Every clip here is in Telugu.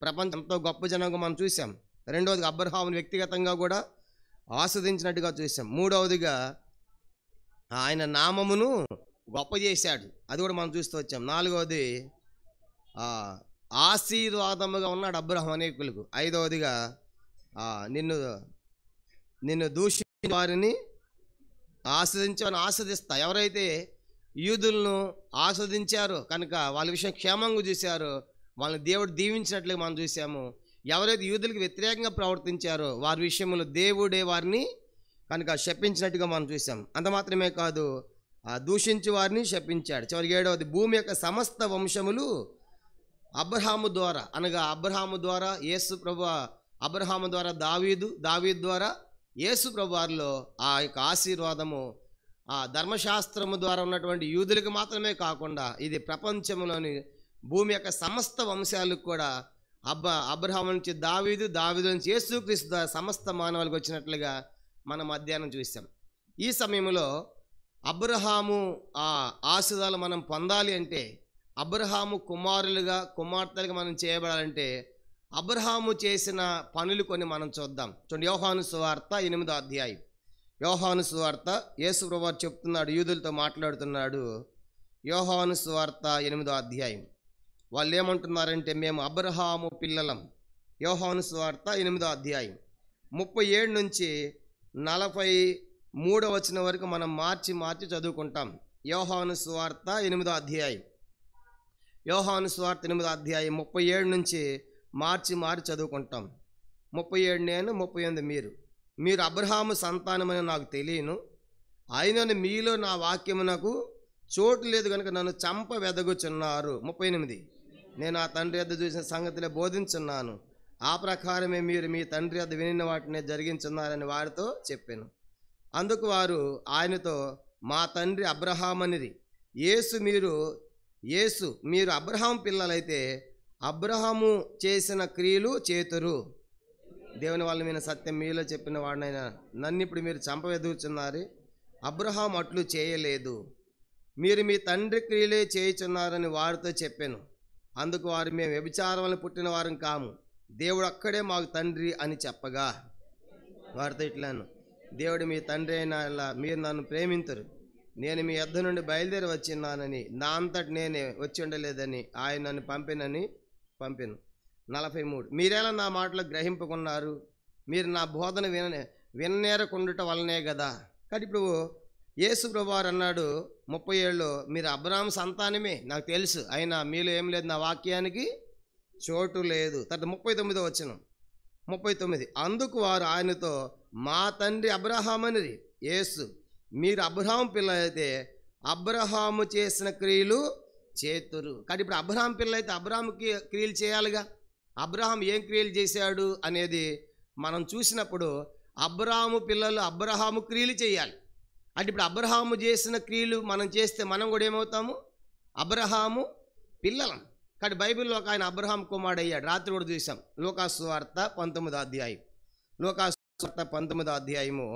ప్రపంచం ఎంతో గొప్ప జనంగా మనం చూసాం. రెండవదిగా అబ్రహాముని వ్యక్తిగతంగా కూడా ఆస్వాదించినట్టుగా చూసాం. మూడవదిగా ఆయన నామమును గొప్ప చేశాడు, అది కూడా మనం చూస్తూ వచ్చాం. నాలుగవది ఆశీర్వాదముగా ఉన్నాడు అబ్రహాం అనేకులకు. ఐదవదిగా నిన్ను నిన్ను దూషించిన వారిని ఆస్వాదించని ఆస్వాదిస్తా. ఎవరైతే యూదులను ఆస్వాదించారో కనుక వాళ్ళ విషయం క్షేమంగా చూశారో వాళ్ళని దేవుడు దీవించినట్లుగా మనం చూసాము. ఎవరైతే యూదులకు వ్యతిరేకంగా ప్రవర్తించారో వారి విషయంలో దేవుడే వారిని కనుక శపించినట్టుగా మనం చూసాం. అంత మాత్రమే కాదు, దూషించి వారిని శపించాడు. చివరికి ఏడవది, భూమి యొక్క సమస్త వంశములు అబ్రహాము ద్వారా, అనగా అబ్రహాము ద్వారా యేసు ప్రభు, అబ్రహాము ద్వారా దావీదు, దావీదు ద్వారా యేసు ప్రభు వారిలో ఆ యొక్క ఆశీర్వాదము ఆ ధర్మశాస్త్రము ద్వారా ఉన్నటువంటి యూదులకు మాత్రమే కాకుండా ఇది ప్రపంచంలోని భూమి యొక్క సమస్త వంశాలకు కూడా అబ్రహాము నుంచి దావీదు, దావీదు నుంచి యేసుక్రీస్తు ద్వారా సమస్త మానవాళికి వచ్చినట్లుగా మనం అధ్యయనం చూసాం. ఈ సమయంలో అబ్రహాము ఆ ఆశీర్వాదాలు మనం పొందాలి అంటే, అబ్రహాము కుమారులుగా కుమార్తెలుగా మనం చేయబడాలంటే అబ్రహాము చేసిన పనులు కొన్ని మనం చూద్దాం. చూడండి, యోహాను సువార్త 8వ అధ్యాయం. యోహాను సువార్త, యేసు ప్రభువు చెప్తున్నాడు, యూదులతో మాట్లాడుతున్నాడు. యోహాను సువార్త 8వ అధ్యాయం. వాళ్ళు ఏమంటున్నారంటే, మేము అబ్రహాము పిల్లలం. యోహాను సువార్త 8వ అధ్యాయం 37 నుంచి 43వ వచనం వరకు మనం మార్చి చదువుకుంటాం. యోహాను సువార్త 8వ అధ్యాయం, యోహాను సువార్త 8వ అధ్యాయం 37 నుంచి మార్చి చదువుకుంటాం. 37 నేను, 38 మీరు. మీరు అబ్రహాము సంతానమని నాకు తెలియను, అయినను మీలో నా వాక్యమునకు చోటు లేదు కనుక నన్ను చంప వెదగుచున్నారు. 38 నేను ఆ తండ్రి వద్ద చూసిన సంగతిలో బోధించున్నాను, ఆ ప్రకారమే మీరు మీ తండ్రి వద్ద వినిన వాటినే జరిగించున్నారని వారితో చెప్పాను. అందుకు వారు ఆయనతో, మా తండ్రి అబ్రహామనిరి. యేసు మీరు అబ్రహాం పిల్లలైతే అబ్రహాము చేసిన క్రియలు చేతురు. దేవుని వాళ్ళ మీద సత్యం మీలో చెప్పిన వాడినైనా నన్ను ఇప్పుడు మీరు చంపవెదుగుచున్నారు. అబ్రహాం అట్లు చేయలేదు, మీరు మీ తండ్రి క్రియలే చేయుచున్నారని వారితో చెప్పాను. అందుకు వారు, మేము వ్యభిచారం వల్ల పుట్టిన వారం కాము, దేవుడు అక్కడే మాకు తండ్రి అని చెప్పగా వారితో ఇట్లాను, దేవుడు మీ తండ్రి అయినా మీరు నన్ను ప్రేమించరు. నేను మీ యొద్ద నుండి బయలుదేరి వచ్చిన్నానని, నా అంతటి నేనే వచ్చి ఉండలేదని ఆయన నన్ను పంపాను. 43 మీరేలా నా మాటలు గ్రహింపుకున్నారు, మీరు నా బోధన విననేరకుండుట వల్లనే కదా. కానీ ఇప్పుడు యేసు ప్రభువారు అన్నాడు 37లో, మీరు అబ్రహాము సంతానమే నాకు తెలుసు, అయినా మీలో ఏం లేదు, నా వాక్యానికి చోటు లేదు. తర్వాత 39వ వచనం 39 అందుకు వారు ఆయనతో, మా తండ్రి అబ్రహామని. యేసు, మీరు అబ్రహాము పిల్లలైతే అబ్రహాము చేసిన క్రియలు చేతురు. కానీ ఇప్పుడు అబ్రహాం పిల్లలైతే అబ్రహాముకి క్రియలు చేయాలిగా. అబ్రహాం ఏం క్రియలు చేశాడు అనేది మనం చూసినప్పుడు అబ్రహాము పిల్లలు అబ్రహాము క్రియలు చేయాలి. అంటే ఇప్పుడు అబ్రహాము చేసిన క్రియలు మనం చేస్తే మనం కూడా ఏమవుతాము, అబ్రహాము పిల్లలం. కానీ బైబిల్లో ఒక ఆయన అబ్రహాం కుమారుడు అయ్యాడు, రాత్రి కూడా చూసాం. లూకాసు వార్త 19వ అధ్యాయం, లూకాసు వార్త 19వ అధ్యాయము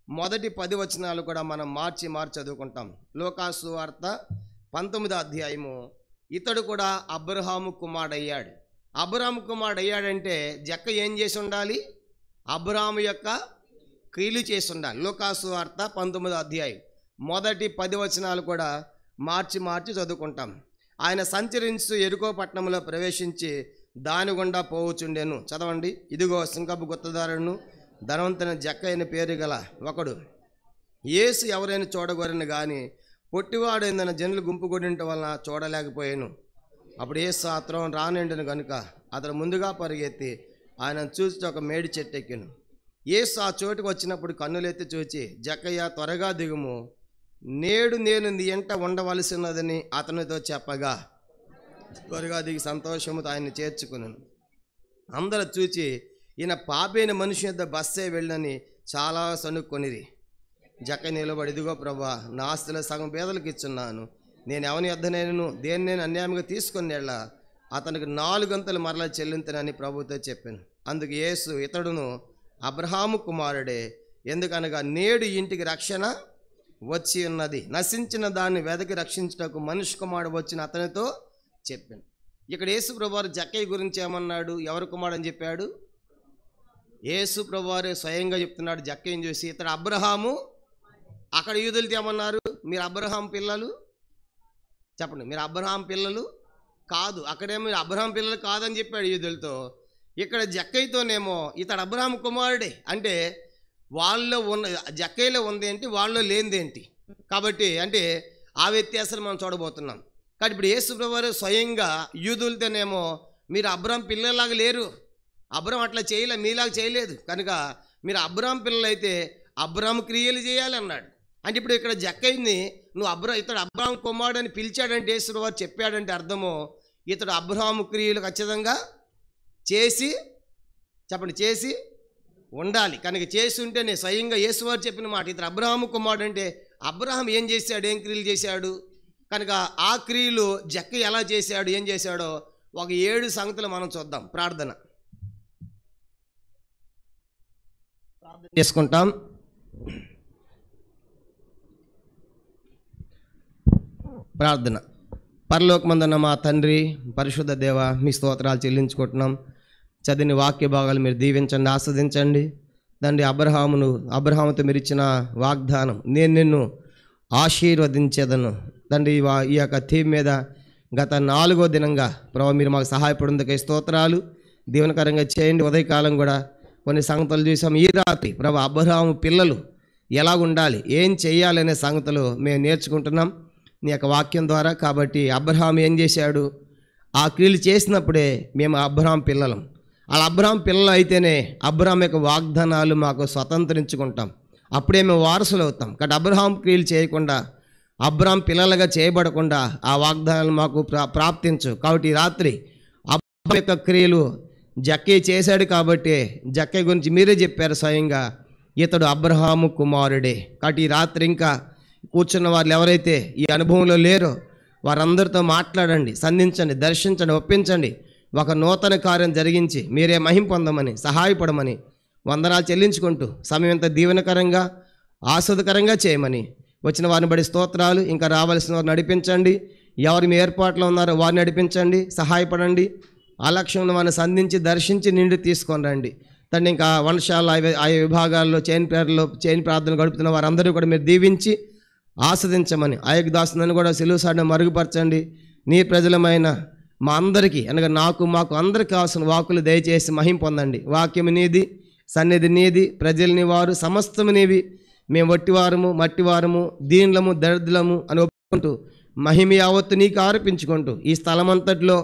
మొదటి 10 వచనాలు కూడా మనం మార్చి చదువుకుంటాం. లూకాసు వార్త 19వ అధ్యాయము. ఇతడు కూడా అబ్రహాము కుమారుడు అయ్యాడు. అబ్రహాము కుమారుడు అయ్యాడంటే జక్క ఏం చేసి ఉండాలి, అబ్రహాము యొక్క క్రియలు చేసి ఉండాలి. లూకాసు వార్త 19వ అధ్యాయం మొదటి 10 వచనాలు కూడా మార్చి చదువుకుంటాం. ఆయన సంచరించు ఎరుకో పట్టణంలో ప్రవేశించి దాని గుండా పోవచుండెను. చదవండి. ఇదిగో సింగపు గుత్తదారును ధనవంతుని జక్క అయిన పేరు గల ఒకడు యేసు ఎవరైనా చూడగోరని కానీ పొట్టివాడైందన్న జనులు గుంపు కొడింట వలన చూడలేకపోయాను. అప్పుడు యేసు ఆ త్రోవ రానిండను కనుక అతను ముందుగా పరిగెత్తి ఆయన చూసి ఒక మేడి చెట్టు ఎక్కాను. యేసు ఆ చోటుకు వచ్చినప్పుడు కన్నులెత్తి చూచి, జక్కయ్య త్వరగా దిగుము, నేడు నేను నీ ఎంట ఉండవలసినదని అతనితో చెప్పగా త్వరగా దిగి సంతోషముతో ఆయన్ని చేర్చుకున్నాను. అందరూ చూచి, ఈయన పాపైన మనిషి యొద్ద బస్సే వెళ్ళని చాలా సనుక్కొనిరి. జక్క నిలబడి, ఇదిగో ప్రభా, నా ఆస్తుల సగం పేదలకు ఇచ్చున్నాను, నేను ఎవని యొద్దనైనను దేన్ని నేను అన్యాయంగా తీసుకుని అతనికి 4 గంతలు మరలా చెల్లింతనని ప్రభుతో చెప్పాను. అందుకు యేసు, ఇతడును అబ్రహాము కుమారుడే, ఎందుకనగా నేడు ఇంటికి రక్షణ వచ్చి ఉన్నది, నశించిన దాన్ని వెదకి రక్షించుటకు మనిషి కుమారుడు వచ్చిన అతనితో చెప్పాను. ఇక్కడ యేసు ప్రభువారు జక్కయ్య గురించి ఏమన్నాడు? ఎవరు కుమారుడు అని చెప్పాడు? యేసు ప్రభువారే స్వయంగా చెప్తున్నాడు జక్కయ్యని చూసి, ఇతడు అబ్రహాము. అక్కడ యూదులతో ఏమన్నారు? మీరు అబ్రహాం పిల్లలు. చెప్పండి, మీరు అబ్రహాం పిల్లలు కాదు. అక్కడేమో మీరు అబ్రహాం పిల్లలు కాదని చెప్పాడు యూదులతో. ఇక్కడ జక్కయ్యతోనేమో ఇతడు అబ్రహాం కుమారుడే. అంటే వాళ్ళలో ఉన్న జక్కయ్యలో ఉంది ఏంటి, వాళ్ళలో లేనిదేంటి? కాబట్టి అంటే ఆ వ్యత్యాసాలు మనం చూడబోతున్నాం. కానీ ఇప్పుడు యేసు ప్రభువారు స్వయంగా యూదులతోనేమో మీరు అబ్రహాం పిల్లలాగా లేరు, అబ్రహాం అట్లా చేయలే, మీలాగా చేయలేదు, కనుక మీరు అబ్రహాం పిల్లలు అయితే అబ్రహాం క్రియలు చేయాలి అన్నాడు. అంటే ఇప్పుడు ఇక్కడ జక్కయ్యని నువ్వు ఇతడు అబ్రహాం కుమారుడు అని పిలిచాడంటే, యేసు ప్రభువారు చెప్పాడంటే అర్థము ఇతడు అబ్రహాము క్రియలు ఖచ్చితంగా చేసి, చెప్పండి, చేసి ఉండాలి. కనుక చేసి ఉంటేనే స్వయంగా యేసువారు చెప్పిన మాట. ఇతడు అబ్రహాము కుమారుడు అంటే అబ్రహాం ఏం చేశాడు, ఏం క్రియలు చేశాడు? కనుక ఆ క్రియలు జక్కయ్య ఎలా చేశాడు, ఏం చేశాడో ఒక 7 సంగతులు మనం చూద్దాం. ప్రార్థన చేసుకుంటాం. ప్రార్థన. పరలోకమందున్న మా తండ్రి, పరిశుద్ధ దేవ, మీ స్తోత్రాలు చెల్లించుకుంటున్నాం. చదివిన వాక్య భాగాలు మీరు దీవించండి, ఆస్వాదించండి తండ్రి. అబ్రహాముతో మీరు ఇచ్చిన వాగ్దానం, నేను నిన్ను ఆశీర్వదించేదను తండ్రి. ఈ యొక్క థీమ్ మీద గత 4వ దినంగా ప్రభు మీరు మాకు సహాయపడేందుకు స్తోత్రాలు. దీవెనకరంగా చేయండి. ఉదయకాలం కూడా కొన్ని సంగతులు చూసాం. ఈ రాత్రి ప్రభు అబ్రహాము పిల్లలు ఎలా ఉండాలి, ఏం చేయాలనే సంగతులు మేము నేర్చుకుంటున్నాం నీ యొక్క వాక్యం ద్వారా. కాబట్టి అబ్రహాం ఏం చేశాడు, ఆ క్రియలు చేసినప్పుడే మేము అబ్రహాం పిల్లలం. అలా అబ్రహాం పిల్లలు అయితేనే అబ్రహాం యొక్క వాగ్దానాలు మాకు స్వతంత్రించుకుంటాం, అప్పుడే మేము వారసులు అవుతాం. కాబట్టి అబ్రహాం క్రియలు చేయకుండా, అబ్రహాం పిల్లలుగా చేయబడకుండా ఆ వాగ్దానాలు మాకు ప్రాప్తించు. కాబట్టి ఈ రాత్రి అబ్రహాం యొక్క క్రియలు జక్కయ్య చేశాడు కాబట్టి జక్కయ్య గురించి మీరే చెప్పారు స్వయంగా, ఇతడు అబ్రహాము కుమారుడే. కాబట్టి ఈ రాత్రి ఇంకా కూర్చున్న వాళ్ళు ఎవరైతే ఈ అనుభవంలో లేరో వారందరితో మాట్లాడండి, సంధించండి, దర్శించండి, ఒప్పించండి. ఒక నూతన కార్యం జరిగించి మీరే మహిమ పొందమని, సహాయపడమని వందనాలు చెల్లించుకుంటూ సమయం ఎంత దీవెనకరంగా ఆస్వాదకరంగా చేయమని వచ్చిన వారిని బడి స్తోత్రాలు. ఇంకా రావాల్సిన వారిని నడిపించండి, ఎవరు మీ ఏర్పాట్లో ఉన్నారో వారిని నడిపించండి, సహాయపడండి. ఆలక్ష్యం వారిని సంధించి దర్శించి నిండి తీసుకొని రండి తండ్రి. ఇంకా వంశాల ఆయా విభాగాల్లో చైన్ ప్రార్థనలు గడుపుతున్న వారందరూ కూడా మీరు దీవించి ఆస్వాదించమని, ఆయక దాసులను కూడా సిలువసాడిన మరుగుపరచండి. నీ ప్రజలమైన మా అందరికీ అనగా మాకు అందరికి కావాల్సిన వాకులు దయచేసి మహిం పొందండి. వాక్యము నీది, సన్నిధి నీది, ప్రజల్ని వారు సమస్తము నీవి. మేము వట్టివారము, మట్టివారము, దీనులము, దరిద్రులము అని ఒప్పుకుంటూ మహిమ యావత్తు నీకు ఆరోపించుకుంటూ ఈ స్థలమంతటిలో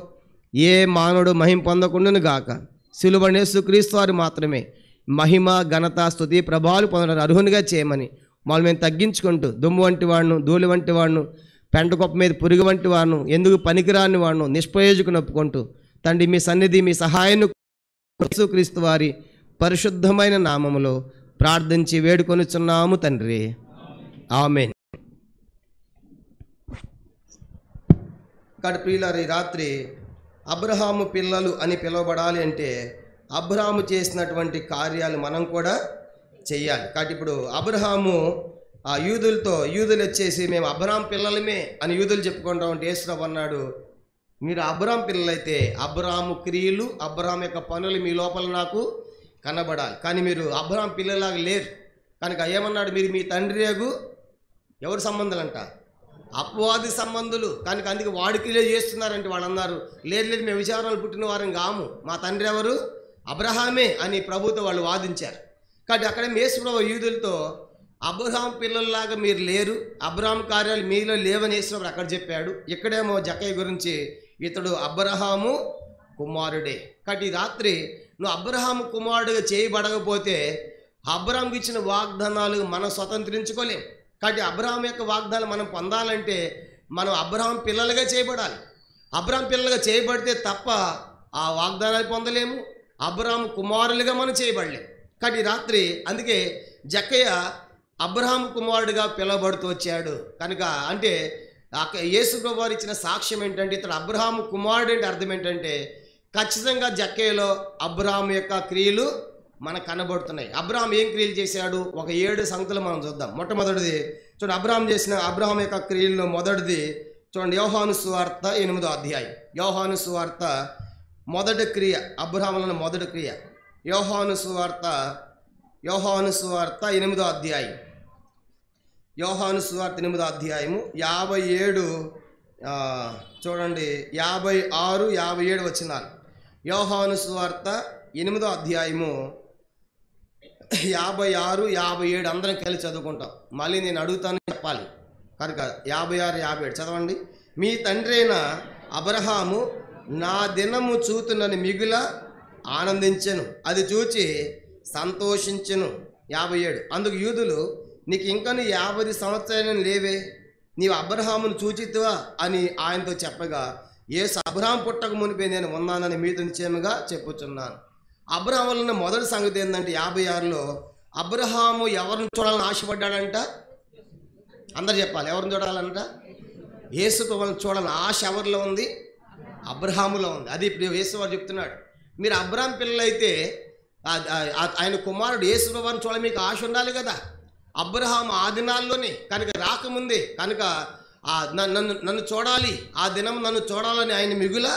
ఏ మానవుడు మహిమ పొందకుండాను గాక. సిలువ యేసుక్రీస్తు వారు మాత్రమే మహిమ, ఘనత, స్తుతి, ప్రభావాలు పొందడానికి అర్హునిగా చేయమని మమ్మల్ని మేము తగ్గించుకుంటూ, దుమ్ము వంటి వాడును, ధూళి వంటి వాడును, పెంట గొప్ప మీద పురుగు వంటి వాడును, ఎందుకు పనికిరాని వాడును, నిష్ప్రయోజకుని ఒప్పుకుంటూ తండ్రి మీ సన్నిధి, మీ సహాయాన్ని యేసుక్రీస్తు వారి పరిశుద్ధమైన నామములో ప్రార్థించి వేడుకొనుచున్నాము తండ్రి. ఆమేన్. కాబట్టి ప్రియులారా, ఈ రాత్రి అబ్రహాము పిల్లలు అని పిలువబడాలి అంటే అబ్రహాము చేసినటువంటి కార్యాలు మనం కూడా చెయ్యాలి. కాబట్టి ఇప్పుడు అబ్రహాము ఆ యూదులు వచ్చేసి మేము అబ్రహాం పిల్లలమే అని యూదులు చెప్పుకుంటాం అంటే యేసుప్రభు అన్నాడు, మీరు అబ్రహాం పిల్లలైతే అబ్రహాము క్రియలు, అబ్రహాం యొక్క పనులు మీ లోపల నాకు కనబడాలి. కానీ మీరు అబ్రహాం పిల్లలాగా లేరు. కనుక ఏమన్నాడు, మీరు మీ తండ్రి ఎవరి సంబంధాలు అంట, అపవాది సంబంధులు. కనుక అందుకే వాడికిలే చేస్తున్నారంటే వాళ్ళు అన్నారు, లేదు మేము విచారాలు పుట్టిన వారిని కాము, మా తండ్రి ఎవరు, అబ్రహామే అని ప్రభుతో వాళ్ళు వాదించారు. కాబట్టి అక్కడ యేసుప్రభు యూదులతో అబ్రహాం పిల్లల్లాగా మీరు లేరు, అబ్రహాం కార్యాలు మీలో లేవని యేసుప్రభు అక్కడ చెప్పాడు. ఇక్కడేమో జక్కయ్య గురించి ఇతడు అబ్రహాము కుమారుడే. కాబట్టి ఈ రాత్రి నువ్వు అబ్రహాము కుమారుడుగా చేయబడకపోతే అబ్రహాంకి ఇచ్చిన వాగ్దానాలు మనం స్వతంత్రించుకోలేం. కాబట్టి అబ్రహాం యొక్క వాగ్దానాలు మనం పొందాలంటే మనం అబ్రహాం పిల్లలుగా చేయబడాలి. అబ్రహాం పిల్లలుగా చేయబడితే తప్ప ఆ వాగ్దానాలు పొందలేము, అబ్రహాం కుమారులుగా మనం చేయబడలేము. కాబట్టి రాత్రి అందుకే జక్కయ్య అబ్రహాం కుమారుడిగా పిలువబడుతూ వచ్చాడు. కనుక అంటే యేసుప్రభు వారు ఇచ్చిన సాక్ష్యం ఏంటంటే ఇతడు అబ్రహాం కుమారుడు అంటే అర్థం ఏంటంటే ఖచ్చితంగా జక్కయ్యలో అబ్రహాం యొక్క క్రియలు మనకు కనబడుతున్నాయి. అబ్రహాం ఏం క్రియలు చేశాడు, ఒక 7 సంగతులు మనం చూద్దాం. మొట్టమొదటిది చూడండి, అబ్రహాం యొక్క క్రియల్లో మొదటిది చూడండి, యోహాను సువార్త 8వ అధ్యాయం. యోహాను సువార్త మొదటి క్రియ, అబ్రహాములను మొదటి క్రియ. యోహాను సువార్త 8వ అధ్యాయం. యోహాను సువార్త 8వ అధ్యాయము 57 చూడండి, 56, 57 వచనాలు. యోహాను సువార్త 8వ అధ్యాయము 56, 57 అందరం కలిసి చదువుకుంటాం. మళ్ళీ నేను అడుగుతాను, చెప్పాలి కనుక 56, 57 చదవండి. మీ తండ్రి అయిన అబ్రహాము నా దినము చూతునని మిగుల ఆనందించెను, అది చూచి సంతోషించెను. 57 అందుకు యూదులు, నీకు ఇంకను 50 సంవత్సరాలు లేవే, నీవు అబ్రహామును చూచితివా అని ఆయనతో చెప్పగా, యేసు అబ్రహాం పుట్టక మునిపే నేను ఉన్నానని మీతో నిశ్చయముగా చెప్పుచున్నాను. అబ్రహాములో మొదటి సంగతి ఏంటంటే 56లో అబ్రహాము ఎవరిని చూడాలని ఆశపడ్డాడంట? అందరు చెప్పాలి, ఎవరిని చూడాలంట? యేసు ప్రభువుని చూడాలని ఆశ ఎవరిలో ఉంది? అబ్రహాములో ఉంది. అది ఇప్పుడు యేసు వారు చెప్తున్నాడు, మీరు అబ్రహాం పిల్లలైతే ఆయన కుమారుడు యేసు ప్రభువుని చూడాలని మీకు ఆశ ఉండాలి కదా. అబ్రహాం ఆ దినాల్లోనే కనుక రాకముందే కనుక నన్ను చూడాలి, ఆ దినం నన్ను చూడాలని ఆయన మిగుల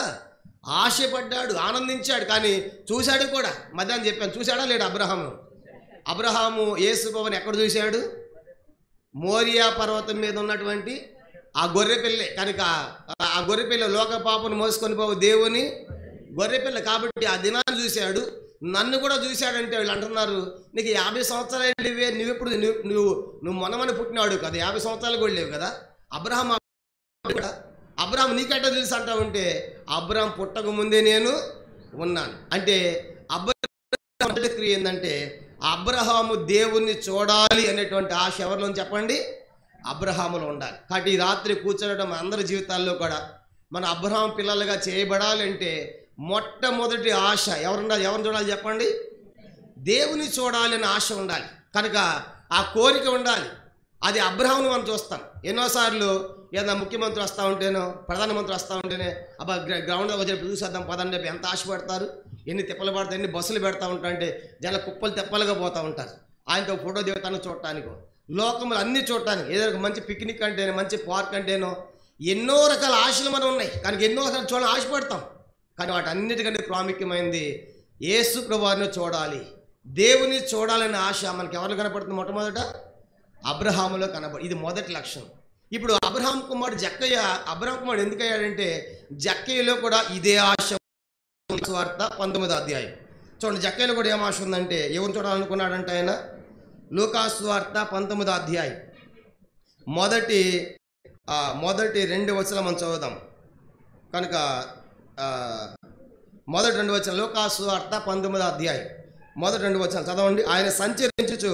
ఆశపడ్డాడు, ఆనందించాడు. కానీ చూశాడు కూడా. మధ్యాహ్నం చెప్పాను, చూశాడా లేడు అబ్రహాము యేసు ప్రభువుని ఎక్కడ చూశాడు? మోరియా పర్వతం మీద ఉన్నటువంటి ఆ గొర్రెపిల్లే. కనుక ఆ గొర్రెపిల్ల లోక పాపను మోసుకొని పోవు దేవుని గొర్రెపిల్ల కాబట్టి ఆ దినాన్ని చూశాడు. నన్ను కూడా చూశాడంటే వీళ్ళు అంటున్నారు, నీకు 50 సంవత్సరాలు లేవే, నువ్వు మొన్నమని పుట్టినాడు కదా, 50 సంవత్సరాలు కూడా లేవు కదా. అబ్రహాం నీకెట్టా తెలుసు అంటా ఉంటే, అబ్రహాం పుట్టక ముందే నేను ఉన్నాను అంటే అబ్రహాం క్రియ ఏంటంటే అబ్రహాము దేవుణ్ణి చూడాలి అనేటువంటి ఆశ ఎవరిలో చెప్పండి? అబ్రహాములో ఉండాలి. కాబట్టి ఈ రాత్రి కూర్చోవడం అందరి జీవితాల్లో కూడా మన అబ్రహాం పిల్లలుగా చేయబడాలి అంటే మొట్టమొదటి ఆశ ఎవరుండాలి? ఎవరిని చూడాలి చెప్పండి? దేవుని చూడాలి అనే ఆశ ఉండాలి. కనుక ఆ కోరిక ఉండాలి. అది అబ్రహామును మనం చూస్తాం. ఎన్నోసార్లు ఏదైనా ముఖ్యమంత్రి వస్తూ ఉంటేనో ప్రధానమంత్రి వస్తూ ఉంటేనే అబ్బా గ్రౌండ్లో వచ్చి చూసేద్దాం పదండి ఎంత ఆశపడతారు, ఎన్ని తిప్పలు పడతారు, ఎన్ని బస్సులు పెడతా ఉంటారంటే జన కుప్పలు తెప్పలుగా పోతూ ఉంటారు. ఆయనతో ఫోటో దిగుతాను చూడటానికి, లోకములు అన్నీ చూడటానికి, ఏదైనా మంచి పిక్నిక్ అంటేనో మంచి పార్క్ అంటేనో ఎన్నో రకాల ఆశలు మనం ఉన్నాయి. కనుక ఎన్నో రకాలు చూడాలని ఆశపడతాం. కానీ వాటి అన్నిటికంటే ప్రాముఖ్యమైనది యేసు ప్రభువుని చూడాలి, దేవుని చూడాలనే ఆశ మనకి ఎవరు కనపడుతుంది? మొట్టమొదట అబ్రహాములో కనబడి. ఇది మొదటి లక్షణం. ఇప్పుడు అబ్రహాం కుమారుడు జక్కయ్య, అబ్రహాం కుమారుడు ఎందుకు అయ్యాడంటే జక్కయ్యలో కూడా ఇదే ఆశ. వార్త 19వ అధ్యాయం చూడండి, జక్కయ్యలో కూడా ఏం ఆశ ఉందంటే ఎవరు చూడాలనుకున్నాడంటే ఆయన? లూకాసు వార్త 19వ అధ్యాయం మొదటి 2 వచనాలు మనం చదువుదాం. కనుక మొదటి 2 వచనాలు, లూకాసు వార్త 19వ అధ్యాయం మొదటి 2 వచనాలు చదవండి. ఆయన సంచరించుచు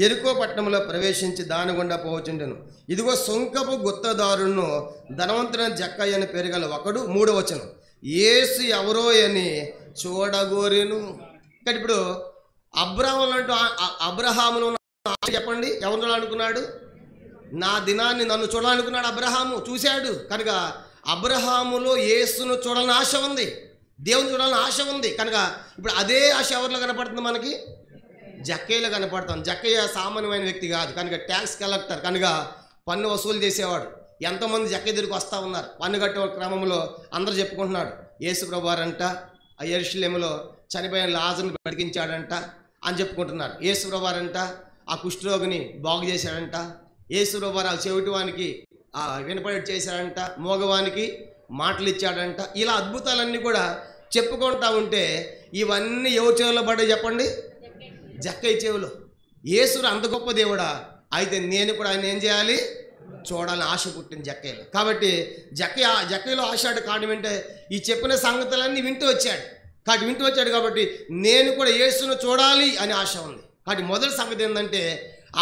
యెరికో పట్టణంలో ప్రవేశించి దాని గుండా పోవచుండెను. ఇదిగో సొంకపు గుత్తదారును ధనవంతుడైన జక్కయ్య అని పేరు గల ఒకడు. 3వ వచనం, యేసు ఎవరో అని చూడగోరెను. కానీ ఇప్పుడు అబ్రహాములో ఆశ చెప్పండి, ఎవరు చూడాలనుకున్నాడు? నా దినాన్ని నన్ను చూడాలనుకున్నాడు అబ్రహాము, చూశాడు. కనుక అబ్రహాములో యేసును చూడాలని ఆశ ఉంది, దేవుని చూడాలని ఆశ ఉంది. కనుక ఇప్పుడు అదే ఆశ ఎవరిలో కనపడుతుంది? మనకి జక్కయ్యలో కనపడుతుంది. జక్కయ్య సామాన్యమైన వ్యక్తి కాదు, కనుక ట్యాక్స్ కలెక్టర్, కనుక పన్ను వసూలు చేసేవాడు. ఎంతోమంది జక్కయ్య దగ్గరికి వస్తూ ఉన్నారు. పన్ను కట్టే క్రమంలో అందరూ చెప్పుకుంటున్నాడు, యేసు ప్రభువారంట ఆ యెరూషలేములో చనిపోయిన లాజరును బ్రతికించాడంట అని చెప్పుకుంటున్నారు. యేసు ప్రభువారంట ఆ కుష్ఠరోగిని బాగు చేశాడంట. యేసు ప్రభువారు ఆ చెవిటివానికి వినపడేట్టు చేశాడంట, మోగవానికి మాటలు ఇచ్చాడంట. ఇలా అద్భుతాలన్నీ కూడా చెప్పుకుంటా ఉంటే ఇవన్నీ ఎవరి చెవులో పడ్డాయి చెప్పండి? జక్కయ్య చెవులో. యేసుడు అంత గొప్ప దేవుడా, అయితే నేను కూడా ఆయన ఏం చేయాలి? చూడాలని ఆశ పుట్టింది జక్కయ్యలో. కాబట్టి జక్కయ్యలో ఆశాడు కారణం ఏంటంటే ఈ చెప్పిన సంగతులన్నీ వింటూ వచ్చాడు కాబట్టి నేను కూడా యేసును చూడాలి అని ఆశ ఉంది. కాబట్టి మొదటి సంగతి ఏంటంటే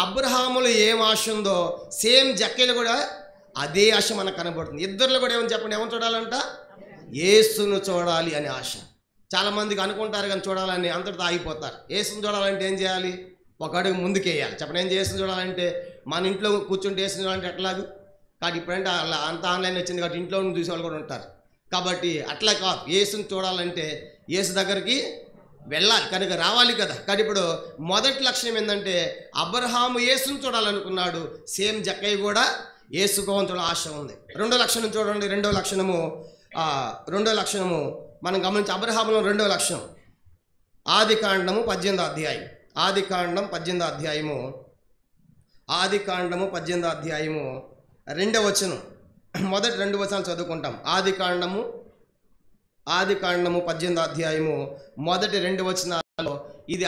అబ్రహాములో ఏం ఆశ ఉందో సేమ్ జక్కయ్యలో కూడా అదే ఆశ మనకు కనబడుతుంది. ఇద్దరిలో కూడా ఏమని చెప్పండి, ఏమని చూడాలంట? యేసును చూడాలి అనే ఆశ. చాలామందికి అనుకుంటారు కానీ చూడాలని అంతటితో ఆగిపోతారు. యేసును చూడాలంటే ఏం చేయాలి? ఒక అడుగు ముందుకేయాలి. చెప్పండి, ఏం యేసును చూడాలంటే మన ఇంట్లో కూర్చుంటే యేసును చూడాలంటే ఎట్లాగు? కాబట్టి ఇప్పుడంటే అలా అంత ఆన్లైన్ వచ్చింది కాబట్టి ఇంట్లో చూసేవాళ్ళు కూడా ఉంటారు. కాబట్టి అట్లా కాదు, యేసును చూడాలంటే యేసు దగ్గరికి వెళ్ళాలి, కనుక రావాలి కదా. కానీ ఇప్పుడు మొదటి లక్షణం ఏంటంటే అబ్రహాము యేసును చూడాలనుకున్నాడు, సేమ్ జక్కయ్య కూడా యేసు ప్రభువులో ఆశ ఉంది. రెండో లక్షణం చూడండి. రెండో లక్షణము మనం గమనించి అబ్రహాములో రెండో లక్షణం ఆదికాండము 18వ అధ్యాయం. ఆదికాండం 18వ అధ్యాయము. ఆదికాండము 18వ అధ్యాయము 2వ వచనం. మొదటి 2 వచనాలు చదువుకుంటాం. ఆదికాండము 18వ అధ్యాయము మొదటి 2 వచనాలలో ఇది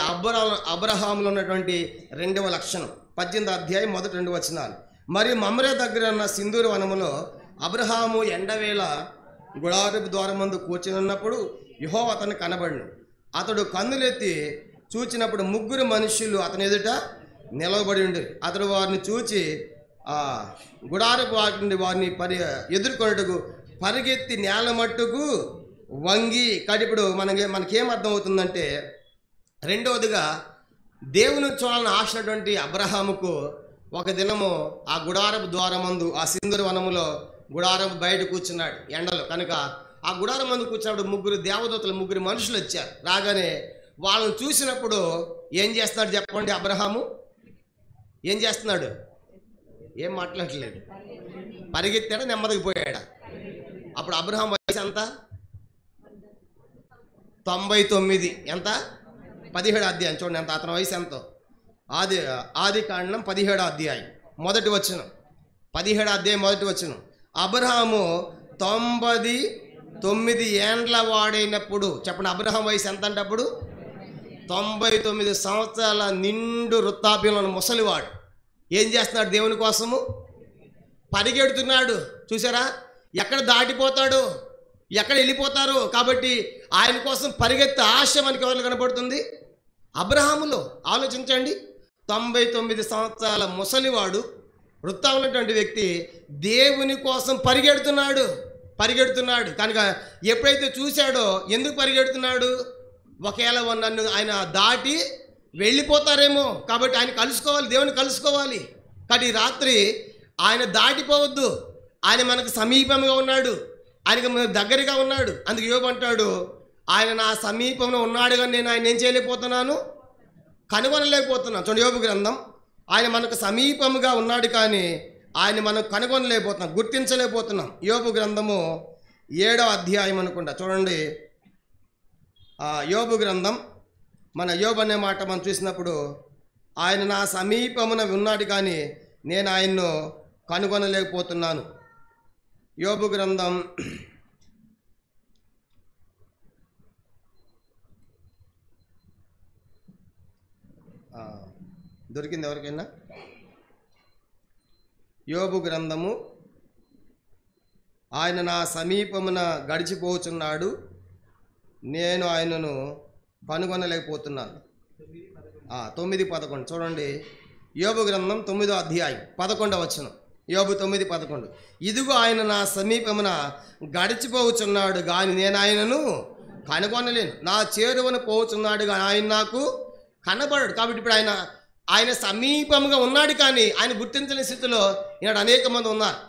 అబ్రహాములో ఉన్నటువంటి 2వ లక్షణం. 18వ అధ్యాయం మొదటి 2 వచనాలు. మరియు మమ్రే దగ్గర ఉన్న సింధూర వనములో అబ్రహాము ఎండవేళ గుడారపు ద్వారమందు కూర్చుని ఉన్నప్పుడు యెహోవా అతను కనబడును. అతడు కన్నులెత్తి చూచినప్పుడు 3 మనుష్యులు అతని ఎదుట నిలవబడి ఉండి అతడు వారిని చూచి గుడారపు వాటి నుండి వారిని ఎదుర్కొన్నట్టుకు పరిగెత్తి నేల మట్టుకు వంగి. ఇప్పుడు మనకేం అర్థం అవుతుందంటే, రెండవదిగా దేవుని చూడాలని ఆశటువంటి అబ్రహాముకు ఒక దినము ఆ గుడారపు ద్వారమందు ఆ సింధూర వనములో గుడారం బయట కూర్చున్నాడు ఎండలో. కనుక ఆ గుడారం మందు కూర్చున్నప్పుడు 3 దేవదూతలు 3 మనుషులు వచ్చారు. రాగానే వాళ్ళని చూసినప్పుడు ఏం చేస్తున్నాడు చెప్పండి? అబ్రహాము ఏం చేస్తున్నాడు? ఏం మాట్లాడట్లేదు. పరిగెత్తాడా నెమ్మదికి పోయాడా? అప్పుడు అబ్రహాం వయసు ఎంత? 99. ఎంత? 17వ అధ్యాయం చూడండి ఎంత అతని వయసు ఎంతో. ఆదికాండం 17వ అధ్యాయం మొదటి వచనం. 17వ అధ్యాయం మొదటి వచనం. అబ్రహాము 99 ఏండ్ల వాడైనప్పుడు చెప్పండి. అబ్రహాం వయసు ఎంత అంటే అప్పుడు 99 సంవత్సరాల నిండు వృత్తాప్యంలో ముసలివాడు. ఏం చేస్తున్నాడు? దేవుని కోసము పరిగెడుతున్నాడు. చూసారా? ఎక్కడ దాటిపోతాడు, ఎక్కడ వెళ్ళిపోతారు. కాబట్టి ఆయన కోసం పరిగెత్తే ఆశ మనకి ఎవరు కనపడుతుంది? అబ్రహాములో. ఆలోచించండి. 99 సంవత్సరాల ముసలివాడు, వృత్తా ఉన్నటువంటి వ్యక్తి దేవుని కోసం పరిగెడుతున్నాడు. కనుక ఎప్పుడైతే చూశాడో, ఎందుకు పరిగెడుతున్నాడు? ఒకవేళ నన్ను ఆయన దాటి వెళ్ళిపోతారేమో, కాబట్టి ఆయన కలుసుకోవాలి, దేవుని కలుసుకోవాలి. కాబట్టి ఈ రాత్రి ఆయన దాటిపోవద్దు. ఆయన మనకు సమీపంగా ఉన్నాడు, ఆయనకు దగ్గరగా ఉన్నాడు. అందుకు యోబు అంటాడు, ఆయన నా సమీపంలో ఉన్నాడు కానీ నేను ఆయన ఏం చేయలేకపోతున్నాను, కనుగొనలేకపోతున్నాను. చూడండి యోబు గ్రంథం. ఆయన మనకు సమీపంగా ఉన్నాడు కానీ ఆయన మనం కనుగొనలేకపోతున్నాం, గుర్తించలేకపోతున్నాం. యోబు గ్రంథము 7వ అధ్యాయం అనుకుంటా చూడండి. యోబు గ్రంథం, మన యోబు అనే మాట మనం చూసినప్పుడు ఆయన నా సమీపమున ఉన్నాడు కానీ నేను ఆయన్ను కనుగొనలేకపోతున్నాను. యోబు గ్రంథం దొరికింది ఎవరికైనా? యోబు గ్రంథము. ఆయన నా సమీపమున గడిచిపోతున్నాడు, నేను ఆయనను కనుగొనలేకపోతున్నాను. 9:11 చూడండి. యోబు గ్రంథం 9వ అధ్యాయం 11వ వచనం. యోబు 9:11. ఇదిగో ఆయన నా సమీపమున గడిచిపోతున్నాడు కానీ నేను ఆయనను కనుగొనలేను, నా చేరువను పోతున్నాడు కానీ ఆయన నాకు కనబడడు. కాబట్టి ఇప్పుడు ఆయన సమీపంగా ఉన్నాడు కానీ ఆయన గుర్తించలేని స్థితిలో ఈనాడు అనేక మంది ఉన్నారు.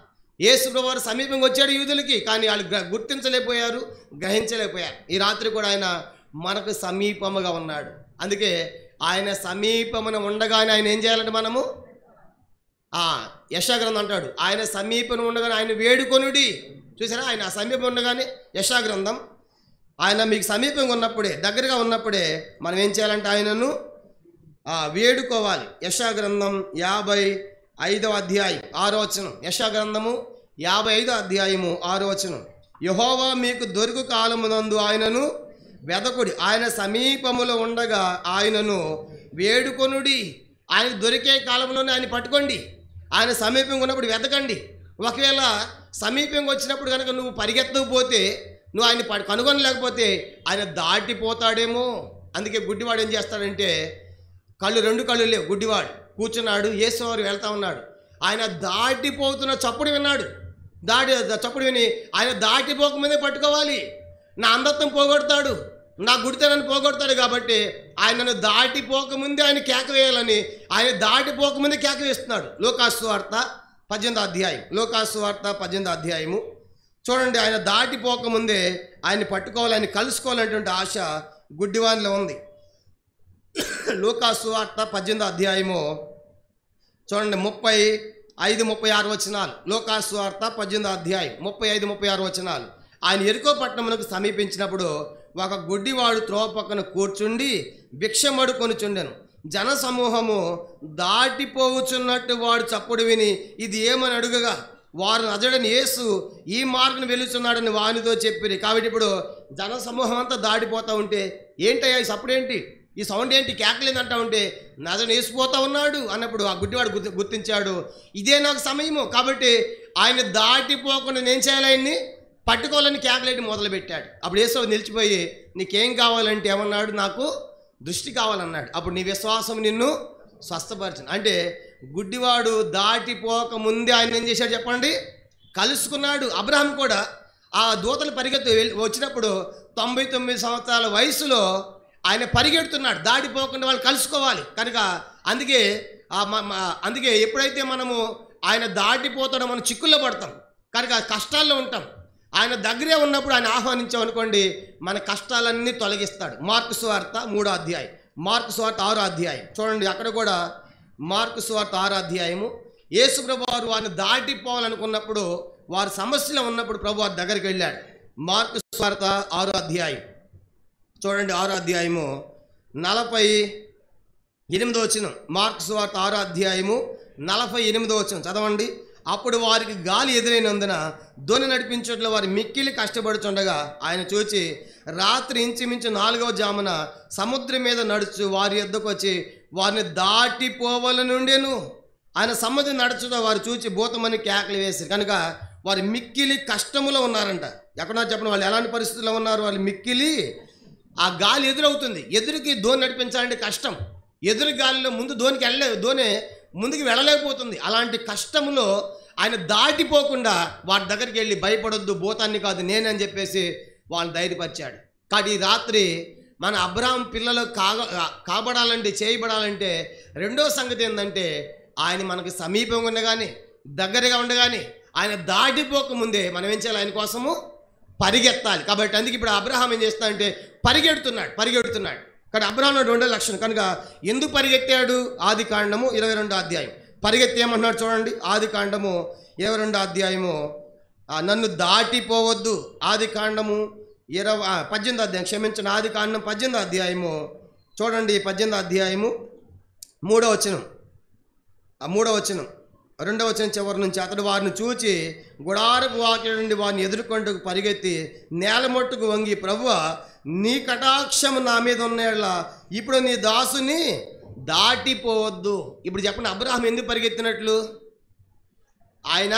యేసు ప్రభువారు సమీపంగా వచ్చాడు యూదులకి, కానీ వాళ్ళు గుర్తించలేకపోయారు, గ్రహించలేకపోయారు. ఈ రాత్రి కూడా ఆయన మనకు సమీపముగా ఉన్నాడు. అందుకే ఆయన సమీపమున ఉండగానే ఆయన ఏం చేయాలంటే మనము యెషయా గ్రంథం అంటాడు, ఆయన సమీపంలో ఉండగానే ఆయన వేడుకొనుడి. చూసారా? ఆయన సమీపం ఉండగానే యెషయా గ్రంథం, ఆయన మీకు సమీపంగా ఉన్నప్పుడే, దగ్గరగా ఉన్నప్పుడే మనం ఏం చేయాలంటే ఆయనను వేడుకోవాలి. యెషయా గ్రంథం 55వ అధ్యాయం 6వ వచనం. యెషయా గ్రంథము 55వ అధ్యాయము 6వ వచనం. యెహోవా మీకు దొరుకు కాలమునందు ఆయనను వెదకుడి, ఆయన సమీపములో ఉండగా ఆయనను వేడుకొనుడి. ఆయన దొరికే కాలంలోనే ఆయన పట్టుకోండి, ఆయన సమీపంగా ఉన్నప్పుడు వెతకండి. ఒకవేళ సమీపంగా వచ్చినప్పుడు కనుక నువ్వు పరిగెత్తకపోతే, నువ్వు ఆయన కనుగొనలేకపోతే ఆయన దాటిపోతాడేమో. అందుకే గుడ్డివాడు ఏం చేస్తాడంటే, రెండు కళ్ళు లేవు, గుడ్డివాడు కూర్చున్నాడు, యేసువారు వెళ్తా ఉన్నాడు, ఆయన దాటిపోతున్న చప్పుడు విన్నాడు. చప్పుడు విని ఆయన దాటిపోకముందే పట్టుకోవాలి. నా అంధత్వం పోగొడతాడు, నా గుడితనాన్ని పోగొడతాడు. కాబట్టి ఆయనను దాటిపోకముందే ఆయన కేక వేయాలని ఆయన దాటిపోకముందే కేక వేస్తున్నాడు. లూకాసు వార్త 18వ అధ్యాయం. లూకాసు వార్త 18వ అధ్యాయము చూడండి. ఆయన దాటిపోకముందే ఆయన పట్టుకోవాలి, ఆయన కలుసుకోవాలనేటువంటి ఆశ గుడ్డివానిలో ఉంది. లూకాసు వార్త 18వ అధ్యాయము చూడండి, 5:36 వచనాలు. లూకాసు సువార్త 18వ అధ్యాయం 35-36 వచనాలు. ఆయన యెరికో పట్టణమునకు సమీపించినప్పుడు ఒక గుడ్డివాడు త్రోవ పక్కన కూర్చుండి భిక్షమడుకొనుచుండెను. జన సమూహము దాటిపోవచ్చున్నట్టు వాడు చప్పుడు విని ఇది ఏమని అడుగగా వారు నజరుడైన యేసు ఈ మార్గం వెళుచున్నాడని వానితో చెప్పిరి. కాబట్టి ఇప్పుడు జన సమూహం అంతా దాటిపోతూ ఉంటే ఏంటయ్యా ఈ సప్పుడు ఏంటి, ఈ సౌండ్ ఏంటి, కేకలేదంటా ఉంటే నజరుడైన యేసు పోతా ఉన్నాడు అన్నప్పుడు ఆ గుడ్డివాడు గుర్తించాడు, ఇదే నాకు సమయము. కాబట్టి ఆయన దాటిపోకుండా నేను చేయాలి, ఆయన్ని పట్టుకోవాలని కేకలేటి మొదలుపెట్టాడు. అప్పుడు యేసు నిలిచిపోయి నీకేం కావాలంటే ఏమన్నాడు, నాకు దృష్టి కావాలన్నాడు. అప్పుడు నీ విశ్వాసం నిన్ను స్వస్థపరచను. అంటే గుడ్డివాడు దాటిపోక ముందే ఆయన ఏం చేశాడు చెప్పండి, కలుసుకున్నాడు. అబ్రహాం కూడా ఆ దూతలు పరిగెత్తి వచ్చినప్పుడు 99 సంవత్సరాల వయసులో ఆయన పరిగెడుతున్నాడు, దాటిపోకుండా వాళ్ళు కలుసుకోవాలి కనుక. అందుకే ఎప్పుడైతే మనము ఆయన దాటిపోతాడో మనం చిక్కుల్లో పడతాం కనుక, కష్టాల్లో ఉంటాం. ఆయన దగ్గరే ఉన్నప్పుడు ఆయన ఆహ్వానించాం అనుకోండి, మన కష్టాలన్నీ తొలగిస్తాడు. మార్కు సువార్త 3వ అధ్యాయం, మార్కు సువార్త 6వ అధ్యాయం చూడండి. అక్కడ కూడా మార్కు సువార్త 6వ అధ్యాయము యేసు ప్రభు వారు వారిని దాటిపోవాలనుకున్నప్పుడు, వారు సమస్యలో ఉన్నప్పుడు ప్రభు వారి దగ్గరికి వెళ్ళాడు. మార్కు సువార్త 6వ అధ్యాయం చూడండి, 6వ అధ్యాయము 48వ వచనం. మార్కు సువార్త 6వ అధ్యాయము 48వ వచనం చదవండి. అప్పుడు వారికి గాలి ఎదురైనందున దోణి నడిపించట్లో వారు మిక్కిలి కష్టపడుచుండగా ఆయన చూచి రాత్రి ఇంచుమించు 4వ జామున సముద్రం మీద నడుచు వారి యొద్దకు వచ్చి వారిని దాటిపోవాలనుండెను. ఆయన సముద్రం నడుచుట వారు చూచి భూతమని కేకలు వేసి కనుక వారు మిక్కిలి కష్టములో ఉన్నారంట. ఎక్కడో చెప్పండి, వాళ్ళు ఎలాంటి పరిస్థితుల్లో ఉన్నారు, వాళ్ళు మిక్కిలి ఆ గాలి ఎదురవుతుంది. ఎదురుకి దోణి నడిపించాలంటే కష్టం. ఎదురు గాలిలో ముందు దోణి ముందుకు వెళ్ళలేకపోతుంది. అలాంటి కష్టంలో ఆయన దాటిపోకుండా వారి దగ్గరికి వెళ్ళి భయపడొద్దు, భూతాన్ని కాదు నేనని చెప్పేసి వాళ్ళని ధైర్యపరిచాడు. కాబట్టి ఈ రాత్రి మన అబ్రహాం పిల్లలు కాబడాలంటే, చేయబడాలంటే రెండో సంగతి ఏంటంటే ఆయన మనకు సమీపంగా ఉండగానే, దగ్గరగా ఉండగానే, ఆయన దాటిపోకముందే మనం ఏం చేయాలి, ఆయన కోసము పరిగెత్తాలి. కాబట్టి అందుకే ఇప్పుడు అబ్రహాం ఏం చేస్తాడంటే పరిగెడుతున్నాడు. కానీ అబ్రహాంలో 2 లక్షణం కనుక ఎందుకు పరిగెత్తాడు? ఆది కాండము 22వ అధ్యాయం పరిగెత్తేమంటున్నాడు చూడండి. ఆది కాండము 22వ అధ్యాయము నన్ను దాటిపోవద్దు. ఆది కాండము 18వ అధ్యాయం క్షమించండి, ఆది కాండం 18వ అధ్యాయము చూడండి. 18వ అధ్యాయము 3వ వచనం, 3వ వచనం 2వ వచనం చివరి నుంచి. అతడు వారిని చూచి గుడారపు వాకిలి నుండి వారిని ఎదుర్కొంటూ పరిగెత్తి నేల మట్టుకు వంగి, ప్రభువా నీ కటాక్షము నా మీద ఉన్నలా ఇప్పుడు నీ దాసుని దాటిపోవద్దు. ఇప్పుడు చెప్పండి, అబ్రహాం ఎందుకు పరిగెత్తినట్లు? ఆయన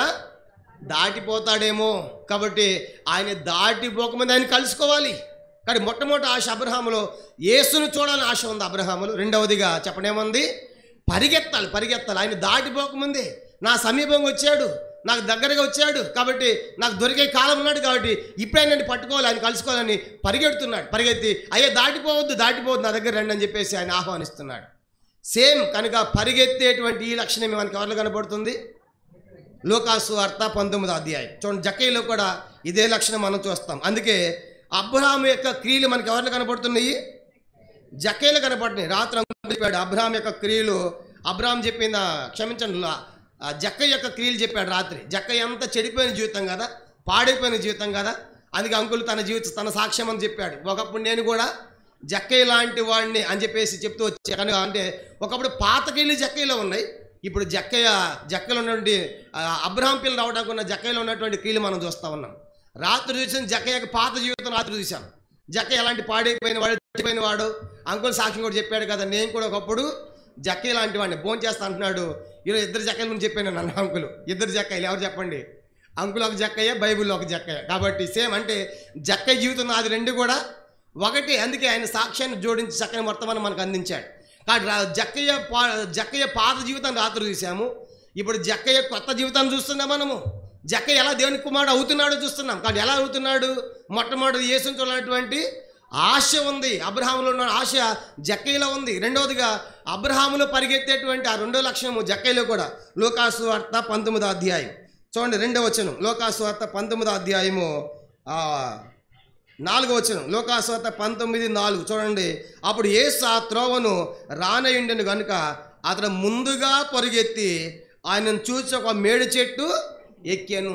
దాటిపోతాడేమో కాబట్టి ఆయన దాటిపోకముందు ఆయన కలుసుకోవాలి. కానీ మొట్టమొదటి ఆశ అబ్రహాములో యేసును చూడాలని ఆశ ఉంది అబ్రహాములో. రెండవదిగా చెప్పండి ఏముంది, పరిగెత్తాలి. ఆయన దాటిపోకముందే నా సమీపంగా వచ్చాడు, నాకు దగ్గరగా వచ్చాడు కాబట్టి నాకు దొరికే కాలం ఉన్నాడు కాబట్టి ఇప్పుడే నన్ను పట్టుకోవాలి, ఆయన కలుసుకోవాలని పరిగెత్తి అయ్యా దాటిపోవద్దు నా దగ్గర రండి అని చెప్పేసి ఆయన ఆహ్వానిస్తున్నాడు. సేమ్ కనుక పరిగెత్తేటువంటి ఈ లక్షణం మనకి ఎవరిలో కనబడుతుంది? లూకాసు సువార్త 19వ అధ్యాయం చూడండి. జక్కయ్యలో కూడా ఇదే లక్షణం మనం చూస్తాం. అందుకే అబ్రహాం యొక్క క్రియలు మనకి ఎవరిలో కనబడుతున్నాయి? జక్కయ్యలో కనబడుతున్నాయి. రాత్రి చెప్పాడు అబ్రహాం యొక్క క్రియలు, అబ్రహాం చెప్పిన క్షమించండి జక్కయ్య యొక్క క్రియలు చెప్పాడు రాత్రి. జక్కయ్య అంతా చెడిపోయిన జీవితం కదా, పాడైపోయిన జీవితం కదా, అందుకే అంకుల్ తన సాక్ష్యం అని చెప్పాడు. ఒకప్పుడు నేను కూడా జక్కయ్య లాంటి వాడిని అని చెప్పేసి చెప్తూ వచ్చా. కనుక అంటే ఒకప్పుడు పాత క్రియలు జక్కయ్యలో ఉన్నాయి, ఇప్పుడు జక్కలో ఉన్నటువంటి అబ్రహాం పిల్లలు రావడానికి ఉన్న జక్కయ్యలో ఉన్నటువంటి క్రియలు మనం చూస్తూ ఉన్నాం. రాత్రి చూసిన జక్కయ్య పాత జీవితం రాత్రి చూసాం. జక్కయ్య ఎలాంటి పాడైపోయిన వాడు అంకుల్ సాక్ష్యం కూడా చెప్పాడు కదా, నేను కూడా ఒకప్పుడు జక్కయ్య లాంటి వాడిని భోజనం చేస్తా అంటున్నాడు. ఈరోజు 2 జక్కయ్యల నుంచి చెప్పాను నన్ను అంకులు. 2 జక్కయ్యలు ఎవరు చెప్పండి? అంకులు ఒక జక్కయ్య, బైబిల్లో ఒక జక్కయ్య. కాబట్టి సేమ్ అంటే జక్కయ్య జీవితం అది 2 కూడా ఒకటి. అందుకే ఆయన సాక్ష్యాన్ని జోడించి చక్కని వర్తమానం మనకు అందించాడు. కాబట్టి జక్కయ్య పాత జీవితాన్ని రాత్రి చూసాము, ఇప్పుడు జక్కయ్య కొత్త జీవితాన్ని చూస్తున్నాం మనము. జక్కయ్య ఎలా దేవుని కుమారుడు అవుతున్నాడో చూస్తున్నాం. కానీ ఎలా అవుతున్నాడు? మొట్టమొదటి యేసుని చూడాలన్నటువంటి ఆశ ఉంది, అబ్రహాములో ఉన్న ఆశ జక్కయ్యలో ఉంది. రెండవదిగా అబ్రహాములో పరిగెత్తేటువంటి ఆ 2వ లక్షణము జక్కయ్యలో కూడా. లూకాసు వార్త 19వ అధ్యాయం చూడండి, 2వ వచనం. లూకాసు వార్త 19వ అధ్యాయము 4వ వచనం. లూకాసు వార్త 19:4 చూడండి. అప్పుడు యేసు ఆ త్రోవను రానయుండెను గనుక అతడు ముందుగా పరిగెత్తి ఆయనను చూసి ఒక మేడి చెట్టు ఎక్కాను.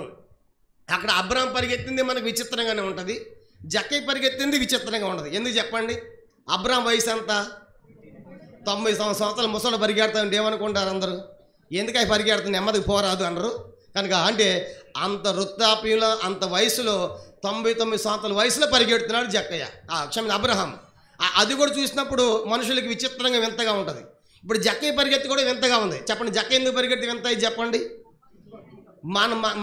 అక్కడ అబ్రహాం పరిగెత్తింది మనకు విచిత్రంగానే ఉంటుంది, జక్కయ్య పరిగెత్తింది విచిత్రంగా ఉంటుంది. ఎందుకు చెప్పండి? అబ్రహాం వయసు అంతా 90 సంవత్సరాల ముసలు పరిగెడతా ఉంటే ఏమనుకుంటారు అందరూ? ఎందుకు అవి పరిగెడుతుంది, నెమ్మదికి పోరాదు అనరు. కనుక అంటే అంత వృద్ధాప్యంలో, అంత వయసులో 99 సంవత్సరాల వయసులో పరిగెడుతున్నాడు జక్కయ్య, అబ్రహాం. అది కూడా చూసినప్పుడు మనుషులకి విచిత్రంగా వింతగా ఉంటుంది. ఇప్పుడు జక్కయ్య పరిగెత్తి కూడా వింతగా ఉంది. చెప్పండి, జక్కయ్య ఎందుకు పరిగెత్తి వింత చెప్పండి?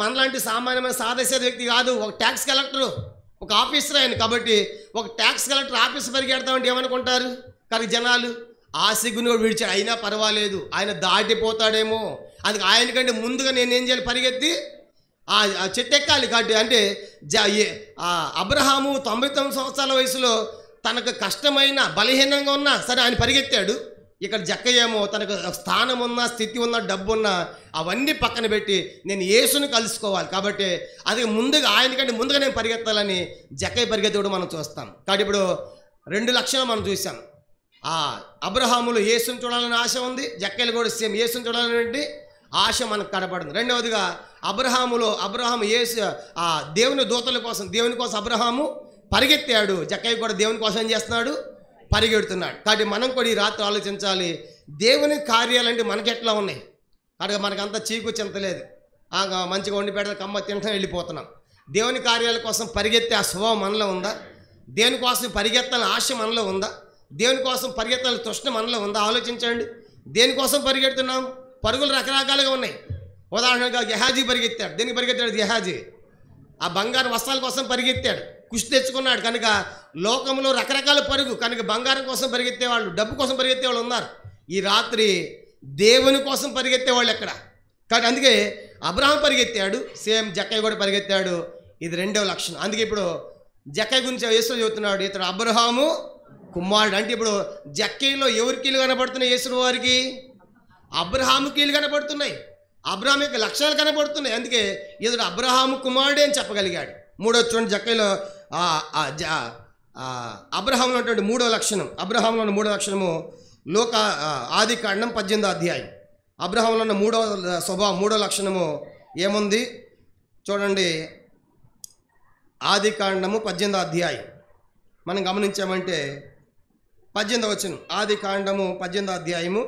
మనలాంటి సామాన్యమైన సాదాసీద వ్యక్తి కాదు, ఒక ట్యాక్స్ కలెక్టరు, ఒక ఆఫీసర్ ఆయన. కాబట్టి ఒక ట్యాక్స్ కలెక్టర్ ఆఫీస్ పరిగెడతామంటే ఏమనుకుంటారు? కానీ జనాలు ఆ సిగ్గును కూడా విడిచాడు. అయినా పర్వాలేదు, ఆయన దాటిపోతాడేమో, అందుకే ఆయనకంటే ముందుగా నేనేం చేయాలి, పరిగెత్తి ఆ చెట్టు ఎక్కాలి. కాబట్టి అంటే అబ్రహాము 99 సంవత్సరాల వయసులో తనకు కష్టమైన బలహీనంగా ఉన్నా సరే ఆయన పరిగెత్తాడు. ఇక్కడ జక్కయ్య ఏమో తనకు స్థానం ఉన్నా, స్థితి ఉన్నా, డబ్బు ఉన్నా అవన్నీ పక్కన పెట్టి నేను యేసుని కలుసుకోవాలి కాబట్టి అది ముందుగా, ఆయనకంటే ముందుగా నేను పరిగెత్తాలని జక్కయ్య పరిగెత్తడం మనం చూస్తాం. కాబట్టి ఇప్పుడు 2 లక్షలు మనం చూసాం. అబ్రహాములో యేసుని చూడాలని ఆశ ఉంది, జక్కయ్యలు కూడా సేమ్ యేసుని చూడాలనే ఆశ మనకు కనపడుతుంది. రెండవదిగా అబ్రహాము యేసు దేవుని దూతల కోసం, దేవుని కోసం అబ్రహాము పరిగెత్తాడు. జక్కయ్య కూడా దేవుని కోసం ఏం చేస్తున్నాడు, పరిగెడుతున్నాడు. కాబట్టి మనం కూడా ఈ రాత్రి ఆలోచించాలి, దేవుని కార్యాలంటే మనకి ఎట్లా ఉన్నాయి. కాబట్టి మనకంతా చీకు చింతలేదు, మంచిగా వండి పెడతా కమ్మ తింటాం వెళ్ళిపోతున్నాం. దేవుని కార్యాల కోసం పరిగెత్తే ఆ స్వభావం మనలో ఉందా? దేవుని కోసం పరిగెత్తాలని ఆశ మనలో ఉందా? దేవుని కోసం పరిగెత్తాలని తృష్ణ మనలో ఉందా? ఆలోచించండి. దేనికోసం పరిగెడుతున్నాం? పరుగులు రకరకాలుగా ఉన్నాయి. ఉదాహరణగా గెహాజీ పరిగెత్తాడు. దేనికి పరిగెత్తాడు? గెహాజీ ఆ బంగారు వస్త్రాల కోసం పరిగెత్తాడు, కుషి తెచ్చుకున్నాడు. కనుక లోకంలో రకరకాల పరుగు. కనుక బంగారం కోసం పరిగెత్తేవాళ్ళు, డబ్బు కోసం పరిగెత్తేవాళ్ళు ఉన్నారు. ఈ రాత్రి దేవుని కోసం పరిగెత్తేవాళ్ళు ఎక్కడ? కాబట్టి అందుకే అబ్రహాం పరిగెత్తాడు, సేమ్ జక్కయ్య కూడా పరిగెత్తాడు. ఇది 2వ లక్షణం. అందుకే ఇప్పుడు జక్కయ్య గురించి యేసు చెబుతున్నాడు, ఇతడు అబ్రహాము కుమారుడు. అంటే ఇప్పుడు జక్కయ్యలో ఎవరి కీలు కనబడుతున్నాయి? యేసు వారికి అబ్రహాము కీలు కనబడుతున్నాయి, అబ్రహాం యొక్క లక్షణాలు కనబడుతున్నాయి. అందుకే ఇతడు అబ్రహాము కుమారుడే అని చెప్పగలిగాడు. 3వ చూడండి, జక్కయ్యలో అబ్రహాంలో ఉన్నటువంటి 3వ లక్షణం, అబ్రహాంలో ఉన్న 3వ లక్షణము ఆదికాండం 18వ అధ్యాయం. అబ్రహాంలో ఉన్న 3వ స్వభావం, 3వ లక్షణము ఏముంది చూడండి. ఆదికాండము 18వ అధ్యాయం మనం గమనించామంటే 18వ వచనం. ఆదికాండము 18వ అధ్యాయము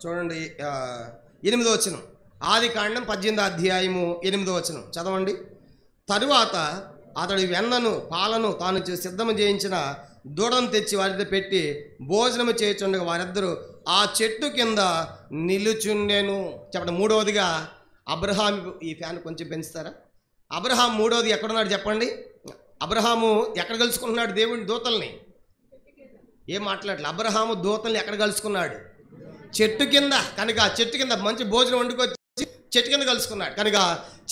చూడండి 8వ వచనం. ఆదికాండం 18వ అధ్యాయము 8వ వచనం చదవండి. తరువాత అతడి వెన్నను పాలను తాను సిద్ధము చేయించిన దూడను తెచ్చి వారితో పెట్టి భోజనము చేయుచుండగా వారిద్దరూ ఆ చెట్టు కింద నిలుచుండెను. చెప్పండి, 3వదిగా అబ్రహాం. ఈ ఫ్యాన్ కొంచెం పెంచుతారా? అబ్రహాం 3వది ఎక్కడున్నాడు చెప్పండి? అబ్రహాము ఎక్కడ కలుసుకుంటున్నాడు? దేవుని దూతల్ని. ఏం మాట్లాడలేదు. అబ్రహాము దూతల్ని ఎక్కడ కలుసుకున్నాడు? చెట్టు కింద. కనుక చెట్టు కింద మంచి భోజనం వండుకొచ్చి చెట్టు కింద కలుసుకున్నాడు. కనుక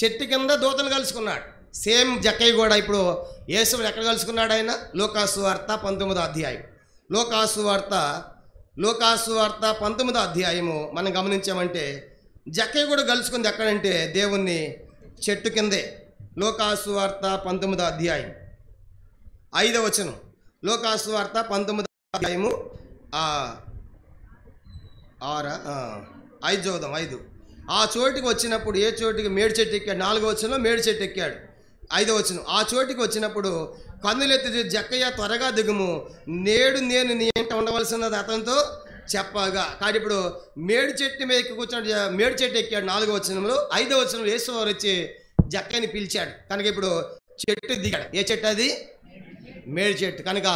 చెట్టు కింద దూతలు కలుసుకున్నాడు. సేమ్ జక్కయ్య కూడా ఇప్పుడు యేసుని ఎక్కడ కలుసుకున్నాడు? ఆయన లూకాసు వార్త 19వ అధ్యాయం. లూకాసు వార్త 19వ అధ్యాయము మనం గమనించామంటే జక్కయ్య కూడా కలుసుకుంది ఎక్కడంటే దేవుణ్ణి చెట్టు కిందే. లూకాసు వార్త 19వ అధ్యాయం 5వ వచనం. లూకాసు వార్త 19వ అధ్యాయము 5 చదువుదాం. 5. ఆ చోటికి వచ్చినప్పుడు, ఏ చోటికి? మేడి చెట్టు ఎక్కాడు. 4వ వచనంలో మేడి చెట్టు ఎక్కాడు. 5వ వచనం. ఆ చోటికి వచ్చినప్పుడు కన్నులెత్తి జక్కయ్య త్వరగా దిగుము, నేడు నేను నీ ఎంట ఉండవలసినది అతనితో చెప్పగా. కానీ ఇప్పుడు మేడి చెట్టు మీద కూర్చున్నాడు, మేడి చెట్టు ఎక్కాడు 4వ వచనంలో. 5వ వచనంలో యేసు వారు వచ్చి జక్కయ్యని పిలిచాడు. కనుక ఇప్పుడు చెట్టు దిగాడు. ఏ చెట్టు అది? మేడి చెట్టు. కనుక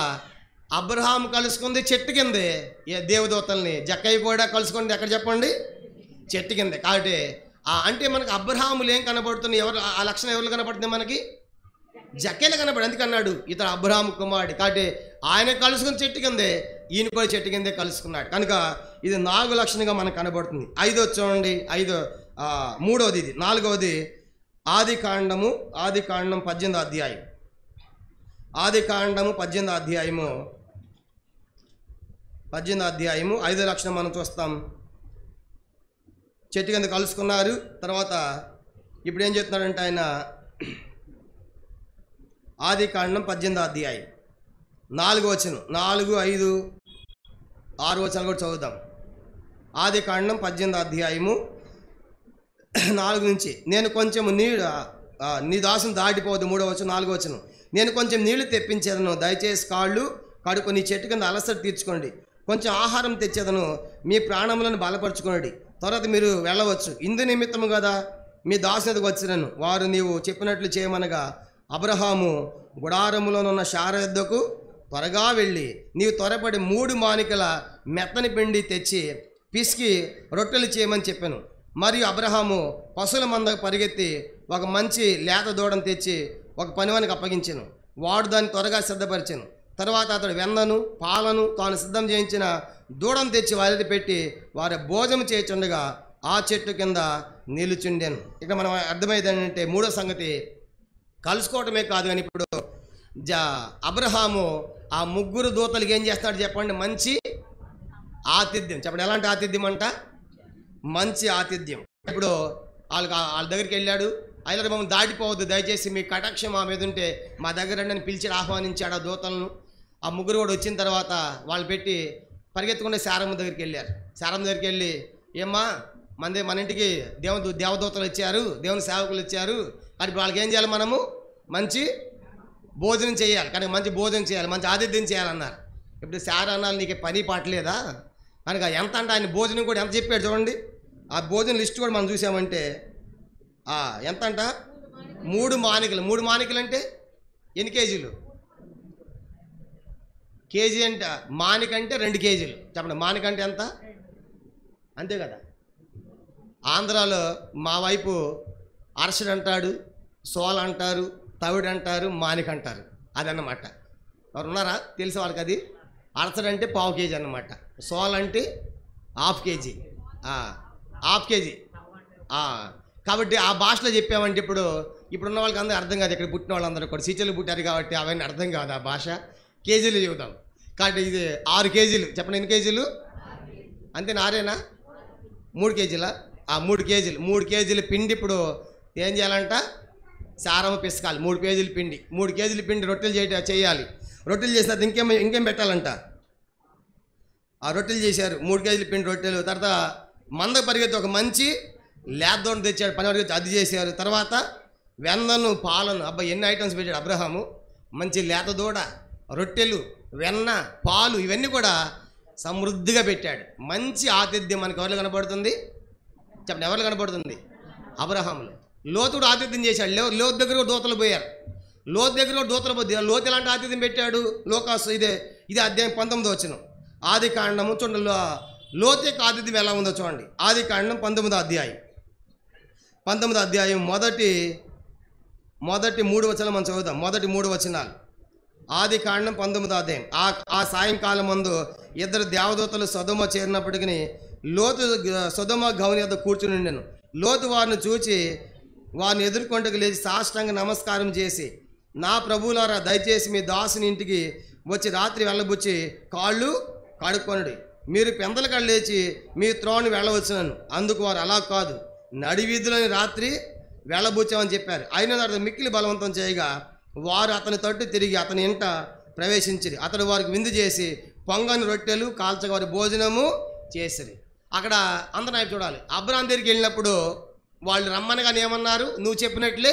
అబ్రహాం కలుసుకుంది చెట్టు కిందే దేవదూతల్ని, జక్కయ్య కూడా కలుసుకుంది ఎక్కడ చెప్పండి? చెట్టు కిందే. కాబట్టి అంటే మనకు అబ్రహాములు ఏం కనబడుతుంది? ఎవరు ఆ లక్షణం ఎవరు కనబడుతుంది మనకి? జక్కయ్యలు కనబడి. అందుకన్నాడు ఇతడు అబ్రహాం కుమారుడు. కాబట్టి ఆయన కలుసుకుని చెట్టు కిందే, ఈయన కూడా చెట్టు కిందే కలుసుకున్నాడు. కనుక ఇది 4 లక్షణంగా మనకు కనబడుతుంది. 5వ చూడండి. 3వది ఇది. 4వది ఆదికాండం 18వ అధ్యాయం. ఆదికాండము 18వ అధ్యాయము 5వ లక్షణం మనం చూస్తాం. చెట్టు కింద కలుసుకున్నారు. తర్వాత ఇప్పుడు ఏం చెప్తున్నాడంటే ఆయన ఆదికాండం 18వ అధ్యాయం 4వ వచనం. 4, 5 6 వచనాలు కూడా చదువుదాం. ఆదికాండం 18వ అధ్యాయము 4 నుంచి. నేను కొంచెం నీ దాసును దాటిపోవద్దు. 3వ వచనం 4వ వచనం. నేను కొంచెం నీళ్లు తెప్పించేదను, దయచేసి కాళ్ళు కడుకు నీ చెట్టు కింద అలసట తీర్చుకోండి. కొంచెం ఆహారం తెచ్చేదను, మీ ప్రాణములను బలపరచుకోండి. తర్వాత మీరు వెళ్ళవచ్చు. ఇందు నిమిత్తము కదా మీ దాసునికి వచ్చినను. వారు నీవు చెప్పినట్లు చేయమనగా అబ్రహాము గుడారములోనున్న శారా యొద్దకు త్వరగా వెళ్ళి నీవు త్వరపడి 3 మానికల మెత్తని పిండి తెచ్చి పిసికి రొట్టెలు చేయమని చెప్పాను. మరియు అబ్రహాము పశువుల మందకు పరిగెత్తి ఒక మంచి లేత దూడను తెచ్చి ఒక పనివానికి అప్పగించాను. వాడు దాన్ని త్వరగా సిద్ధపరిచాను. తర్వాత అతడు వెన్నను పాలను తాను సిద్ధం చేయించిన దూడను తెచ్చి వారికి పెట్టి వారి భోజనం చేయుచుండగా ఆ చెట్టు కింద నిలుచుండాను. ఇక మనం అర్థమైంది ఏంటంటే, 3వ సంగతి కలుసుకోవటమే కాదు కానీ ఇప్పుడు అబ్రహాము ఆ 3 దూతలకు ఏం చేస్తాడు చెప్పండి? మంచి ఆతిథ్యం. చెప్పండి, ఎలాంటి ఆతిథ్యం అంట? మంచి ఆతిథ్యం. ఇప్పుడు వాళ్ళ దగ్గరికి వెళ్ళాడు. అయినా మమ్మల్ని దాటిపోవద్దు, దయచేసి మీ కటాక్షం మా మీద ఉంటే మా దగ్గర నన్ను పిలిచి ఆహ్వానించాడు ఆ దూతలను. ఆ 3 కూడా వచ్చిన తర్వాత వాళ్ళు పెట్టి పరిగెత్తుకుంటే శారమ్మ దగ్గరికి వెళ్ళారు. శారమ్మ దగ్గరికి వెళ్ళి, ఏమ్మా మన ఇంటికి దేవదూతలు వచ్చారు, దేవుని సేవకులు వచ్చారు, కానీ వాళ్ళకి ఏం చేయాలి? మనము మంచి భోజనం చేయాలి, కానీ మంచి భోజనం చేయాలి, మంచి ఆతిథ్యం చేయాలన్నారు. ఇప్పుడు శారా అన్నారు, నీకు పని పాటలేదా కనుక ఎంత అంటే ఆయన భోజనం కూడా ఎంత చెప్పాడు చూడండి. ఆ భోజనం లిస్ట్ కూడా మనం చూసామంటే ఎంత అంట? 3 మానికలు. 3 మానికలు అంటే ఎన్ని కేజీలు? కేజీ అంటే మానిక అంటే 2 కేజీలు. చెప్పండి, మానిక అంటే ఎంత? అంతే కదా. ఆంధ్రాలో మా వైపు అరసడు అంటాడు, సోల అంటారు, తవిడు అంటారు, మానిక అంటారు. అదన్నమాట. ఎవరు ఉన్నారా తెలిసే వాళ్ళకి? అది అరసడు అంటే 1/2 కేజీ అన్నమాట. సోల అంటే 1/2 కేజీ, 1/2 కేజీ. కాబట్టి ఆ భాషలో చెప్పామంటే ఇప్పుడున్న వాళ్ళకి అందరూ అర్థం కాదు. ఇక్కడ పుట్టిన వాళ్ళందరూ కూడా సిటీలో పుట్టారు కాబట్టి అవన్నీ అర్థం కాదు. ఆ భాష కేజీలు చెబుతాం. కాబట్టి ఇది 6 కేజీలు. చెప్పండి, ఎన్ని కేజీలు? అంతే నారేనా? 3 కేజీలా? 3 కేజీలు. 3 కేజీల పిండి ఇప్పుడు ఏం చేయాలంట? శారమ్మ పిసకాలి. 3 కేజీల పిండి. 3 కేజీల పిండి రొట్టెలు చేయాలి. రొట్టెలు చేసిన తర్వాత ఇంకేం పెట్టాలంట? ఆ రొట్టెలు చేశారు. 3 కేజీల పిండి రొట్టెలు. తర్వాత మంద పరిగెత్తి ఒక మంచి లేద్దోడు తెచ్చాడు, పని వరకు అది చేశారు. తర్వాత వెన్నను పాలను, ఎన్ని ఐటమ్స్ పెట్టాడు అబ్రహాము. మంచి లేత దూడ, రొట్టెలు, వెన్న, పాలు, ఇవన్నీ కూడా సమృద్ధిగా పెట్టాడు. మంచి ఆతిథ్యం మనకు ఎవరు కనపడుతుంది? చెప్పండి, ఎవరు కనపడుతుంది? అబ్రహాములో. లోతుడు ఆతిథ్యం చేశాడు. లోతు దగ్గర కూడా దూతలు పోయారు. లోతు దగ్గర కూడా దూతలు పోయారు. లోతు ఎలాంటి ఆతిథ్యం పెట్టాడు? లోకాసు ఇదే అధ్యాయం 19వ వచనం. ఆదికాండము చూడండి, లోతు యొక్క ఆతిథ్యం ఎలా ఉందో చూడండి. ఆదికాండం 19వ అధ్యాయం. 19వ అధ్యాయం మొదటి 3 వచనాలు మనం చదువుతాం. మొదటి 3 వచనాలు. ఆదికాండం 19వ అధ్యాయం. ఆ సాయంకాలం ముందు 2 దేవదూతలు సొదొమ చేరినప్పటికీ లోతు సొదొమ గౌని వద్ద కూర్చుని ఉండెను. లోతు వారిని చూచి వారిని ఎదుర్కొంటకు లేచి సాష్టాంగ నమస్కారం చేసి, నా ప్రభువులారా, దయచేసి మీ దాసుని ఇంటికి వచ్చి రాత్రి వెళ్ళబుచ్చి కాళ్ళు కడుక్కొనడి. మీరు పెందల లేచి మీ త్రోవని వెళ్ళవచ్చునను. అందుకు వారు, అలా కాదు, నడివీధులని రాత్రి వెళ్ళబుచ్చామని చెప్పారు. అయిన తర్వాత మిక్కిలి బలవంతం చేయగా వారు అతని తట్టు తిరిగి అతని ఇంట ప్రవేశించిరి. అతడు వారికి విందు చేసి పొంగని రొట్టెలు కాల్చగా వారి భోజనము చేసిరి. అక్కడ అందరూ ఆయన చూడాలి. అబ్రాహాము దగ్గరికి వెళ్ళినప్పుడు వాళ్ళు రమ్మనగానే ఏమన్నారు? నువ్వు చెప్పినట్లే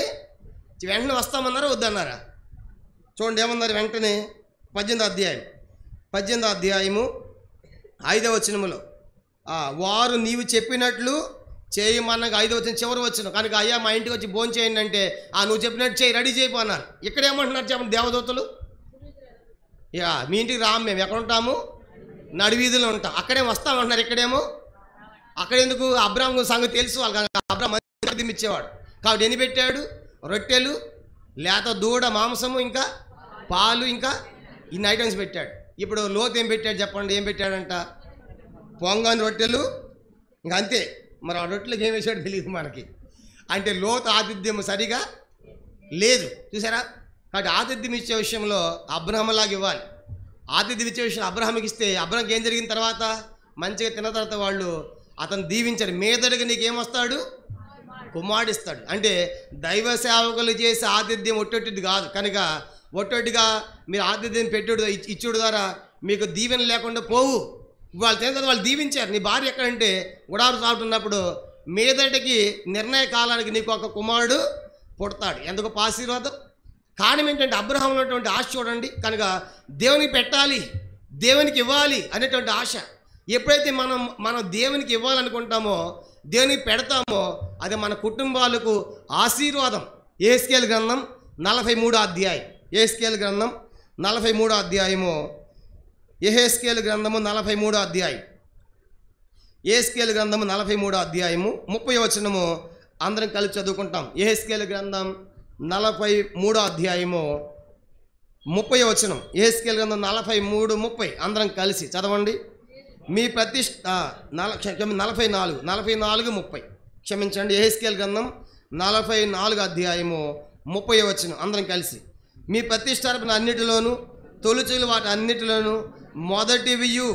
వెంటనే వస్తామన్నారా వద్దన్నారా? చూడండి ఏమన్నారు వెంటనే. 18వ అధ్యాయము 5వ వచనములో, వారు నీవు చెప్పినట్లు చేయమన్నగా 5వ వచనం చివరి వచనం. కనుక అయ్యా మా ఇంటికి వచ్చి భోజనం చేయండి అంటే నువ్వు చెప్పినట్టు చేయి, రెడీ చేయమన్నారు. ఇక్కడ ఏమంటున్నారు చెప్పండి దేవదూతలు? మీ ఇంటికి రాము, మేము ఎక్కడ ఉంటాము? నడివీధులు ఉంటాం. అక్కడే వస్తామంటున్నారు. ఇక్కడేమో అక్కడెందుకు? అబ్రాహాము సంగతి తెలుసు వాళ్ళకి. అబ్రాహాము మంచి ఇచ్చేవాడు కాబట్టి ఎన్ని పెట్టాడు? రొట్టెలు, లేత దూడ మాంసము, ఇంకా పాలు, ఇంకా ఇన్ని ఐటమ్స్ పెట్టాడు. ఇప్పుడు లోతు ఏం పెట్టాడు చెప్పండి? ఏం పెట్టాడంట? పొంగని రొట్టెలు, ఇంకా అంతే. మరి ఆ రొట్టెలకు ఏం వేసాడో తెలియదు మనకి. అంటే లోతు ఆతిథ్యం సరిగా లేదు, చూసారా? కాబట్టి ఆతిథ్యం ఇచ్చే విషయంలో అబ్రహాములాగా ఇవ్వాలి. ఆతిథ్యం ఇచ్చే విషయం అబ్రహాముకి ఇస్తే అబ్రహాంకి ఏం జరిగిన తర్వాత మంచిగా తిన్న తర్వాత వాళ్ళు అతను దీవించారు. మీదడిగా నీకేమొస్తాడు? కుమారుడిస్తాడు. అంటే దైవ సేవకులు చేసే ఆతిథ్యం ఒట్టొట్టిది కాదు. కనుక ఒట్టొట్టిగా మీరు ఆతిథ్యం పెట్టుడు ఇచ్చుడు ద్వారా మీకు దీవెన లేకుండా పోవు. వాళ్ళు తిన్న తర్వాత వాళ్ళు దీవించారు. నీ భార్య ఎక్కడంటే గుడారు సాగుతున్నప్పుడు మీదటికి నిర్ణయ కాలానికి నీకు ఒక కుమారుడు పుడతాడు. ఎంత గొప్ప ఆశీర్వాదం. కారణం ఏంటంటే అబ్రహాం ఉన్నటువంటి ఆశ చూడండి. కనుక దేవునికి పెట్టాలి, దేవునికి ఇవ్వాలి అనేటువంటి ఆశ. ఎప్పుడైతే మనం దేవునికి ఇవ్వాలనుకుంటామో, దేవునికి పెడతామో, అది మన కుటుంబాలకు ఆశీర్వాదం. యెహెజ్కేలు గ్రంథం 43వ అధ్యాయం. యెహెజ్కేలు గ్రంథం 43వ అధ్యాయము. యెహెజ్కేలు గ్రంథము 43వ అధ్యాయం. యెహెజ్కేలు గ్రంథము 43వ అధ్యాయము 30వ వచనము అందరం కలిసి చదువుకుంటాం. యెహెజ్కేలు గ్రంథం 43వ అధ్యాయము 30వ వచనం. యెహెజ్కేలు గ్రంథం 43:30 అందరం కలిసి చదవండి. మీ ప్రతిష్ట 44:30 క్షమించండి. యెహెజ్కేలు గ్రంథం 44 అధ్యాయము 30వ వచనం అందరం కలిసి. మీ ప్రతిష్టార్పణ అన్నిటిలోను, తొలుచులు వాటి అన్నిటిలోను, మొదటివియు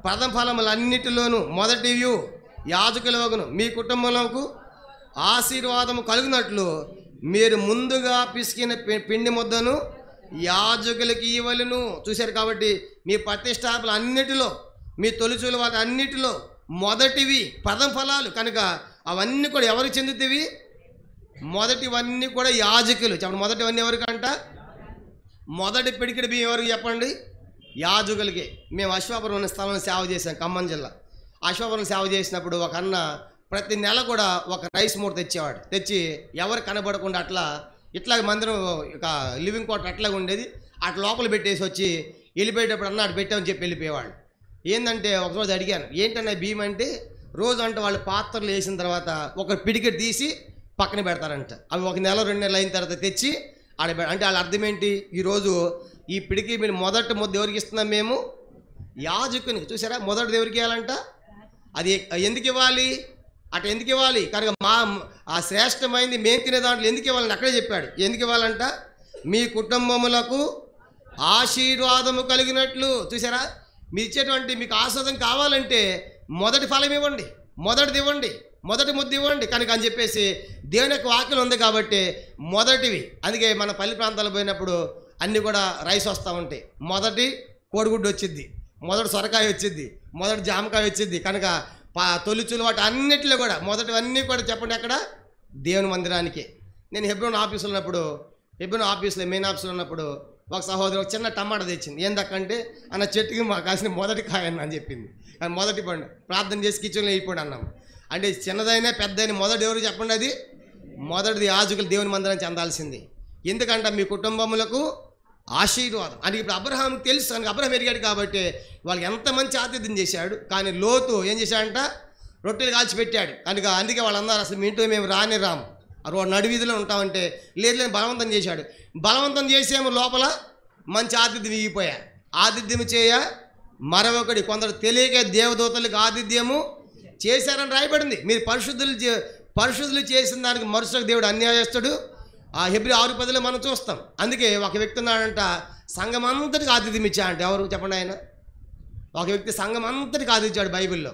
ప్రథమ ఫలములన్నిటిలోను మొదటివియు యాజకులవగును మీ కుటుంబంలోకి ఆశీర్వాదము కలుగునట్లు మీరు ముందుగా పిసికిన పిండి ముద్దను యాజకులకి ఇవ్వలను. చూశారు. కాబట్టి మీ ప్రతిష్టాపనలు అన్నిటిలో, మీ తొలిచూలు వాటి అన్నిటిలో మొదటివి ప్రథమ ఫలాలు కనుక అవన్నీ కూడా ఎవరికి చెందుతవి? మొదటివన్నీ కూడా యాజకులు. చెప్పండి, మొదటివన్నీ ఎవరికంట? మొదటి పిడికిడి బియ్యం ఎవరికి చెప్పండి? యాజకులకి. మేము అశ్వాపురం స్థలంలో సేవ చేసాం, ఖమ్మం జిల్లా. అశ్వాపురం సేవ చేసినప్పుడు ఒక అన్న ప్రతి నెల కూడా ఒక రైస్ మూట తెచ్చేవాడు. తెచ్చి ఎవరు కనబడకుండా ఇట్లా మందిరం ఒక లివింగ్ క్వార్టర్ అట్లాగా ఉండేది, అట్లా లోపల పెట్టేసి వచ్చి వెళ్ళిపోయేటప్పుడు అన్న అటు పెట్టామని చెప్పి వెళ్ళిపోయేవాళ్ళు. ఏంటంటే ఒకరోజు అడిగాను, ఏంటన్నా బియ్యం అంటే, రోజు అంటే వాళ్ళు పాత్రలు వేసిన తర్వాత ఒక పిడికెట్ తీసి పక్కన పెడతారంట. అవి ఒక నెల 2 నెలలు అయిన తర్వాత తెచ్చి ఆడ అంటే వాళ్ళ అర్థం ఏంటి? ఈరోజు ఈ పిడికి మీరు మొదటి ముద్ద ఎవరికి ఇస్తున్నాం? మేము యాజకునికి. చూసారా, మొదటి ఎవరికి ఇవ్వాలంట? అది ఎందుకు ఇవ్వాలి? అటు ఎందుకు ఇవ్వాలి? కనుక ఆ శ్రేష్టమైంది మేము తినే దాంట్లో ఎందుకు ఇవ్వాలని అక్కడే చెప్పాడు. ఎందుకు ఇవ్వాలంట? మీ కుటుంబములకు ఆశీర్వాదము కలిగినట్లు. చూసారా, మీరు ఇచ్చేటువంటి మీకు ఆస్వాదం కావాలంటే మొదటి ఫలం ఇవ్వండి, మొదటిది ఇవ్వండి, మొదటి ముద్ద ఇవ్వండి కనుక అని చెప్పేసి దేవుని యొక్క వాక్యం ఉంది కాబట్టి మొదటివి. అందుకే మన పల్లి ప్రాంతాలకు పోయినప్పుడు అన్నీ కూడా రైస్ వస్తూ ఉంటాయి. మొదటి కోడిగుడ్డు వచ్చిద్ది, మొదటి సొరకాయ వచ్చిద్ది, మొదటి జామకాయ వచ్చిద్ది. కనుక తొలిచులు వాటి అన్నిటిలో కూడా మొదటివన్నీ కూడా చెప్పండి అక్కడ దేవుని మందిరానికి. నేను హెబ్రోన్ ఆఫీసులో ఉన్నప్పుడు, మెయిన్ ఆఫీసులో ఉన్నప్పుడు ఒక సహోదరు ఒక చిన్న టమాటా తెచ్చింది. ఏందక్కంటే అన్న చెట్టుకి మాకు కాసిన మొదటి కాయ అని చెప్పింది. కానీ మొదటి పండు ప్రార్థన చేసి కిచెన్లో అయిపోయాడు అన్నాం. అంటే చిన్నదైనా పెద్దైనా మొదటి ఎవరు చెప్పండి? అది మొదటిది యాజకులు దేవుని మందిరానికి చెందాల్సింది. ఎందుకంటే మీ కుటుంబములకు ఆశీర్వాదం అని ఇప్పుడు అబ్రహాంకి తెలుసు. కనుక అబ్రహాం ఎరిగాడు కాబట్టి వాళ్ళకి ఎంత మంచి ఆతిథ్యం చేశాడు. కానీ లోతు ఏం చేశాడంట? రొట్టెలు కాల్చిపెట్టాడు. కనుక అందుకే వాళ్ళందరూ అసలు మీ ఇంట్లో మేము రాము, నడివీధిలో ఉంటామంటే లేదు బలవంతం చేశాడు. బలవంతం చేసేమో లోపల మంచి ఆతిథ్యం ఇగిపోయా. ఆతిథ్యం చేయ మరొకటి కొందరు తెలియక దేవదూతలకు ఆతిథ్యము చేశారని రాయబడింది. మీరు పరిశుద్ధులు చేసిన దానికి మరుసటి దేవుడు అన్యాయస్తుడు. ఆ హెబ్రీ 6:10 మనం చూస్తాం. అందుకే ఒక వ్యక్తి ఉన్నాడంట, సంఘం అంతటికి ఆతిథ్యం ఇచ్చాడంట. ఎవరు చెప్పండి? ఆయన ఒక వ్యక్తి సంఘం అంతటికి ఆతిథ్యాడు బైబిల్లో.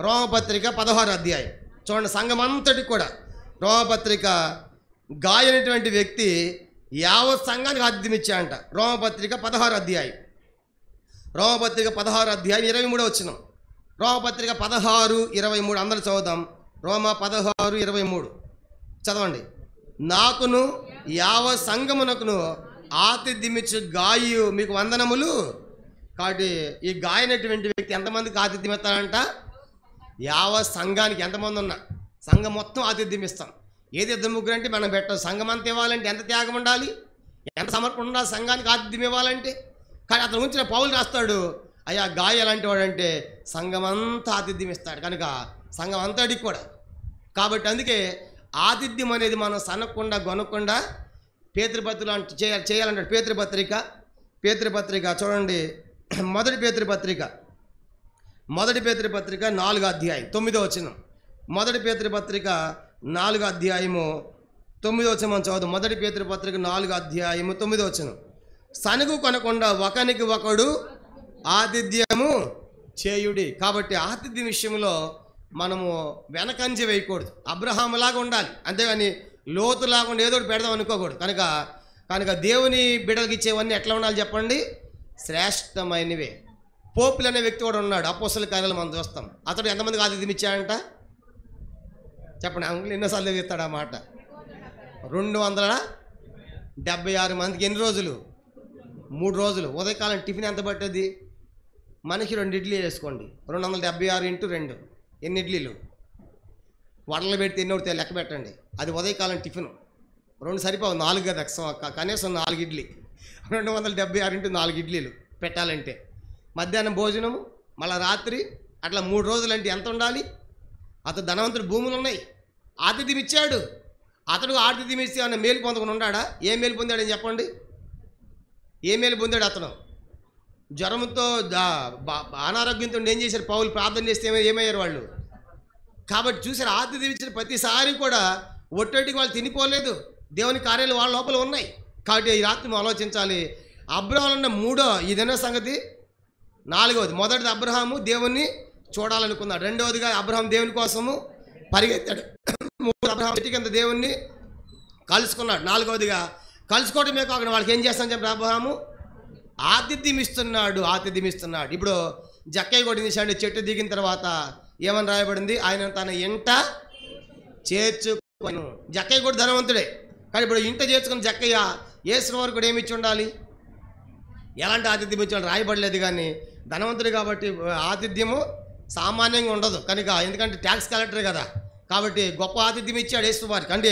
రోమపత్రిక 16వ అధ్యాయం చూడండి. సంఘం అంతటికి కూడా రోమపత్రిక గాయనటువంటి వ్యక్తి యావత్ సంఘానికి ఆతిథ్యం ఇచ్చాడంట. రోమపత్రిక 16వ అధ్యాయం 23వ వచనం. రోమపత్రిక 16:23 అందరూ చదువుదాం. రోమ 16:23 చదవండి. నాకును యావత్ సంఘమునకును ఆతిథ్యమిచ్చు గాయు మీకు వందనములు. కాబట్టి ఈ గాయనటువంటి వ్యక్తి ఎంతమందికి ఆతిథ్యం ఇస్తాడంట? యావత్ సంఘానికి. ఎంతమంది ఉన్నా సంఘం మొత్తం ఆతిథ్యం ఇస్తాం. ఏది 2-3 అంటే మనం పెట్టాం. సంఘం అంతా ఇవ్వాలంటే ఎంత త్యాగం ఉండాలి, ఎంత సమర్పణ ఉండాలి సంఘానికి ఆతిథ్యం ఇవ్వాలంటే. కానీ అతను ఉంచిన పౌలు రాస్తాడు, అయ్యా గాయ ఎలాంటి వాడంటే సంఘం అంతా ఆతిథ్యం ఇస్తాడు. కనుక సంఘం అంతటికి కూడా. కాబట్టి అందుకే ఆతిథ్యం అనేది మనం సనకుండా గొనకుండా పేతృపత్రికలు చేయాలంటాడు. పేతృపత్రిక చూడండి. మొదటి పేతృపత్రిక 4వ అధ్యాయం 9వ వచనం. మొదటి పేతృపత్రిక 4వ అధ్యాయము 9వ వచనం మనం చదువుదాం. మొదటి పేతృపత్రిక 4వ అధ్యాయము 9వ వచనం. సనుగు కొనకుండా ఒకనికి ఒకడు ఆతిథ్యము చేయుడి. కాబట్టి ఆతిథ్యం విషయంలో మనము వెనకంజ వేయకూడదు. అబ్రహాములాగా ఉండాలి, అంతేగాని లోతులాగా ఉండి ఏదో ఒకటి పెడదాం అనుకోకూడదు. కనుక దేవుని బిడ్డలకు ఇచ్చేవన్నీ ఎట్లా ఉండాలి చెప్పండి? శ్రేష్టమైనవే, పోపులు అనే వ్యక్తి కూడా ఉన్నాడు, అపోస్తల కార్యాలు మనం చూస్తాం. అతడు ఎంతమందికి ఆతిథ్యం ఇచ్చాడంట చెప్పండి, అంకులు ఎన్నోసార్లు చెప్తాడు ఆ మాట. 276 మందికి. ఎన్ని రోజులు? 3 రోజులు. ఉదయకాలం టిఫిన్ ఎంత పట్టేది? మనిషి 2 ఇడ్లీ వేసుకోండి, 276 × 2 ఎన్ని ఇడ్లీలు? వడలు పెడితే ఎన్ని అవుతాయి లెక్క పెట్టండి. అది ఉదయకాలం టిఫిన్. 2 సరిపోవు, 4 కదా కనీసం 4 ఇడ్లీ. 276 × 4 ఇడ్లీలు పెట్టాలంటే. మధ్యాహ్నం భోజనము, మళ్ళీ రాత్రి, అట్లా 3 రోజులు అంటే ఎంత ఉండాలి? అతడు ధనవంతుడు, భూములు ఉన్నాయి, ఆతిథ్యం ఇచ్చాడు. అతడు ఆతిథ్యం ఇస్తే ఏమన్నా మేలు పొందకుండా ఉన్నాడా? ఏ మేలు పొందాడని చెప్పండి. ఏ మేలు పొందాడు అతను? జ్వరంతో అనారోగ్యంతో ఏం చేశారు? పౌలు ప్రార్థన చేస్తే ఏమయ్యారు వాళ్ళు? కాబట్టి చూసారు, ఆతిథ్యం ఇచ్చిన ప్రతిసారి కూడా ఒట్టొట్టికి వాళ్ళు తినిపోలేదు. దేవుని కార్యాలు వాళ్ళ లోపల ఉన్నాయి. కాబట్టి ఈ రాత్రి మనం ఆలోచించాలి. అబ్రహాము అన్న 3వ ఇదైనా సంగతి. 4వది, మొదటిది అబ్రహాము దేవుణ్ణి చూడాలనుకున్నాడు. 2వదిగా అబ్రహాం దేవుని కోసము పరిగెత్తాడు. 3 అబ్రహాం చెట్టు కింద దేవుణ్ణి కలుసుకున్నాడు. 4వదిగా కలుసుకోవటమే కాకుండా వాళ్ళకి ఏం చేస్తాను చెప్పి అబ్రహాము ఆతిథ్యం ఇస్తున్నాడు. ఇప్పుడు జక్కయ్య కూడా చేశాడు. చెట్టు దిగిన తర్వాత ఏమని రాయబడింది? ఆయన తన ఇంట చేర్చుకొని. జక్కయ్య కూడా ధనవంతుడే, కానీ ఇప్పుడు ఇంట చేర్చుకుని జక్కయ్య యేసు వారు కూడా ఏమి ఇచ్చి ఉండాలి? ఎలాంటి ఆతిథ్యం ఇచ్చి రాయబడలేదు. కానీ ధనవంతుడు కాబట్టి ఆతిథ్యము సామాన్యంగా ఉండదు కనుక, ఎందుకంటే ట్యాక్స్ కలెక్టర్ కదా, కాబట్టి గొప్ప ఆతిథ్యం ఇచ్చాడు యేసు వారికి. అంటే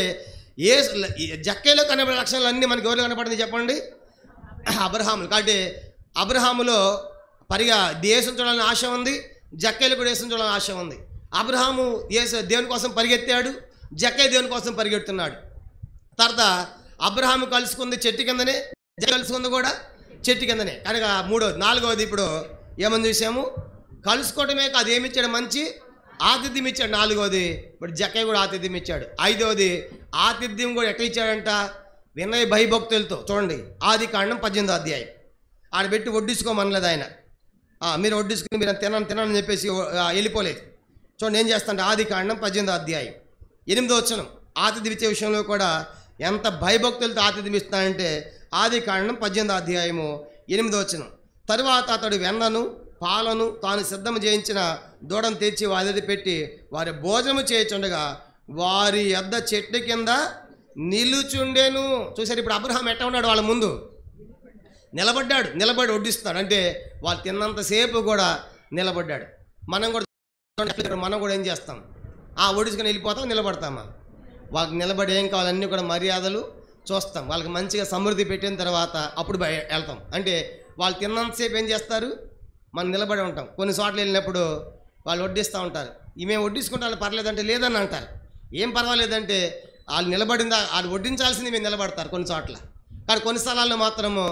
జక్కయ్యలో కనబడే లక్షణాలు అన్నీ మనకి ఎవరు కనపడింది చెప్పండి? అబ్రహాములు. కాబట్టి అబ్రహాములో యేసును చూడాలని ఆశ ఉంది, జక్కయ్యలో కూడా యేసును చూడాలని ఆశ ఉంది. అబ్రహాము దేవుని కోసం పరిగెత్తాడు, జక్కయ్య దేవుని కోసం పరిగెడుతున్నాడు. తర్వాత అబ్రహాము కలుసుకుంది చెట్టు కిందనే, కలుసుకుంది కూడా చెట్టు కిందనే కనుక 3వది. 4వది ఇప్పుడు ఏమని చూసాము? కలుసుకోవటమే కాదు, ఏమి ఇచ్చాడు? మంచి ఆతిథ్యం ఇచ్చాడు. 4వది ఇప్పుడు జక్కయ్య కూడా ఆతిథ్యం ఇచ్చాడు. 5వది ఆతిథ్యం కూడా ఎట్లా ఇచ్చాడంట? వినయ భయభక్తులతో. చూడండి, ఆదికాండం 18వ అధ్యాయం. ఆడ పెట్టి వడ్డించుకోమనలేదు ఆయన. మీరు వడ్డించుకుని మీరు తినని చెప్పేసి వెళ్ళిపోలేదు. చూడండి ఏం చేస్తాంటే ఆదికాండం 18వ అధ్యాయం 8వ వచనం. ఆతిథ్యం ఇచ్చే విషయంలో కూడా ఎంత భయభక్తులతో ఆతిథ్యం ఇస్తానంటే ఆదికాండం 18వ అధ్యాయము 8వ వచనం. తరువాత అతడు వెన్నను పాలను తాను సిద్ధం చేయించిన దూడను తెచ్చి వారి పెట్టి వారి భోజనము చేయుచుండగా వారి యొద్ద చెట్టు కింద నిలుచుండెను. చూసారు, ఇప్పుడు అబ్రహాం ఎట్లా ఉన్నాడు? వాళ్ళ ముందు నిలబడి వడ్డిస్తున్నాడు. అంటే వాళ్ళు తిన్నంతసేపు కూడా నిలబడ్డాడు. మనం కూడా ఏం చేస్తాం? వడ్డించుకొని వెళ్ళిపోతాం, నిలబడతామా? వాళ్ళకి నిలబడి ఏం కావాలి అన్నీ కూడా మర్యాదలు చూస్తాం. వాళ్ళకి మంచిగా సమృద్ధి పెట్టిన తర్వాత అప్పుడు వెళ్తాం. అంటే వాళ్ళు తిన్నంతసేపు ఏం చేస్తారు? మనం నిలబడి ఉంటాం. కొన్ని చోట్ల వెళ్ళినప్పుడు వాళ్ళు వడ్డిస్తూ ఉంటారు. మేము వడ్డించుకుంటాను పర్లేదంటే లేదని అంటారు. ఏం పర్వాలేదంటే వాళ్ళు నిలబడిందా, వాళ్ళు వడ్డించాల్సింది మేము నిలబడతారు కొన్ని చోట్ల. కానీ కొన్ని స్థలాల్లో మాత్రము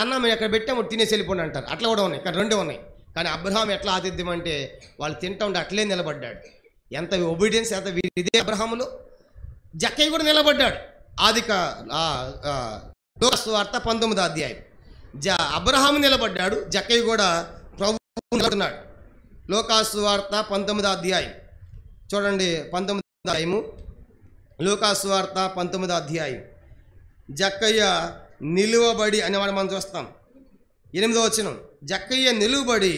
అన్న మేము ఎక్కడ పెట్టాము తినేసి వెళ్ళిపోండి అంటారు. అట్లా కూడా ఉన్నాయి, ఇక్కడ 2 ఉన్నాయి. కానీ అబ్రహాం ఎట్లా ఆతిథ్యం అంటే వాళ్ళు తింటూ ఉంటే అట్లే నిలబడ్డాడు. ఎంత ఒబీడియన్స్, ఎంత ఇదే అబ్రహాములో. జక్కయ్య కూడా నిలబడ్డాడు. లూకా వార్త 19వ అధ్యాయం. అబ్రహాము నిలబడ్డాడు, జక్కయ్య కూడా ప్రభువు నిలబడ్డాడు. లూకా వార్త 19వ అధ్యాయం చూడండి. 19వ అధ్యాయము లూకా వార్త 19వ అధ్యాయం. జక్కయ్య నిలువబడి అనేవాడు మనం చూస్తాం. 8వ వచనం. జక్కయ్య నిలువబడి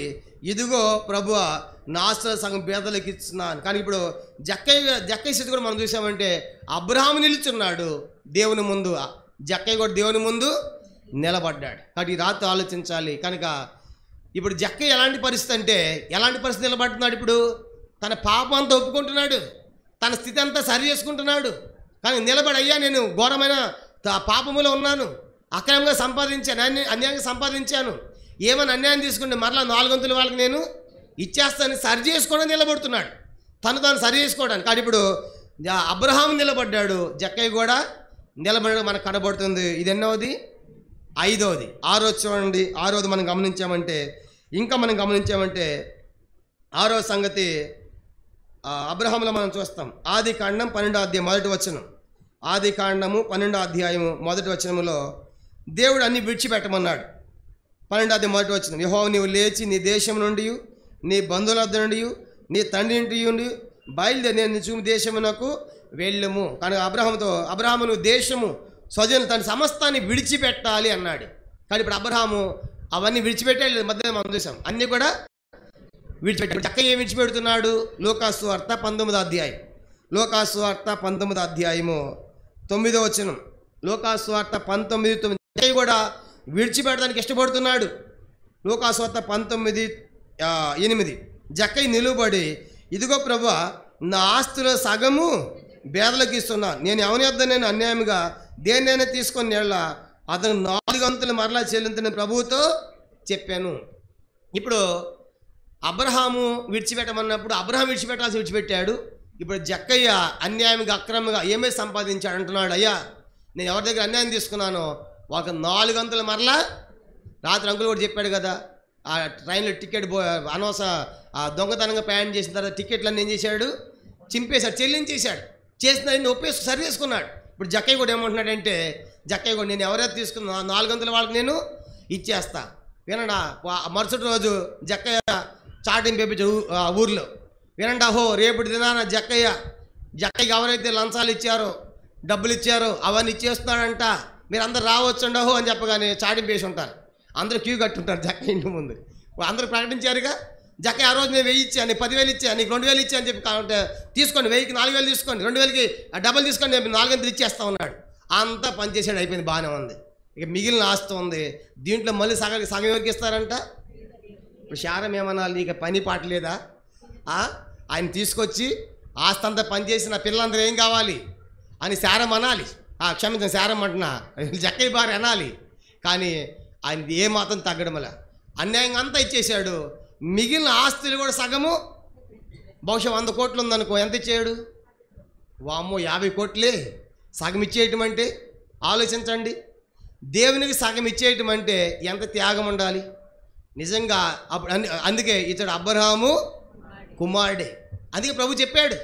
ఇదిగో ప్రభువా నా ఆస్తుల సగం పేదలకు ఇస్తున్నాను. కానీ ఇప్పుడు జక్కయ్య స్థితి కూడా మనం చూసామంటే అబ్రహాము నిలుచున్నాడు దేవుని ముందు, జక్కయ్య కూడా దేవుని ముందు నిలబడ్డాడు. కాబట్టి ఈ రాత్రి ఆలోచించాలి. కనుక ఇప్పుడు జక్కయ్య ఎలాంటి పరిస్థితి నిలబడుతున్నాడు? ఇప్పుడు తన పాపం అంతా ఒప్పుకుంటున్నాడు, తన స్థితి అంతా సరి చేసుకుంటున్నాడు. కానీ నిలబడి, అయ్యా నేను ఘోరమైన పాపములో ఉన్నాను, అక్రమంగా సంపాదించాను, అన్యాయంగా సంపాదించాను, ఏమైనా అన్యాయం తీసుకుంటే మరలా 4 వంతుల వాళ్ళకి నేను ఇచ్చేస్తాను, సరి చేసుకోవడం నిలబడుతున్నాడు, తను సరి చేసుకోవడానికి. కానీ ఇప్పుడు అబ్రహాం నిలబడ్డాడు, జక్కయ్య కూడా నిలబడడం మనకు కనబడుతుంది. ఇది ఎన్నోది? 5వది. 6వది చూడండి. 6వది మనం గమనించామంటే 6వ సంగతి అబ్రహాములో మనం చూస్తాం. ఆదికాండం 12వ అధ్యాయం 1వ వచనం. ఆదికాండము 12వ అధ్యాయము 1వ వచనములో దేవుడు అన్ని విడిచిపెట్టమన్నాడు. 12వ అధ్యాయం 1వ వచనం. యెహోవా నీవు లేచి నీ దేశం నుండి, నీ బంధువుల వద్ద నుండి, నీ తండ్రి ఇంటి నుండి బయలుదేరి నేను చూపు దేశమునకు వెళ్ళము. కానీ అబ్రహామును దేశము స్వజనులు తన సమస్తాన్ని విడిచిపెట్టాలి అన్నాడు. కానీ ఇప్పుడు అబ్రహాము అవన్నీ విడిచిపెట్టాడు. మధ్యలో మనం చూసాం అన్నీ కూడా విడిచిపెట్టాడు. జక్కయ్య ఏం విడిచిపెడుతున్నాడు? లూకాసు వార్త 19వ అధ్యాయం. లూకాసు వార్త 19వ అధ్యాయము 9వ వచనం. లూకాసు వార్త 19:9. జక్కయ్య కూడా విడిచిపెట్టడానికి ఇష్టపడుతున్నాడు. లూకాసు వార్త 19:8. జక్కయ్య నిలువబడి, ఇదిగో ప్రభువా, నా ఆస్తిలో సగము పేదలకు ఇస్తున్నాను. నేను ఎవరి వద్ద నేను అన్యాయంగా దేన్నైనా తీసుకొని నేళ్ళ అతను 4 వంతులు మరలా చెల్లిందని ప్రభువుతో చెప్పాను. ఇప్పుడు అబ్రహాము విడిచిపెట్టమన్నప్పుడు అబ్రహాం విడిచిపెట్టాడు. ఇప్పుడు జక్కయ్య అన్యాయంగా అక్రమంగా ఏమేమి సంపాదించాడు అంటున్నాడు. అయ్యా, నేను ఎవరి దగ్గర అన్యాయం తీసుకున్నానో వాళ్ళకి 4 వంతులు మరలా. రాత్రి అంకులు కూడా చెప్పాడు కదా, ఆ ట్రైన్లో టికెట్ అనవసర దొంగతనంగా ప్రయాణం చేసిన తర్వాత టికెట్లన్నీ ఏం చేశాడు? చింపేశాడు, చెల్లించేశాడు. చేసిన సరి చేసుకున్నాడు. ఇప్పుడు జక్కయ్య కూడా ఏమంటున్నాడంటే, జక్కయ్య కూడా నేను ఎవరైతే తీసుకున్నా 4 వంతుల వాళ్ళకి నేను ఇచ్చేస్తా. వినండా, మరుసటి రోజు జక్కయ్య చాటింగ్ పేపించాడు ఊర్లో. వినండి, అహో రేపటి దినాన జక్కయ్యకి ఎవరైతే లంచాలు ఇచ్చారో, డబ్బులు ఇచ్చారో అవన్నీ ఇచ్చేస్తున్నాడంట, మీరు అందరు రావచ్చండి అహో అని చెప్పగానే చాటింగ్ వేసి ఉంటారు. అందరూ క్యూ కట్టుంటారు జక్కయ్య ఇంటి ముందు. అందరూ ప్రకటించారుగా, జక్కయ్య ఆ రోజు నేను 1000 ఇచ్చాను, నీకు 10,000 ఇచ్చాను, నీకు 2,000 ఇచ్చాను అని చెప్పి కాబట్టి తీసుకోండి, 1000కి 4,000 తీసుకోండి, 2,000కి డబ్బులు తీసుకోండి, నేను 4,000 ఇచ్చేస్తా ఉన్నాడు. అంతా పనిచేసాడు, అయిపోయింది, బాగానే ఉంది. ఇక మిగిలిన ఆస్తి ఉంది. దీంట్లో మళ్ళీ సగం ఎవరికి ఇస్తారంట? ఇప్పుడు శారం ఏమనాలి, నీకు పని పాట లేదా? ఆయన తీసుకొచ్చి ఆస్తి అంతా పనిచేసి నా పిల్లలందరూ ఏం కావాలి అని శారం అనాలి. క్షమించండి, శారం అంటున్నా, జక్కయ్య భార్య అనాలి. కానీ ఆయన ఏ మాత్రం తగ్గడం అన్యాయంగా అంతా ఇచ్చేసాడు. మిగిలిన ఆస్తులు కూడా సగము, బహుశా 100 కోట్లు ఉందనుకో, ఎంత ఇచ్చాడు? వామ్మో 50 కోట్లే సగం ఇచ్చేయటం అంటే ఆలోచించండి. దేవునికి సగం ఇచ్చేయటం అంటే ఎంత త్యాగం ఉండాలి నిజంగా. అప్పుడు అందుకే ఇతడు అబ్రహాము కుమారుడే. అందుకే ప్రభు చెప్పాడు,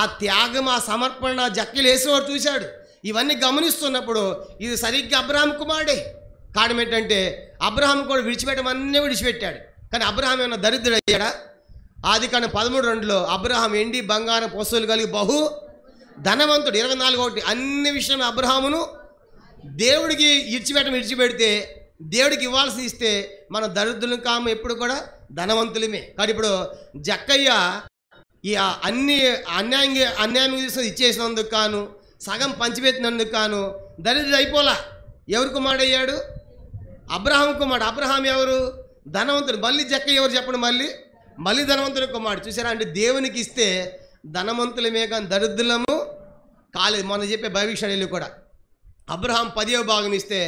ఆ త్యాగం, ఆ సమర్పణ జక్కలు వేసేవాడు చూశాడు. ఇవన్నీ గమనిస్తున్నప్పుడు ఇది సరిగ్గా అబ్రహాం కుమారుడే. కారణం ఏంటంటే అబ్రహాం కూడా విడిచిపెట్టమన్నీ విడిచిపెట్టాడు. కానీ అబ్రహాం ఏమైనా దరిద్రుడు అయ్యాడా? ఆదికాండం 13:2 అబ్రహాం ఎండి బంగారం పశువులు కలిగి బహు ధనవంతుడు. 24:1 అన్ని విషయం అబ్రహామును దేవుడికి విడిచిపెడితే దేవుడికి ఇవ్వాల్సి ఇస్తే మనం దరిద్రులం కాము, ఎప్పుడు కూడా ధనవంతులమే. కానీ ఇప్పుడు జక్కయ్య ఈ అన్ని అన్యాయంగా ఇచ్చేసినందుకు కాను, సగం పంచిపెట్టినందుకు కాను దరిద్రుడు అయిపోలా. ఎవరు కుమారుడు అయ్యాడు? అబ్రహాం కుమారుడు. అబ్రహాం ఎవరు? ధనవంతుడు. మళ్ళీ జక్కయ్య ఎవరు చెప్పండి? మళ్ళీ ధనవంతుడు కుమారుడు. చూసారా? అంటే దేవునికి ఇస్తే ధనవంతులమే కానీ దరిద్రులము కాలేదు. మొన్న చెప్పే భవిష్యత్తు కూడా అబ్రహాం 10వ భాగం ఇస్తే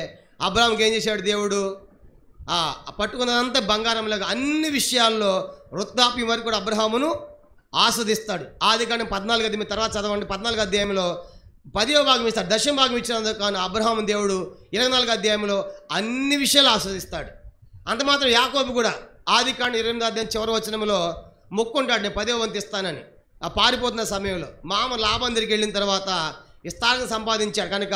అబ్రహాంకి ఏం చేశాడు దేవుడు? పట్టుకున్నదంతా బంగారంలాగా అన్ని విషయాల్లో వృద్ధాప్యం వరకు కూడా అబ్రహామును ఆస్వాదిస్తాడు. ఆదికాండం 14వ అధ్యాయం తర్వాత చదవండి. 14వ అధ్యాయంలో 10వ భాగం ఇస్తాడు. 10వ భాగం ఇచ్చినందుకు కానీ అబ్రహాము దేవుడు 24వ అధ్యాయంలో అన్ని విషయాలు ఆస్వాదిస్తాడు. అంత మాత్రం యాకోబు కూడా ఆదికాండం 28వ అధ్యాయం చివరి వచనంలో మొక్కుంటాడు, నేను 10వ వంతు ఇస్తానని. పారిపోతున్న సమయంలో మామ లాభం దగ్గరికి వెళ్ళిన తర్వాత విస్తారంగా సంపాదించాడు కనుక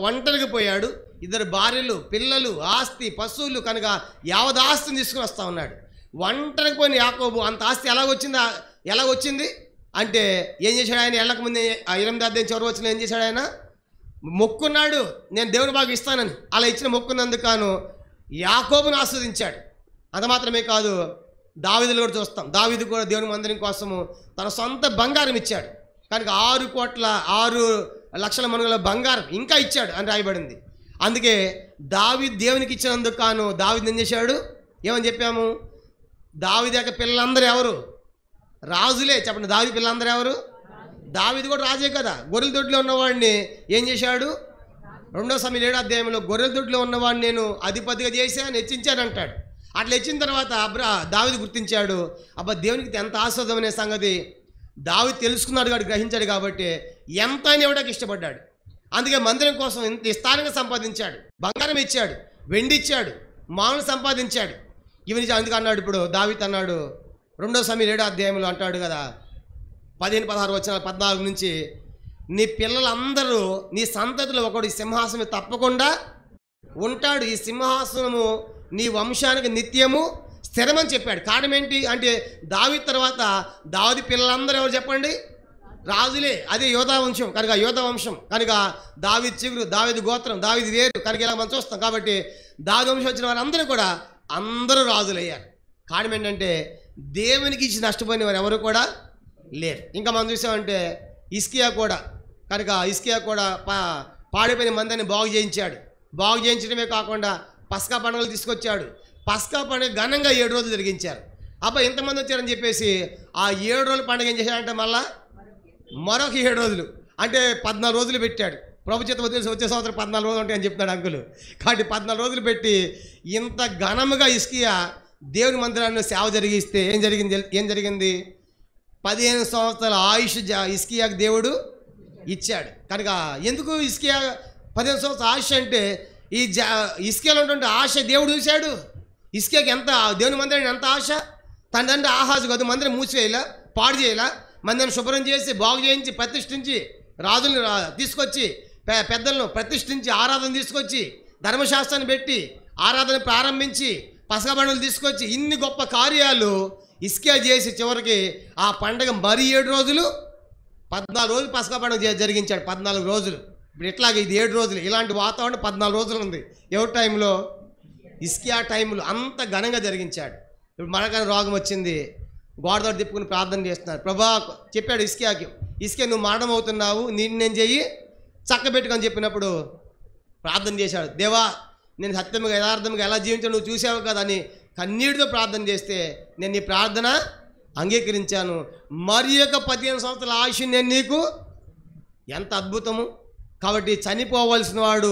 ఒంటరికి పోయాడు. 2 భార్యలు, పిల్లలు, ఆస్తి, పశువులు కనుక యావత్ ఆస్తిని తీసుకుని వస్తూ ఉన్నాడు. ఒంటరికి పోయిన యాకోబు అంత ఆస్తి ఎలాగొచ్చింది అంటే ఏం చేశాడు ఆయన? వెళ్ళక ముందే 8వ అధ్యాయం చివరి వచ్చిన ఏం చేశాడు ఆయన? మొక్కున్నాడు, నేను దేవుని బాగా ఇస్తానని. అలా ఇచ్చిన మొక్కున్నందుకు కాను యాకోబును ఆస్వాదించాడు. అంత మాత్రమే కాదు, దావీదులు కూడా చూస్తాం. దావీదు కూడా దేవుని మందిరం కోసము తన సొంత బంగారం ఇచ్చాడు. కనుక 6 లక్షల మనుగుల బంగారం ఇంకా ఇచ్చాడు అని రాయబడింది. అందుకే దావీదు దేవునికి ఇచ్చినందుకు కాను దావీదు ఏం చేశాడు? ఏమని చెప్పాము? దావీదు యొక్క పిల్లలందరూ ఎవరు? రాజులే. చెప్పండి, దావీదు పిల్లలందరూ ఎవరు? దావీదు కూడా రాజే కదా. గొర్రెల దొడ్లో ఉన్నవాడిని ఏం చేశాడు? 2వ సమూయేలు 7వ అధ్యాయంలో గొర్రెల దొడ్లో ఉన్నవాడిని నేను అధిపతిగా చేశాను, హెచ్చించాను అంటాడు. అట్లా ఇచ్చిన తర్వాత దావీదు గుర్తించాడు, అబ్బా దేవునికి ఎంత ఆస్వాదం అనే సంగతి దావీదు తెలుసుకున్నాడు కాబట్టి, గ్రహించాడు కాబట్టి ఎంత అని ఇవ్వడానికి ఇష్టపడ్డాడు. అందుకే మందిరం కోసం ఇంత విస్తారంగా సంపాదించాడు. బంగారం ఇచ్చాడు, వెండి ఇచ్చాడు, మామూలు సంపాదించాడు. ఇవన్నీ అందుకు అన్నాడు. ఇప్పుడు దావీదు అన్నాడు 2వ సమూయేలు 7వ అధ్యాయంలో అంటాడు కదా, 15-16 వచనాలు 14 నుంచి, నీ పిల్లలందరూ నీ సంతతిలో ఒకడు ఈ సింహాసనం తప్పకుండా ఉంటాడు, ఈ సింహాసనము నీ వంశానికి నిత్యము స్థిరమని చెప్పాడు. కారణం ఏంటి అంటే దావీదు తర్వాత దావీదు పిల్లలందరూ ఎవరు చెప్పండి? రాజులే, అదే యోధా వంశం కనుక యోధా వంశం కనుక దావీదు చిగురు, దావీదు గోత్రం, దావీదు వేరు కనుక ఇలా మనం చూస్తాం. కాబట్టి దావీదు వంశం వచ్చిన వారందరూ కూడా అందరూ రాజులయ్యారు. కారణం ఏంటంటే దేవునికి ఇచ్చి నష్టపోయిన వారు ఎవరు కూడా లేరు. ఇంకా మనం చూసామంటే హిజ్కియా కూడా కనుక హిజ్కియా కూడా పాడిపోయిన మందిని బాగు చేయించాడు. బాగు చేయించడమే కాకుండా పస్కా పండుగలు తీసుకొచ్చాడు. పస్కా పండుగ ఘనంగా 7 రోజులు జరిగించారు. అబ్బా ఇంతమంది వచ్చారని చెప్పేసి ఆ 7 రోజుల పండుగ ఏం చేశాడంటే మళ్ళా మరొక 7 రోజులు అంటే 14 రోజులు పెట్టాడు. ప్రభు చేత వచ్చే సంవత్సరం 14 రోజులు ఉంటాయని చెప్తున్నాడు అంకులు. కాబట్టి 14 రోజులు పెట్టి ఇంత ఘనముగా హిజ్కియా దేవుని మందిరాన్ని సేవ జరిగిస్తే ఏం జరిగింది 15 సంవత్సరాల ఆయుష్ హిజ్కియాకు దేవుడు ఇచ్చాడు. కనుక ఎందుకు హిజ్కియా 15 సంవత్సరాల ఆయుష్ అంటే ఈ హిజ్కియాలో ఉన్నటువంటి ఆశ దేవుడు చూశాడు. హిజ్కియాకి ఎంత దేవుని మందిరాన్ని ఎంత ఆశ, తనంటే ఆహాజు కాదు మందిరం మూసివేయాలా, పాడు చేయాలా, మందిరం శుభ్రం చేసి బాగు చేయించి ప్రతిష్ఠించి రాజులను తీసుకొచ్చి పెద్దలను ప్రతిష్ఠించి ఆరాధన తీసుకొచ్చి ధర్మశాస్త్రాన్ని పెట్టి ఆరాధన ప్రారంభించి పసక పండుగలు తీసుకొచ్చి ఇన్ని గొప్ప కార్యాలు హిజ్కియా చేసి చివరికి ఆ పండగ మరి 7 రోజులు 14 రోజులు పసక పండుగ జరిగించాడు. 14 రోజులు. ఇప్పుడు ఇట్లాగే ఇది 7 రోజులు. ఇలాంటి వాతావరణం 14 రోజులు ఉంది. ఎవరి టైంలో? హిజ్కియా టైంలో అంత ఘనంగా జరిగించాడు. ఇప్పుడు మనకన్నా రోగం వచ్చింది, గోడతో తిప్పుకుని ప్రార్థన చేస్తున్నారు. ప్రభా చెప్పాడు హిజ్కియాకి, హిజ్కియా నువ్వు మరణం అవుతున్నావు, నేను చెయ్యి చక్కబెట్టుకొని చెప్పినప్పుడు ప్రార్థన చేశాడు. దేవా నేను సత్యంగా యథార్థంగా ఎలా జీవించాను నువ్వు చూసావు కదా అని కన్నీటితో ప్రార్థన చేస్తే నేను నీ ప్రార్థన అంగీకరించాను. మరి యొక్క 15 సంవత్సరాల ఆయుష్ నేను నీకు ఎంత అద్భుతము. కాబట్టి చనిపోవలసిన వాడు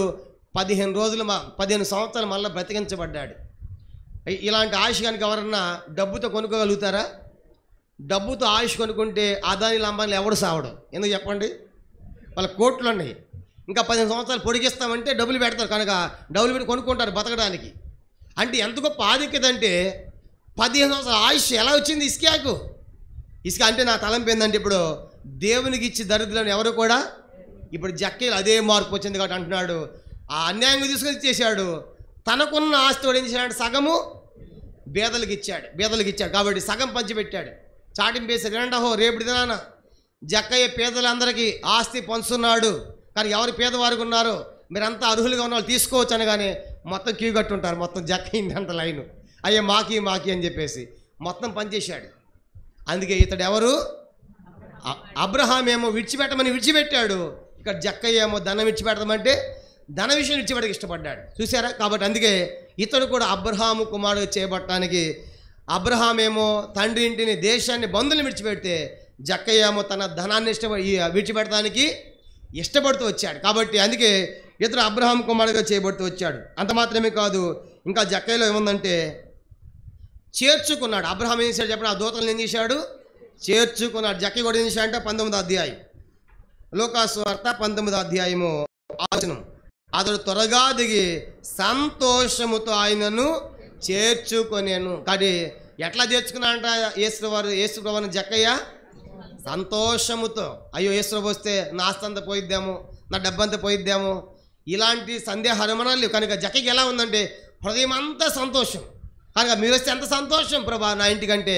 15 సంవత్సరాలు మళ్ళీ బ్రతికించబడ్డాడు. ఇలాంటి ఆయుష్ కనుక ఎవరన్నా డబ్బుతో కొనుక్కోగలుగుతారా? డబ్బుతో ఆయుష్ కొనుక్కుంటే అదాని లంబాని ఎవడు సావడం. ఎందుకు చెప్పండి? వాళ్ళ కోట్లు ఉన్నాయి. ఇంకా 15 సంవత్సరాలు పొడిగిస్తామంటే డబ్బులు పెడతారు. కనుక డబ్బులు పెట్టి కొనుక్కుంటారు బతకడానికి. అంటే ఎంత గొప్ప ఆధిక్యత అంటే 15 సంవత్సరాల ఆయుష్ ఎలా వచ్చింది హిజ్కియాకు? హిజ్కియా అంటే నా తలంపు ఏంటంటే ఇప్పుడు దేవునికి ఇచ్చి దరిద్రులను ఎవరు కూడా ఇప్పుడు జక్కీలు అదే మార్పు వచ్చింది కాబట్టి అంటున్నాడు ఆ అన్యాయంగా తీసుకొని చేశాడు. తనకున్న ఆస్తి ఏం చేశాడు? సగము బేదలకు ఇచ్చాడు. కాబట్టి సగం పంచిపెట్టాడు. చాటింపేసి రెండహో రేపు దినాన జక్కయ్య పేదలందరికీ ఆస్తి పంచుతున్నాడు. కానీ ఎవరు పేదవారికి ఉన్నారో మీరంతా అర్హులుగా ఉన్న వాళ్ళు తీసుకోవచ్చు అనగానే మొత్తం క్యూ కట్టుంటారు. మొత్తం జక్కయ్యింది అంత లైను, అయ్యే మాకి అని చెప్పేసి మొత్తం పనిచేశాడు. అందుకే ఇతడు ఎవరు? అబ్రహాం ఏమో విడిచిపెట్టాడు. ఇక్కడ జక్కయ్య ఏమో ధనం విడిచిపెడతామంటే ధన విషయం విడిచిపెట్టడానికి ఇష్టపడ్డాడు. చూసారా? కాబట్టి అందుకే ఇతడు కూడా అబ్రహాము కుమారుడు చేయబట్టడానికి అబ్రహాం ఏమో తండ్రి ఇంటిని దేశాన్ని బంధువులు విడిచిపెడితే జక్కయ్య ఏమో తన ధనాన్ని విడిచిపెట్టడానికి ఇష్టపడుతూ వచ్చాడు. కాబట్టి అందుకే ఇతడు అబ్రహాం కుమారుడుగా చేయబడుతూ వచ్చాడు. అంత మాత్రమే కాదు, ఇంకా జక్కయ్యలో ఏముందంటే చేర్చుకున్నాడు. అబ్రహాం ఏం చేశాడు చెప్పండి? ఆ దూతలను ఏం చేశాడు? చేర్చుకున్నాడు. జక్కయ్య కూడా ఏం చేశాడంటే 19వ అధ్యాయం లూకాసు వార్త 19వ అధ్యాయము ఆచనం అతడు త్వరగా దిగి సంతోషముతో ఆయనను చేర్చుకొనేను. కాబట్టి ఎట్లా చేర్చుకున్నాడంట యేసుప్రభుని జక్కయ్య? సంతోషముతో. అయ్యో యేసుప్రభు వస్తే నా ఆస్తి అంతా పోయిద్దాము, నా డబ్బంతా పోయిద్దాము, ఇలాంటి సందేహ హనుమానాలు. కనుక జక్కయ్యకి ఎలా ఉందంటే హృదయం అంతా సంతోషం. కనుక మీరు వస్తే ఎంత సంతోషం ప్రభా నా ఇంటికంటే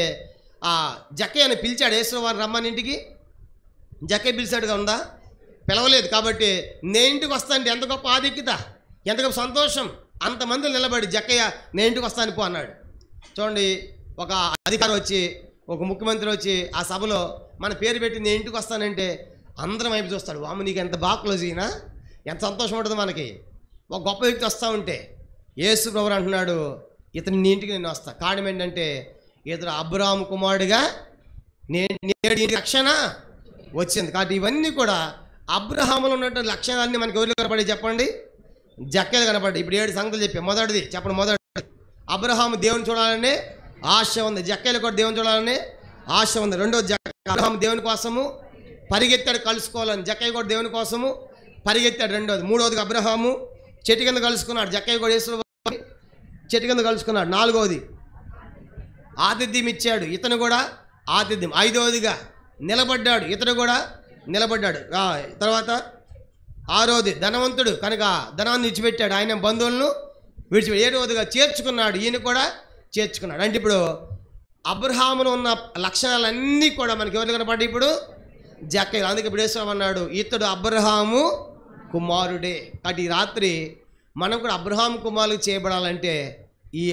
ఆ జక్కయ్యని పిలిచాడు యేసుప్రభు రమ్మని ఇంటికి. జక్కయ్య పిలిచాడుగా ఉందా? పిలవలేదు. కాబట్టి నేను ఇంటికి వస్తానంటే ఎంత గొప్ప ఆధిక్యత, ఎంత గొప్ప సంతోషం. అంతమంది నిలబడి జక్కయ్య నేను ఇంటికి వస్తాను పో అన్నాడు. చూడండి, ఒక అధికారి వచ్చి ఒక ముఖ్యమంత్రి వచ్చి ఆ సభలో మన పేరు పెట్టి నేను ఇంటికి వస్తానంటే అందరం వైపు చూస్తాడు. వాము నీకు ఎంత బాగా క్లోజ్ అయినా ఎంత సంతోషం ఉంటుంది మనకి. ఒక గొప్ప వ్యక్తి వస్తూ ఉంటే యేసు ప్రభువు అంటున్నాడు ఇతను నీ ఇంటికి నేను వస్తా. కారణం ఏంటంటే ఇతడు అబ్రహాము కుమారుడిగా నేడు రక్షణ వచ్చింది. కాబట్టి ఇవన్నీ కూడా అబ్రహాములో ఉన్నటువంటి లక్షణాలన్నీ మనకి ఎవరు కనపడి చెప్పండి? జక్కయ్యలు కనపడి. ఇప్పుడు 7 సంగతులు చెప్పి మొదటిది చెప్పండి. మొదటిది అబ్రహాము దేవుని చూడాలనే ఆశ ఉంది. జక్కయ్యలు కూడా దేవుని చూడాలనే ఆశ ఉంది. రెండోది అబ్రహాము దేవుని కోసము పరిగెత్తాడు కలుసుకోవాలని. జక్కయ్య కూడా దేవుని కోసము పరిగెత్తాడు. రెండోది. మూడోది అబ్రహాము చెట్టు కింద కలుసుకున్నాడు. జక్కయ్య కూడా యేసు చెట్టు కింద కలుసుకున్నాడు. నాలుగవది ఆతిథ్యం ఇచ్చాడు, ఇతను కూడా ఆతిథ్యం. ఐదవదిగా నిలబడ్డాడు, ఇతడు కూడా నిలబడ్డాడు. తర్వాత ఆరోది ధనవంతుడు కనుక ధనాన్ని విడిచిపెట్టాడు, ఆయన బంధువులను విడిచిపెట్టి. ఏడవదిగా చేర్చుకున్నాడు, ఈయన కూడా చేర్చుకున్నాడు. అంటే ఇప్పుడు అబ్రహాములో ఉన్న లక్షణాలన్నీ కూడా మనకి ఎవరు కనపడ్డాయి? ఇప్పుడు జక్కయ్య. అందుకే ఇప్పుడు యేసు అన్నాడు, ఇతడు అబ్రహాము కుమారుడే. కాబట్టి ఈ రాత్రి మనం కూడా అబ్రహాం కుమారులు చేయబడాలంటే ఈ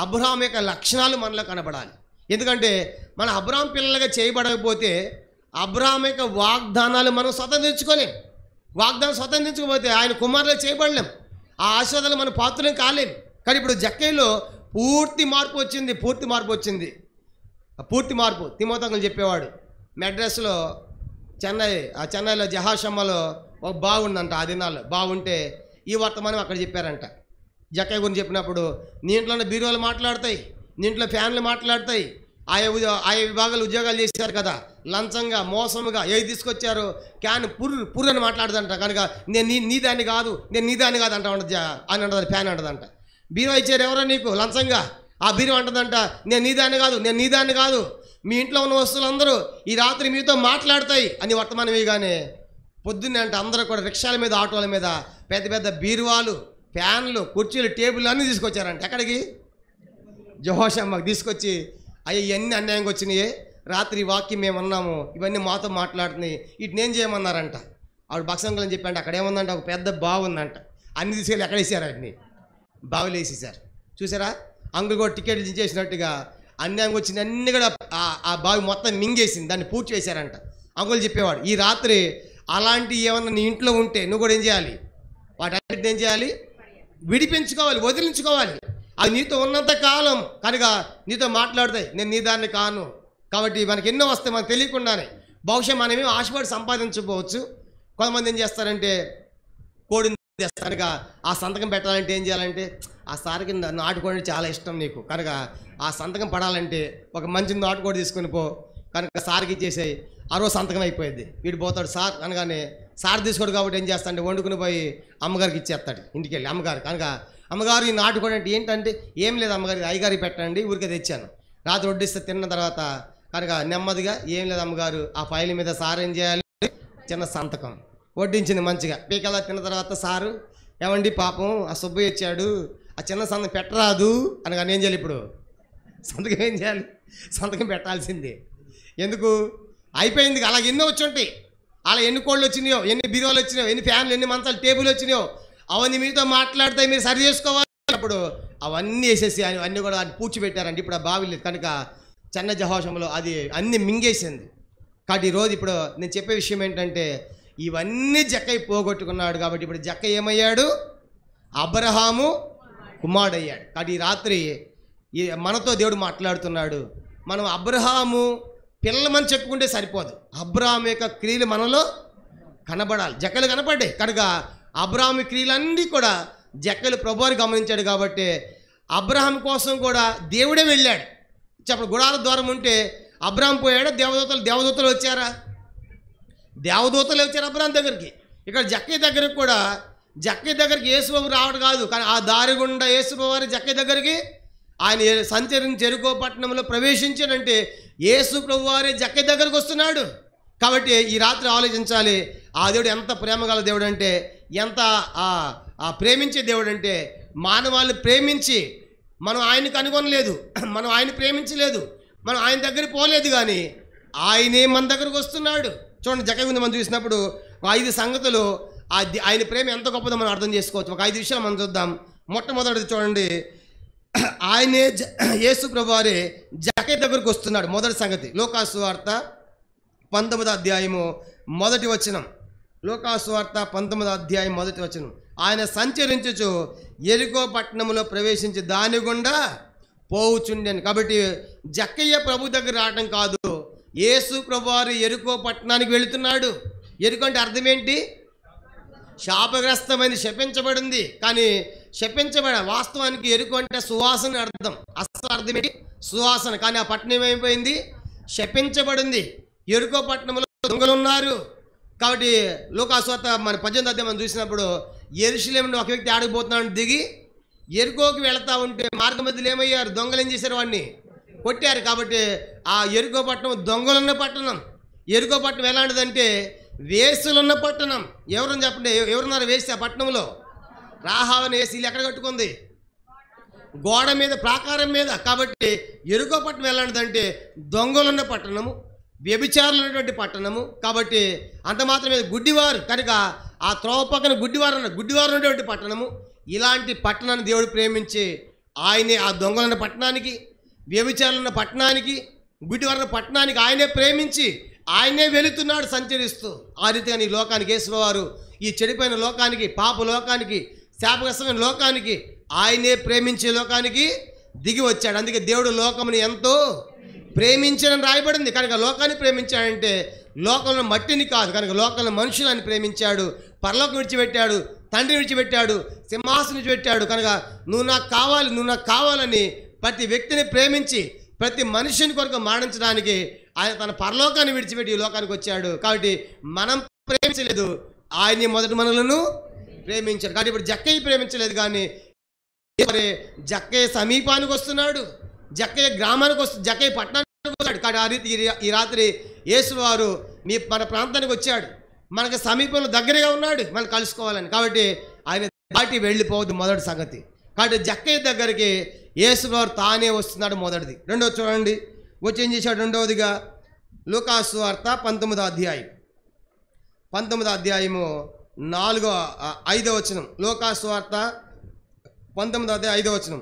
అబ్రహాం యొక్క లక్షణాలు మనలో కనబడాలి. ఎందుకంటే మన అబ్రహాం పిల్లలుగా చేయబడకపోతే అబ్రహాం యొక్క వాగ్దానాలు మనం స్వతంత్రించుకోలేం. వాగ్దానం స్వతంత్రించకపోతే ఆయన కుమారులుగా చేయబడలేం. ఆ ఆశీర్వాదాలు మన పాత్రలు కాలేం. కానీ ఇప్పుడు జక్కయ్యలో పూర్తి మార్పు వచ్చింది. తిమోతికి చెప్పేవాడు. మెడ్రాస్లో చెన్నైలో జహాషమ్మలో ఒక బాగుందంట. ఆ దినాల్లో బాగుంటే ఈ వర్తమానం అక్కడ చెప్పారంట. జక్కయ్య గురించి చెప్పినప్పుడు నీ ఇంట్లోనే బీరువాలు మాట్లాడతాయి, నీ ఇంట్లో ఫ్యాన్లు మాట్లాడతాయి. ఆయా విభాగాలు ఉద్యోగాలు చేశారు కదా, లంచంగా మోసముగా ఏది తీసుకొచ్చారో క్యాన్ పుర్రు అని మాట్లాడుతుంట. కనుక నేను నీ దాన్ని కాదు అంట అని అంటది. ఫ్యాన్ అంటదంట. బీరువా ఇచ్చారు ఎవరో నీకు లంచంగా, ఆ బీరువా అంటదంట నేను నీ దాన్ని కాదు. మీ ఇంట్లో ఉన్న వస్తువులందరూ ఈ రాత్రి మీతో మాట్లాడతాయి అని వర్తమానం వేయగానే పొద్దున్నే అంటే అందరూ కూడా రిక్షాల మీద ఆటోల మీద పెద్ద పెద్ద బీరువాలు, ఫ్యాన్లు, కుర్చీలు, టేబుల్ అన్నీ తీసుకొచ్చారంట. ఎక్కడికి? జహోషమ్మకి తీసుకొచ్చి అయ్యి ఇవన్నీ అన్యాయంగా వచ్చినాయే, రాత్రి వాక్యం మేము ఉన్నాము, ఇవన్నీ మాతో మాట్లాడుతున్నాయి, వీటిని ఏం చేయమన్నారంట. ఆవిడ బక్సంకులు అని చెప్పండి. అక్కడ ఏముందంటే ఒక పెద్ద బావి ఉందంట. అన్ని తీసుకెళ్ళి ఎక్కడ వేసారు? అన్ని బావిలో వేసేసారు. చూసారా? అంకుల్ కూడా టికెట్లు చేసినట్టుగా అన్యాయంగా వచ్చింది అన్నీ కూడా ఆ బావి మొత్తం మింగేసింది, దాన్ని పూర్తి చేశారంట. అంకుల్ చెప్పేవాడు, ఈ రాత్రి అలాంటివి ఏమన్నా నీ ఇంట్లో ఉంటే నువ్వు కూడా ఏం చేయాలి? వాటన్నిటిని ఏం చేయాలి? విడిపించుకోవాలి, వదిలించుకోవాలి. అది నీతో ఉన్నంత కాలం కనుక నీతో మాట్లాడతాయి. నేను నీ దాన్ని కాను. కాబట్టి మనకి ఎన్నో వస్తాయి మనకు తెలియకుండానే. బహుశా మనమేమి ఆశపడి సంపాదించకపోవచ్చు. కొంతమంది ఏం చేస్తారంటే కోడిని చేస్తారు కనుక ఆ సంతకం పెట్టాలంటే ఏం చేయాలంటే ఆ సారికి నాటుకోడి చాలా ఇష్టం నీకు కనుక ఆ సంతకం పడాలంటే ఒక మంచి నాటుకోడి తీసుకొని పో కనుక సార్కి ఇచ్చేసేయి. ఆ రోజు సంతకం అయిపోయింది. వీడు పోతాడు సార్ అనగానే సార్ తీసుకోడు కాబట్టి ఏం చేస్తాడంటే వండుకుని పోయి అమ్మగారికి ఇచ్చేస్తాడు. ఇంటికి వెళ్ళి అమ్మగారు కనుక అమ్మగారు ఈ నాటుకోడి అంటే ఏంటంటే ఏం లేదు అమ్మగారికి, అయ్యగారికి పెట్టండి, ఊరికే తెచ్చాను. రాత్రి వడ్డిస్తే తిన్న తర్వాత కనుక నెమ్మదిగా ఏం లేదు అమ్మగారు ఆ ఫైల్ మీద సార్ ఏం చేయాలి? చిన్న సంతకం వడ్డించింది మంచిగా. పీకలా తిన్న తర్వాత సారు ఏమండి పాపం ఆ సుబ్బయ్య ఇచ్చాడు, ఆ చిన్న సంతకం పెట్టరాదు అనగా ఏం చేయాలి? ఇప్పుడు సంతకం ఏం చేయాలి? సంతకం పెట్టాల్సిందే. ఎందుకు? అయిపోయింది. అలాగే ఎన్నో వచ్చి ఉంటాయి. అలా ఎన్ని కోళ్ళు వచ్చినాయో, ఎన్ని బీరువాలు వచ్చినాయో, ఎన్ని ఫ్యాన్లు, ఎన్ని మంచాలు, టేబుల్ వచ్చినాయో అవన్నీ మీతో మాట్లాడతాయి, మీరు సరి చేసుకోవాలి. అప్పుడు అవన్నీ వేసేసి అన్నీ కూడా పూడ్చిపెట్టారండి. ఇప్పుడు ఆ బావి లేదు కనుక చిన్న జహాషంలో అది అన్నీ మింగేసింది. కాబట్టి ఈరోజు ఇప్పుడు నేను చెప్పే విషయం ఏంటంటే ఇవన్నీ జక్కయ్య పోగొట్టుకున్నాడు. కాబట్టి ఇప్పుడు జక్కయ్య ఏమయ్యాడు? అబ్రహాము కుమారుడయ్యాడు. కాబట్టి ఈ రాత్రి మనతో దేవుడు మాట్లాడుతున్నాడు. మనం అబ్రహాము పిల్లమని చెప్పుకుంటే సరిపోదు. అబ్రహాం యొక్క క్రియలు మనలో కనబడాలి. జక్కలు కనపడ్డాయి కనుక అబ్రహాం క్రియలన్నీ కూడా జక్కలు ప్రభువారు గమనించాడు. కాబట్టి అబ్రహాం కోసం కూడా దేవుడే వెళ్ళాడు. చెప్పండి, గుడార ద్వారం ఉంటే అబ్రహాం పోయాడు, దేవదూతలు వచ్చారా? దేవదూతలు వచ్చారు అబ్రహాం దగ్గరికి. ఇక్కడ జక్కయ్య దగ్గరికి కూడా యేసుబాబు రావడం కాదు, కానీ ఆ దారి గుండా యేసుబాబు వారి జక్కయ్య దగ్గరికి ఆయన సంచరించి జెరికో పట్టణంలో ప్రవేశించాడంటే యేసు ప్రభు వారే జక్కయ్య దగ్గరికి వస్తున్నాడు. కాబట్టి ఈ రాత్రి ఆలోచించాలి, ఆ దేవుడు ఎంత ప్రేమగల దేవుడు అంటే, ఎంత ప్రేమించే దేవుడు అంటే, మానవాళ్ళని ప్రేమించి మనం ఆయన్ని కనుగొనలేదు, మనం ఆయన ప్రేమించలేదు, మనం ఆయన దగ్గరికి పోలేదు, కానీ ఆయనే మన దగ్గరకు వస్తున్నాడు. చూడండి, జక్కయ్య గురించి మనం చూసినప్పుడు 5 సంగతులు ఆయన ప్రేమ ఎంత గొప్పదో మనం అర్థం చేసుకోవచ్చు. ఒక 5 విషయాలు మనం చూద్దాం. మొట్టమొదటిది చూడండి, ఆయనే యేసు ప్రభువారే జక్కయ్య దగ్గరకు వస్తున్నాడు. మొదటి సంగతి లోకాసు వార్త 19వ అధ్యాయము 1వ వచనం. లోకాసు వార్త 19వ అధ్యాయం 1వ వచనం. ఆయన సంచరించుచు యెరికో పట్టణంలో ప్రవేశించి దాని గుండా పోవుచుండెను. కాబట్టి జక్కయ్య ప్రభు దగ్గర రావడం కాదు, యేసు ప్రభువారు యెరికో పట్టణానికి వెళుతున్నాడు. యెరికో అంటే అర్థం ఏంటి? శాపగ్రస్తమైంది, శపించబడింది. కానీ వాస్తవానికి యెరికో అంటే సువాసన అర్థం. అసలు అర్థం ఏంటి? సువాసన. కానీ ఆ పట్టణం ఏమైపోయింది? శపించబడింది. యెరికో పట్టణంలో దొంగలు ఉన్నారు. కాబట్టి లోకాసు వార్త మన 18వ అధ్యాయం మనం చూసినప్పుడు యెరూషలేము నుండి ఒక వ్యక్తి ఆడిపోతున్నాడు, దిగి యెరికోకి వెళతా ఉంటే మార్గ మధ్యలో ఏమయ్యారు? దొంగలు ఏం చేశారు? వాడిని కొట్టారు. కాబట్టి ఆ యెరికో పట్టణం దొంగలున్న పట్టణం. యెరికో పట్టణం ఎలాంటిదంటే వేసులున్న పట్టణం. ఎవరని చెప్పండి, ఎవరున్నారు వేసి ఆ పట్టణంలో? రాహావని వేసి ఎక్కడ కట్టుకుంది? గోడ మీద, ప్రాకారం మీద. కాబట్టి యెరికో పట్టణం ఎలాంటిదంటే దొంగలున్న పట్టణము, వ్యభిచారులు ఉన్నటువంటి పట్టణము. కాబట్టి అంత మాత్రమే గుడ్డివారు కనుక ఆ త్రోవ పక్కన గుడ్డివారు ఉన్నటువంటి పట్టణము. ఇలాంటి పట్టణాన్ని దేవుడు ప్రేమించి ఆయనే ఆ దొంగలున్న పట్టణానికి, వ్యభిచారులున్న పట్టణానికి, గుడ్డివారున్న పట్టణానికి ఆయనే ప్రేమించి ఆయనే వెళుతున్నాడు సంచరిస్తూ. ఆ రీతిగా ఈ లోకానికి యేసువారు ఈ చెడిపోయిన లోకానికి, పాప లోకానికి, శాపగ్రస్తమైన లోకానికి ఆయనే ప్రేమించే లోకానికి దిగి వచ్చాడు. అందుకే దేవుడు లోకముని ఎంతో ప్రేమించాడని రాయబడింది. కనుక లోకాన్ని ప్రేమించాడంటే లోకంలో మట్టిని కాదు, కనుక లోకంలో మనుషులని ప్రేమించాడు. పరలోకం విడిచిపెట్టాడు, తండ్రి విడిచిపెట్టాడు, సింహాసనం విడిచిపెట్టాడు. కనుక నువ్వు నాకు కావాలని ప్రతి వ్యక్తిని ప్రేమించి ప్రతి మనుషుని కొరకు మరణించడానికి ఆయన తన పరలోకాన్ని విడిచిపెట్టి ఈ లోకానికి వచ్చాడు. కాబట్టి మనం ప్రేమించలేదు, ఆయన్ని మొదటి మనలను ప్రేమించాడు. కాబట్టి ఇప్పుడు జక్కయ్య ప్రేమించలేదు, కానీ జక్కయ్య సమీపానికి వస్తున్నాడు, జక్కయ్య గ్రామానికి జక్కయ్య పట్టణానికి వస్తాడు. కాబట్టి ఆ రీతి ఈ రాత్రి యేసువారు మన ప్రాంతానికి వచ్చాడు, మనకు సమీపంలో దగ్గరగా ఉన్నాడు, మనం కలుసుకోవాలని. కాబట్టి ఆయన దాటి వెళ్ళిపోవద్దు మొదటి సంగతి. కాబట్టి జక్కయ్య దగ్గరికి యేసువారు తానే వస్తున్నాడు మొదటిది. రెండవది చూడండి, వచ్చి ఏం చేశాడు? రెండవదిగా లూకాసు వార్త 19వ అధ్యాయం 19వ అధ్యాయము 5వ వచనం. లూకాసు వార్త 19వ అధ్యాయం 5వ వచనం.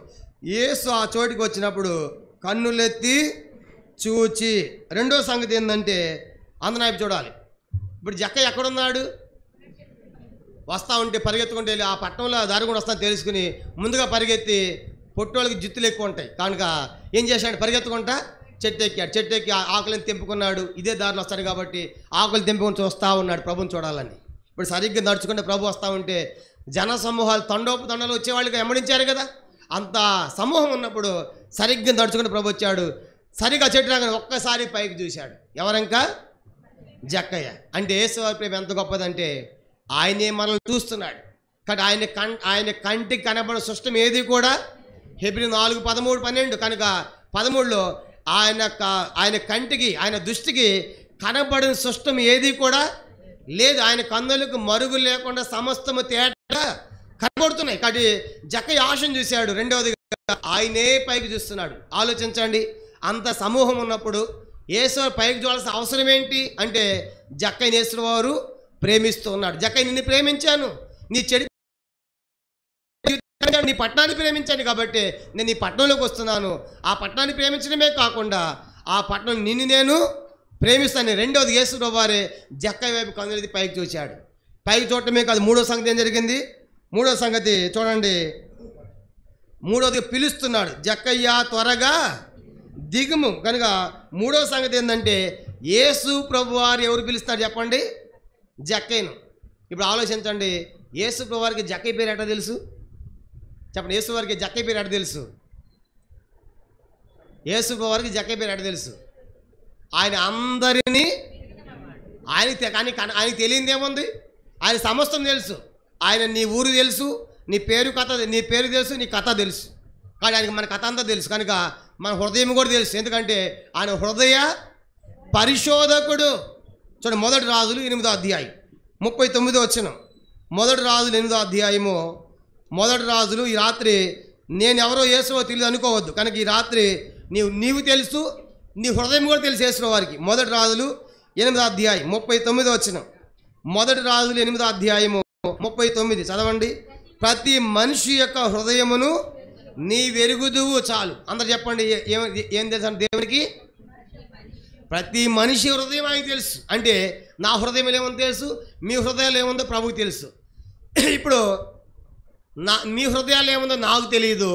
యేసు ఆ చోటికి వచ్చినప్పుడు కన్నులెత్తి చూచి. రెండో సంగతి ఏంటంటే అందనాయపు చూడాలి. ఇప్పుడు జక్కయ్య ఎక్కడున్నాడు? వస్తూ ఉంటే పరిగెత్తుకుంటే వెళ్ళి ఆ పట్టణంలో దారి కూడా వస్తా తెలుసుకుని ముందుగా పరిగెత్తి, పొట్టోళ్ళకి జిత్తులు ఎక్కువ ఉంటాయి కనుక ఏం చేశాడు? పరిగెత్తుకుంటా చెట్టు ఎక్కాడు. చెట్టు ఎక్కి ఆకులను తెంపుకున్నాడు. ఇదే దారిలో వస్తాడు కాబట్టి ఆకులు తెంపుకొని చూస్తూ ఉన్నాడు ప్రభుని చూడాలని. ఇప్పుడు సరిగ్గా నడుచుకుంటే ప్రభు వస్తూ ఉంటే జన సమూహాలు తండోపు వచ్చేవాళ్ళకి వెంబడించారు కదా. అంత సమూహం ఉన్నప్పుడు సరిగ్గా నడుచుకుంటే ప్రభు వచ్చాడు. సరిగ్గా చెట్టు రాగానే ఒక్కసారి పైకి చూశాడు. ఎవరంకా? జక్కయ్య. అంటే యేసువారి ప్రేమ ఎంత గొప్పదంటే ఆయనే మనల్ని చూస్తున్నాడు. కానీ ఆయన కంటికి కనబడిన సృష్టం ఏది కూడా హెబ్రీ 4, 13, 12 కనుక 13లో ఆయన కంటికి, ఆయన దృష్టికి కనబడిన సృష్టం ఏది కూడా లేదు. ఆయన కన్నులకు మరుగు లేకుండా సమస్తము తేటగా కనబడుతున్నాయి. కాబట్టి జక్కయ్య ఆశను చూశాడు. రెండవదిగా ఆయనే పైకి చూస్తున్నాడు. ఆలోచించండి, అంత సమూహం ఉన్నప్పుడు యేసువారు పైకి చూడాల్సిన అవసరం ఏంటి అంటే జక్కయ్య యేసువారు ప్రేమిస్తూ ఉన్నాడు. జక్కయ్య నిన్ను ప్రేమించాను, నీ చెడు నీ పట్టణాన్ని ప్రేమించాను కాబట్టి నేను ఈ పట్టణంలోకి వస్తున్నాను. ఆ పట్టణాన్ని ప్రేమించడమే కాకుండా ఆ పట్టణం నిన్ను నేను ప్రేమిస్తాను. రెండవది యేసుప్రభువు వారే జక్కయ్య వైపు కన్నులెత్తి పైకి చూశాడు. పైకి చూడటమే కాదు, మూడో సంగతి ఏం జరిగింది? మూడో సంగతి చూడండి. మూడోది పిలుస్తున్నాడు, జక్కయ్య త్వరగా దిగుము. కనుక మూడో సంగతి ఏంటంటే యేసు ప్రభు వారు ఎవరు పిలుస్తారు చెప్పండి? జక్కయ్యను. ఇప్పుడు ఆలోచించండి, యేసు ప్రభు వారికి జక్కయ్య పేరు ఎట్లా తెలుసు చెప్పండి? యేసు వారికి జక్కయ్య పేరు ఎట్లా తెలుసు? యేసు ప్రభు వారికి జక్కయ్య పేరు ఎట్లా తెలుసు? ఆయన అందరినీ ఆయనకి తెలియంది ఏముంది? ఆయన సమస్తం తెలుసు. ఆయన నీ ఊరు తెలుసు, నీ పేరు తెలుసు, నీ కథ తెలుసు. కానీ ఆయనకి మన కథ అంతా తెలుసు. కనుక మన హృదయం కూడా తెలుసు. ఎందుకంటే ఆయన హృదయ పరిశోధకుడు. చూడండి, మొదటి రాజులు 8వ అధ్యాయం 39వ వచనం. మొదటి రాజులు 8వ అధ్యాయము. మొదటి రాజులు. ఈ రాత్రి నేను ఎవరో యేసువో తెలియదు అనుకోవద్దు. కనుక ఈ రాత్రి నీవు తెలుసు, నీ హృదయం కూడా తెలుసు యేసు వారికి. మొదటి రాజులు 8వ అధ్యాయం 39వ వచనం. మొదటి రాజులు 8వ అధ్యాయము 39 చదవండి. ప్రతి మనిషి యొక్క హృదయమును నీ వెరుగుదువు. చాలు, అందరు చెప్పండి. ఏం తెలుసు అంటే దేవునికి ప్రతి మనిషి హృదయం ఆయనకి తెలుసు. అంటే నా హృదయం ఏముందో తెలుసు, మీ హృదయాలు ఏముందో ప్రభువుకి తెలుసు. ఇప్పుడు మీ హృదయాలు ఏముందో నాకు తెలియదు,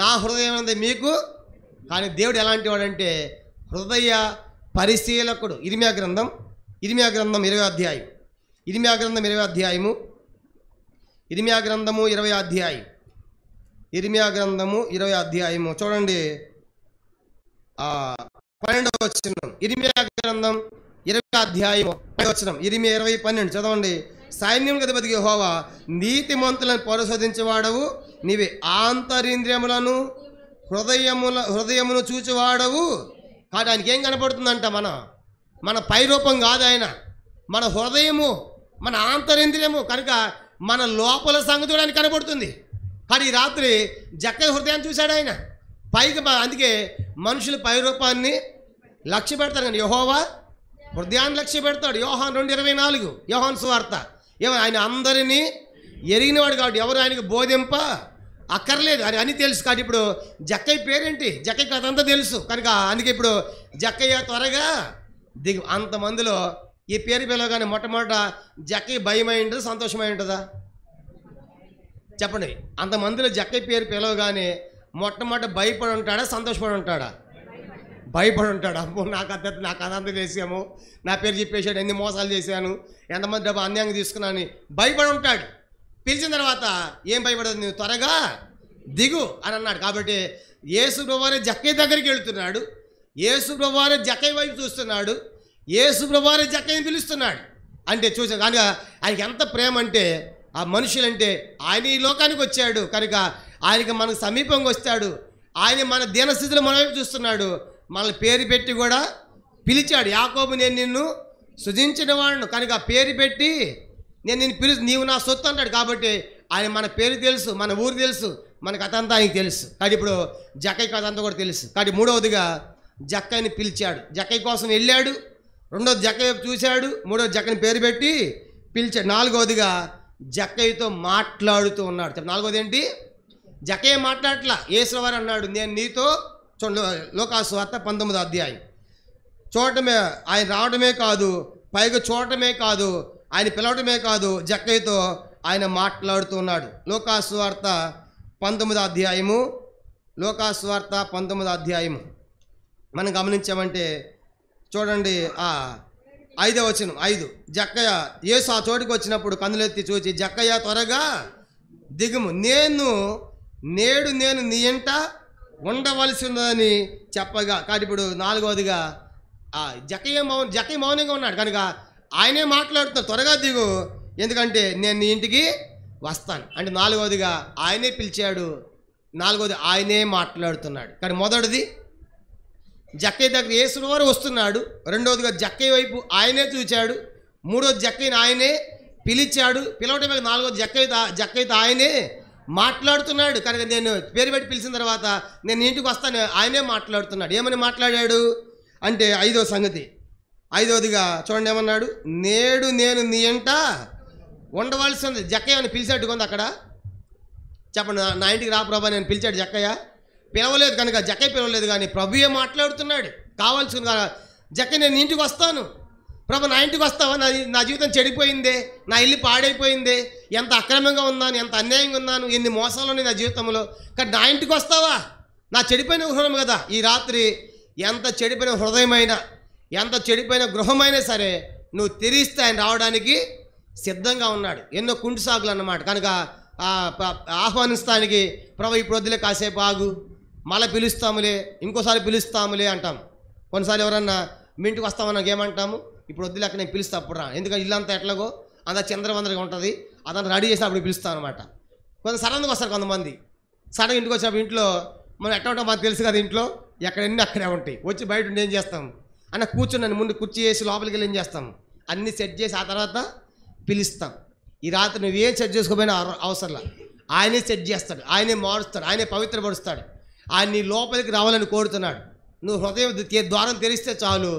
నా హృదయం ఏముందో మీకు. కానీ దేవుడు ఎలాంటి వాడంటే హృదయ పరిశీలకుడు. ఇర్మియా గ్రంథం 20వ అధ్యాయం. ఇర్మియా గ్రంథం 20వ అధ్యాయము. ఇర్మియా గ్రంథము 20వ అధ్యాయం. ఇర్మియా గ్రంథము 20వ అధ్యాయము చూడండి 12వ వచనం. ఇర్మియా గ్రంథం 20వ అధ్యాయము 12వ వచనం. ఇర్మియా 20:12 చదవండి. సైన్యం అధిపతి యెహోవా, నీతిమంతులను పరిశోధించేవాడవు నీవే, ఆంతరింద్రియములను హృదయమును చూచేవాడవు. కానీ ఆయనకి ఏం కనపడుతుందంట? మన పైరూపం కాదు ఆయన, మన హృదయము, మన ఆంతరింద్రియము. కనుక మన లోపల సంగతి కూడా ఆయన కనబడుతుంది. కానీ ఈ రాత్రి జక్కయ్య హృదయాన్ని చూశాడు ఆయన పైకి. అందుకే మనుషులు పైరూపాన్ని లక్ష్య పెడతారు, కానీ యెహోవా హృదయాన్ని లక్ష్య పెడతాడు. యోహాను 2:24 యోహాను సువార్త. ఆయన అందరినీ ఎరిగినవాడు కాబట్టి ఎవరు ఆయనకు బోధింప అక్కర్లేదు అని అని తెలుసు. కాబట్టి ఇప్పుడు జక్కయ్య పేరేంటి? జక్కయ్యకి అదంతా తెలుసు కనుక అందుకే ఇప్పుడు జక్కయ్య త్వరగా దిగు. అంతమందిలో ఈ పేరు పిలవగానే మొట్టమొదట జక్కయ్య భయమై ఉంటుందా, సంతోషమై ఉంటుందా? చెప్పండి. అంతమందిలో జక్కయ్య పేరు పిలవగానే మొట్టమొదట భయపడి ఉంటాడా, సంతోషపడి ఉంటాడా? భయపడి ఉంటాడు. అమ్మో నాకు అదంతా చేసాము, నా పేరు చెప్పేసాడు, ఎన్ని మోసాలు చేశాను, ఎంతమంది డబ్బు అన్యాయంగా తీసుకున్నాను భయపడి ఉంటాడు. పిలిచిన తర్వాత ఏం భయపడదు, నువ్వు త్వరగా దిగు అని అన్నాడు. కాబట్టి యేసు ప్రభువారే జక్కయ్య దగ్గరికి వెళుతున్నాడు. యేసు ప్రభువారే జక్కయ్య వైపు చూస్తున్నాడు. యేసు ప్రభువారే జక్కయ్యని పిలుస్తున్నాడు. అంటే చూసాను కనుక ఆయనకి ఎంత ప్రేమ అంటే ఆ మనుషులంటే ఆయన ఈ లోకానికి వచ్చాడు కనుక ఆయనకి మనకు సమీపంగా వస్తాడు. ఆయన మన దీనస్థితిలో మన వైపు చూస్తున్నాడు. మనల్ని పేరు పెట్టి కూడా పిలిచాడు. యాకోబు నేను నిన్ను సృజించిన వాడును కనుక పేరు పెట్టి నేను నిన్ను నీవు నా సొత్తు అంటాడు. కాబట్టి ఆయన మన పేరు తెలుసు, మన ఊరు తెలుసు, మన కథ అంతా ఆయనకి తెలుసు. కాబట్టి ఇప్పుడు జక్కయ్య కథ అంతా కూడా తెలుసు. కాబట్టి మూడవదిగా జక్కయ్యని పిలిచాడు. జక్కయ్య కోసం వెళ్ళాడు. రెండోది జక్కయ్య చూశాడు. మూడోది జక్కయ్యని పేరు పెట్టి పిలిచాడు. నాలుగవదిగా జక్కయ్యతో మాట్లాడుతూ ఉన్నాడు. నాలుగోది ఏంటి? జక్కయ్య మాట్లాడట్లా. యేసువారు అన్నాడు నేను నీతో లోకాసు వార్త 19వ అధ్యాయం. చూడటమే ఆయన రావడమే కాదు, పైగా చూడటమే కాదు, ఆయన పిలవటమే కాదు, జక్కయ్యతో ఆయన మాట్లాడుతూ ఉన్నాడు. లోకాసు వార్త 19వ అధ్యాయము. లోకాసు వార్త 19వ అధ్యాయము మనం గమనించామంటే చూడండి 5వ వచనం. 5 జక్కయ్య యేసు ఆ చోటుకు వచ్చినప్పుడు కన్నులెత్తి చూచి జక్కయ్య త్వరగా దిగుము, నేడు నేను నీ ఇంట ఉండవలసి ఉన్నదని చెప్పగా. కాబట్టి ఇప్పుడు నాలుగవదిగా జక్కయ్య మౌనంగా ఉన్నాడు కనుక ఆయనే మాట్లాడుతున్నాడు, త్వరగా దిగు ఎందుకంటే నేను నీ ఇంటికి వస్తాను అంటే. నాలుగవదిగా ఆయనే పిలిచాడు. నాలుగవది ఆయనే మాట్లాడుతున్నాడు. కానీ మొదటిది జక్కయ్య దగ్గర యేసు వారు వస్తున్నాడు. రెండవదిగా జక్కయ్య వైపు ఆయనే చూచాడు. మూడోది జక్కయ్యని ఆయనే పిలిచాడు. పిలవటమే నాలుగోది జక్కయ్యతో ఆయనే మాట్లాడుతున్నాడు. కనుక నేను పేరు పెట్టి పిలిచిన తర్వాత నేను ఇంటికి వస్తాను ఆయనే మాట్లాడుతున్నాడు. ఏమని మాట్లాడాడు అంటే 5వ సంగతి. 5వదిగా చూడండి ఏమన్నాడు, నేడు నేను నీ ఇంట ఉండవలసి ఉంది. జక్కయ్య అని పిలిచాడు కొంత అక్కడ. చెప్పండి, నా ఇంటికి రా ప్రభా నేను పిలిచాడు జక్కయ్య. పిలవలేదు కనుక జక్కయ్య పిలవలేదు కానీ ప్రభుయే మాట్లాడుతున్నాడు. కావాల్సిన జక్కయ్య నేను ఇంటికి వస్తాను ప్రభు, నా ఇంటికి వస్తావా? నా జీవితం చెడిపోయిందే, నా ఇల్లు పాడైపోయిందే, ఎంత అక్రమంగా ఉన్నాను, ఎంత అన్యాయంగా ఉన్నాను, ఎన్ని మోసాలు ఉన్నాయి నా జీవితంలో, కానీ నా ఇంటికి వస్తావా? నా చెడిపోయిన హృదయం కదా. ఈ రాత్రి ఎంత చెడిపోయిన హృదయమైనా, ఎంత చెడిపోయిన గృహమైనా సరే నువ్వు తెరిస్తే ఆయన రావడానికి సిద్ధంగా ఉన్నాడు. ఎన్నో కుంటి సాగులు అన్నమాట. కనుక ఆహ్వానిస్తానికి ప్రభు ఇప్పుడు వద్దులే, కాసేపు ఆగు, మళ్ళీ పిలుస్తాములే, ఇంకోసారి పిలుస్తాములే అంటాం. కొన్నిసార్లు ఎవరన్నా మీ ఇంటికి వస్తామన్నాక ఏమంటాము, ఇప్పుడు వద్దులే అక్కడ నేను పిలుస్తా అప్పుడు రా, ఎందుకంటే ఇల్లంతా ఎట్లాగో అంతా చంద్రవందరగా ఉంటుంది, అదంతా రెడీ చేసి అప్పుడు పిలుస్తాను అనమాట. కొంత సడన్గా వస్తారు కొంతమంది. సడన్గా ఇంటికి వచ్చినప్పుడు ఇంట్లో మనం ఎట్లా ఉంటాం మనకు తెలుసు కదా, ఇంట్లో ఎక్కడన్నీ అక్కడే ఉంటాయి. వచ్చి బయట ఉండి ఏం చేస్తాం అన్న, కూర్చున్నాను ముందు కుర్చీ వేసి లోపలికి వెళ్ళి ఏం చేస్తాం, అన్నీ సెట్ చేసి ఆ తర్వాత పిలుస్తాం. ఈ రాత్రి నువ్వేం సెట్ చేసుకోపోయినా అవసరంలా, ఆయనే సెట్ చేస్తాడు, ఆయనే మారుస్తాడు, ఆయనే పవిత్రపరుస్తాడు. ఆయన నీ లోపలికి రావాలని కోరుతున్నాడు. నువ్వు హృదయం ద్వారం తెరిస్తే చాలు,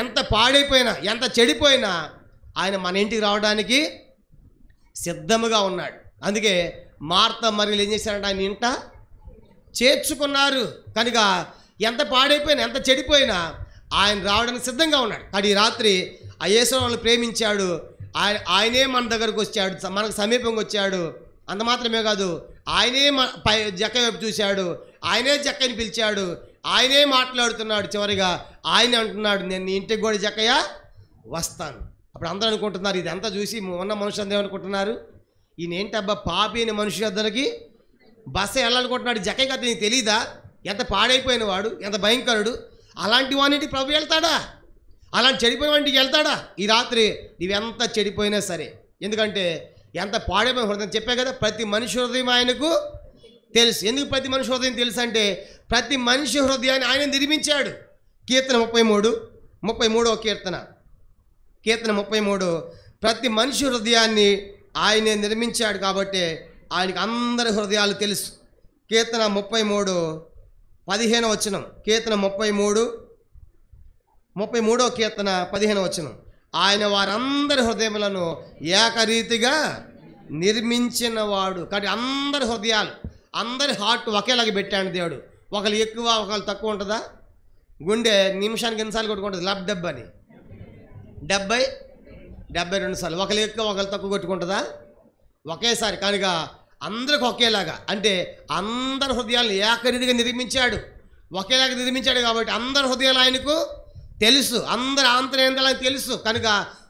ఎంత పాడైపోయినా ఎంత చెడిపోయినా ఆయన మన ఇంటికి రావడానికి సిద్ధముగా ఉన్నాడు. అందుకే మార్త మరియలు ఏం చేశారంటే ఆయన ఇంట చేర్చుకున్నారు. కనుక ఎంత పాడైపోయినా ఎంత చెడిపోయినా ఆయన రావడానికి సిద్ధంగా ఉన్నాడు. కానీ ఈ రాత్రి ఆ యేసు వాళ్ళని ప్రేమించాడు. ఆయనే మన దగ్గరకు వచ్చాడు, మనకు సమీపంగా వచ్చాడు. అంత మాత్రమే కాదు, ఆయనే జక్కయ్య వైపు చూశాడు, ఆయనే జక్కయ్యని పిలిచాడు, ఆయనే మాట్లాడుతున్నాడు. చివరిగా ఆయనే అంటున్నాడు, నేను నీ ఇంటికి కూడా జక్కయ్య వస్తాను. అప్పుడు అందరూ అనుకుంటున్నారు, ఇదంతా చూసి ఉన్న మనుషులందరూ ఏమనుకుంటున్నారు, ఈయన ఏంటబ్బా పాపి అని మనుషులందరికీ బస్స వెళ్ళాలనుకుంటున్నాడు. జక్కయ్య కథ నీకు తెలీదా, ఎంత పాడైపోయిన వాడు, ఎంత భయంకరుడు, అలాంటి వానింటికి ప్రభు వెళ్తాడా, అలాంటి చెడిపోయిన వాటికి వెళ్తాడా? ఈ రాత్రి నీవెంత చెడిపోయినా సరే, ఎందుకంటే ఎంత పాడైపోయిన హృదయం చెప్పే కదా, ప్రతి మనిషి హృదయం ఆయనకు తెలుసు. ఎందుకు ప్రతి మనిషి హృదయం తెలుసు అంటే, ప్రతి మనిషి హృదయాన్ని ఆయన నిర్మించాడు. కీర్తన 33వ కీర్తన 33, ప్రతి మనిషి హృదయాన్ని ఆయనే నిర్మించాడు కాబట్టి ఆయనకి అందరి హృదయాలు తెలుసు. కీర్తన 33:15 కీర్తన 33 33వ కీర్తన 15వ వచనం. ఆయన వారందరి హృదయములను ఏకరీతిగా నిర్మించిన వాడు. కాబట్టి అందరి హృదయాలు, అందరి హార్ట్ ఒకేలాగా పెట్టాడు దేవుడు. ఒకళ్ళు ఎక్కువ ఒకళ్ళు తక్కువ ఉంటుందా? గుండె నిమిషానికి ఎన్నిసార్లు కొట్టుకుంటుంది? లబ్ డబ్బు అని 72 సార్లు. ఒకళ్ళు ఎక్కువ ఒకళ్ళు తక్కువ కొట్టుకుంటుందా? ఒకేసారి. కనుక అందరికి ఒకేలాగా, అంటే అందరి హృదయాలను ఏకరీతిగా నిర్మించాడు, ఒకేలాగా నిర్మించాడు. కాబట్టి అందరి హృదయాలు ఆయనకు తెలుసు, అందరి ఆంతర్యంలో ఆయన తెలుసు. కనుక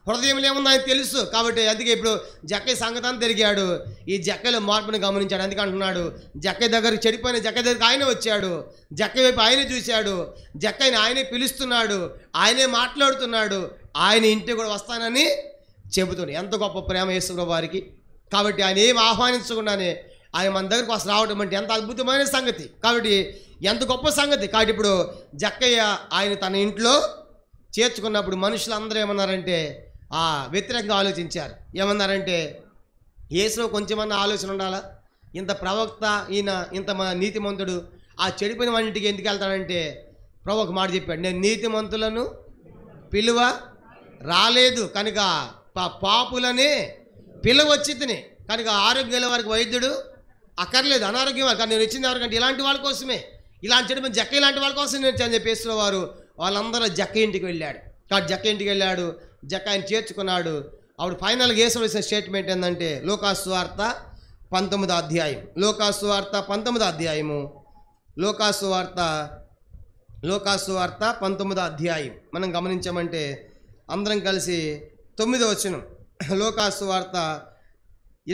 హృదయంలో ఏముందో ఆయన తెలుసు. కాబట్టి అందుకే ఇప్పుడు జక్కయ్య సంగతాన్ని తిరిగాడు, ఈ జక్కయ్యలో మార్పుని గమనించాడు. అందుకే అంటున్నాడు, జక్కయ్య దగ్గరికి చెడిపోయిన జక్కయ్య దగ్గరికి ఆయన వచ్చాడు, జక్కయ్య వైపు ఆయనే చూశాడు, జక్కయ్యని ఆయనే పిలుస్తున్నాడు, ఆయనే మాట్లాడుతున్నాడు, ఆయన ఇంటికి కూడా వస్తానని చెబుతున్నాడు. ఎంత గొప్ప ప్రేమ యేసుప్రభువు వారికి. కాబట్టి ఆయన ఏం ఆహ్వానించకుండానే ఆయన మన దగ్గరకు వస్తూ రావడం అంటే ఎంత అద్భుతమైన సంగతి. కాబట్టి ఎంత గొప్ప సంగతి. కాబట్టి ఇప్పుడు జక్కయ్య ఆయన తన ఇంట్లో చేర్చుకున్నప్పుడు మనుషులందరూ ఏమన్నారంటే వ్యతిరేకంగా ఆలోచించారు. ఏమన్నారంటే, యేసులో కొంచెమన్నా ఆలోచన ఉండాలా? ఇంత ప్రవక్త, ఈయన ఇంత నీతిమంతుడు, ఆ చెడిపోయిన వాడి ఇంటికి ఎందుకు వెళ్తాడంటే, ప్రభు ఒక మాట చెప్పాడు, నేను నీతిమంతులను పిలువ రాలేదు, కనుక పాపులనే పిలవచ్చి తిని. కనుక ఆరోగ్యం వారికి వైద్యుడు అక్కర్లేదు, అనారోగ్యం వారికి. నేను వచ్చింది ఎవరికంటే ఇలాంటి వాళ్ళ కోసమే, ఇలాంటి చెడిపోయిన జక్క ఇలాంటి వాళ్ళ కోసం నేను అని చెప్పి యేసులో వారు వాళ్ళందరూ జక్క ఇంటికి వెళ్ళాడు. కాబట్టి జక్క ఇంటికి వెళ్ళాడు, జక్క ఆయన చేర్చుకున్నాడు. అప్పుడు ఫైనల్గా యేసు వేసిన స్టేట్మెంట్ ఏంటంటే, లూకాసు సువార్త 19వ అధ్యాయం, లూకాసు సువార్త 19వ అధ్యాయము, లూకాసు సువార్త 19వ అధ్యాయం మనం గమనించామంటే అందరం కలిసి 9వ వచనం, లూకాసు సువార్త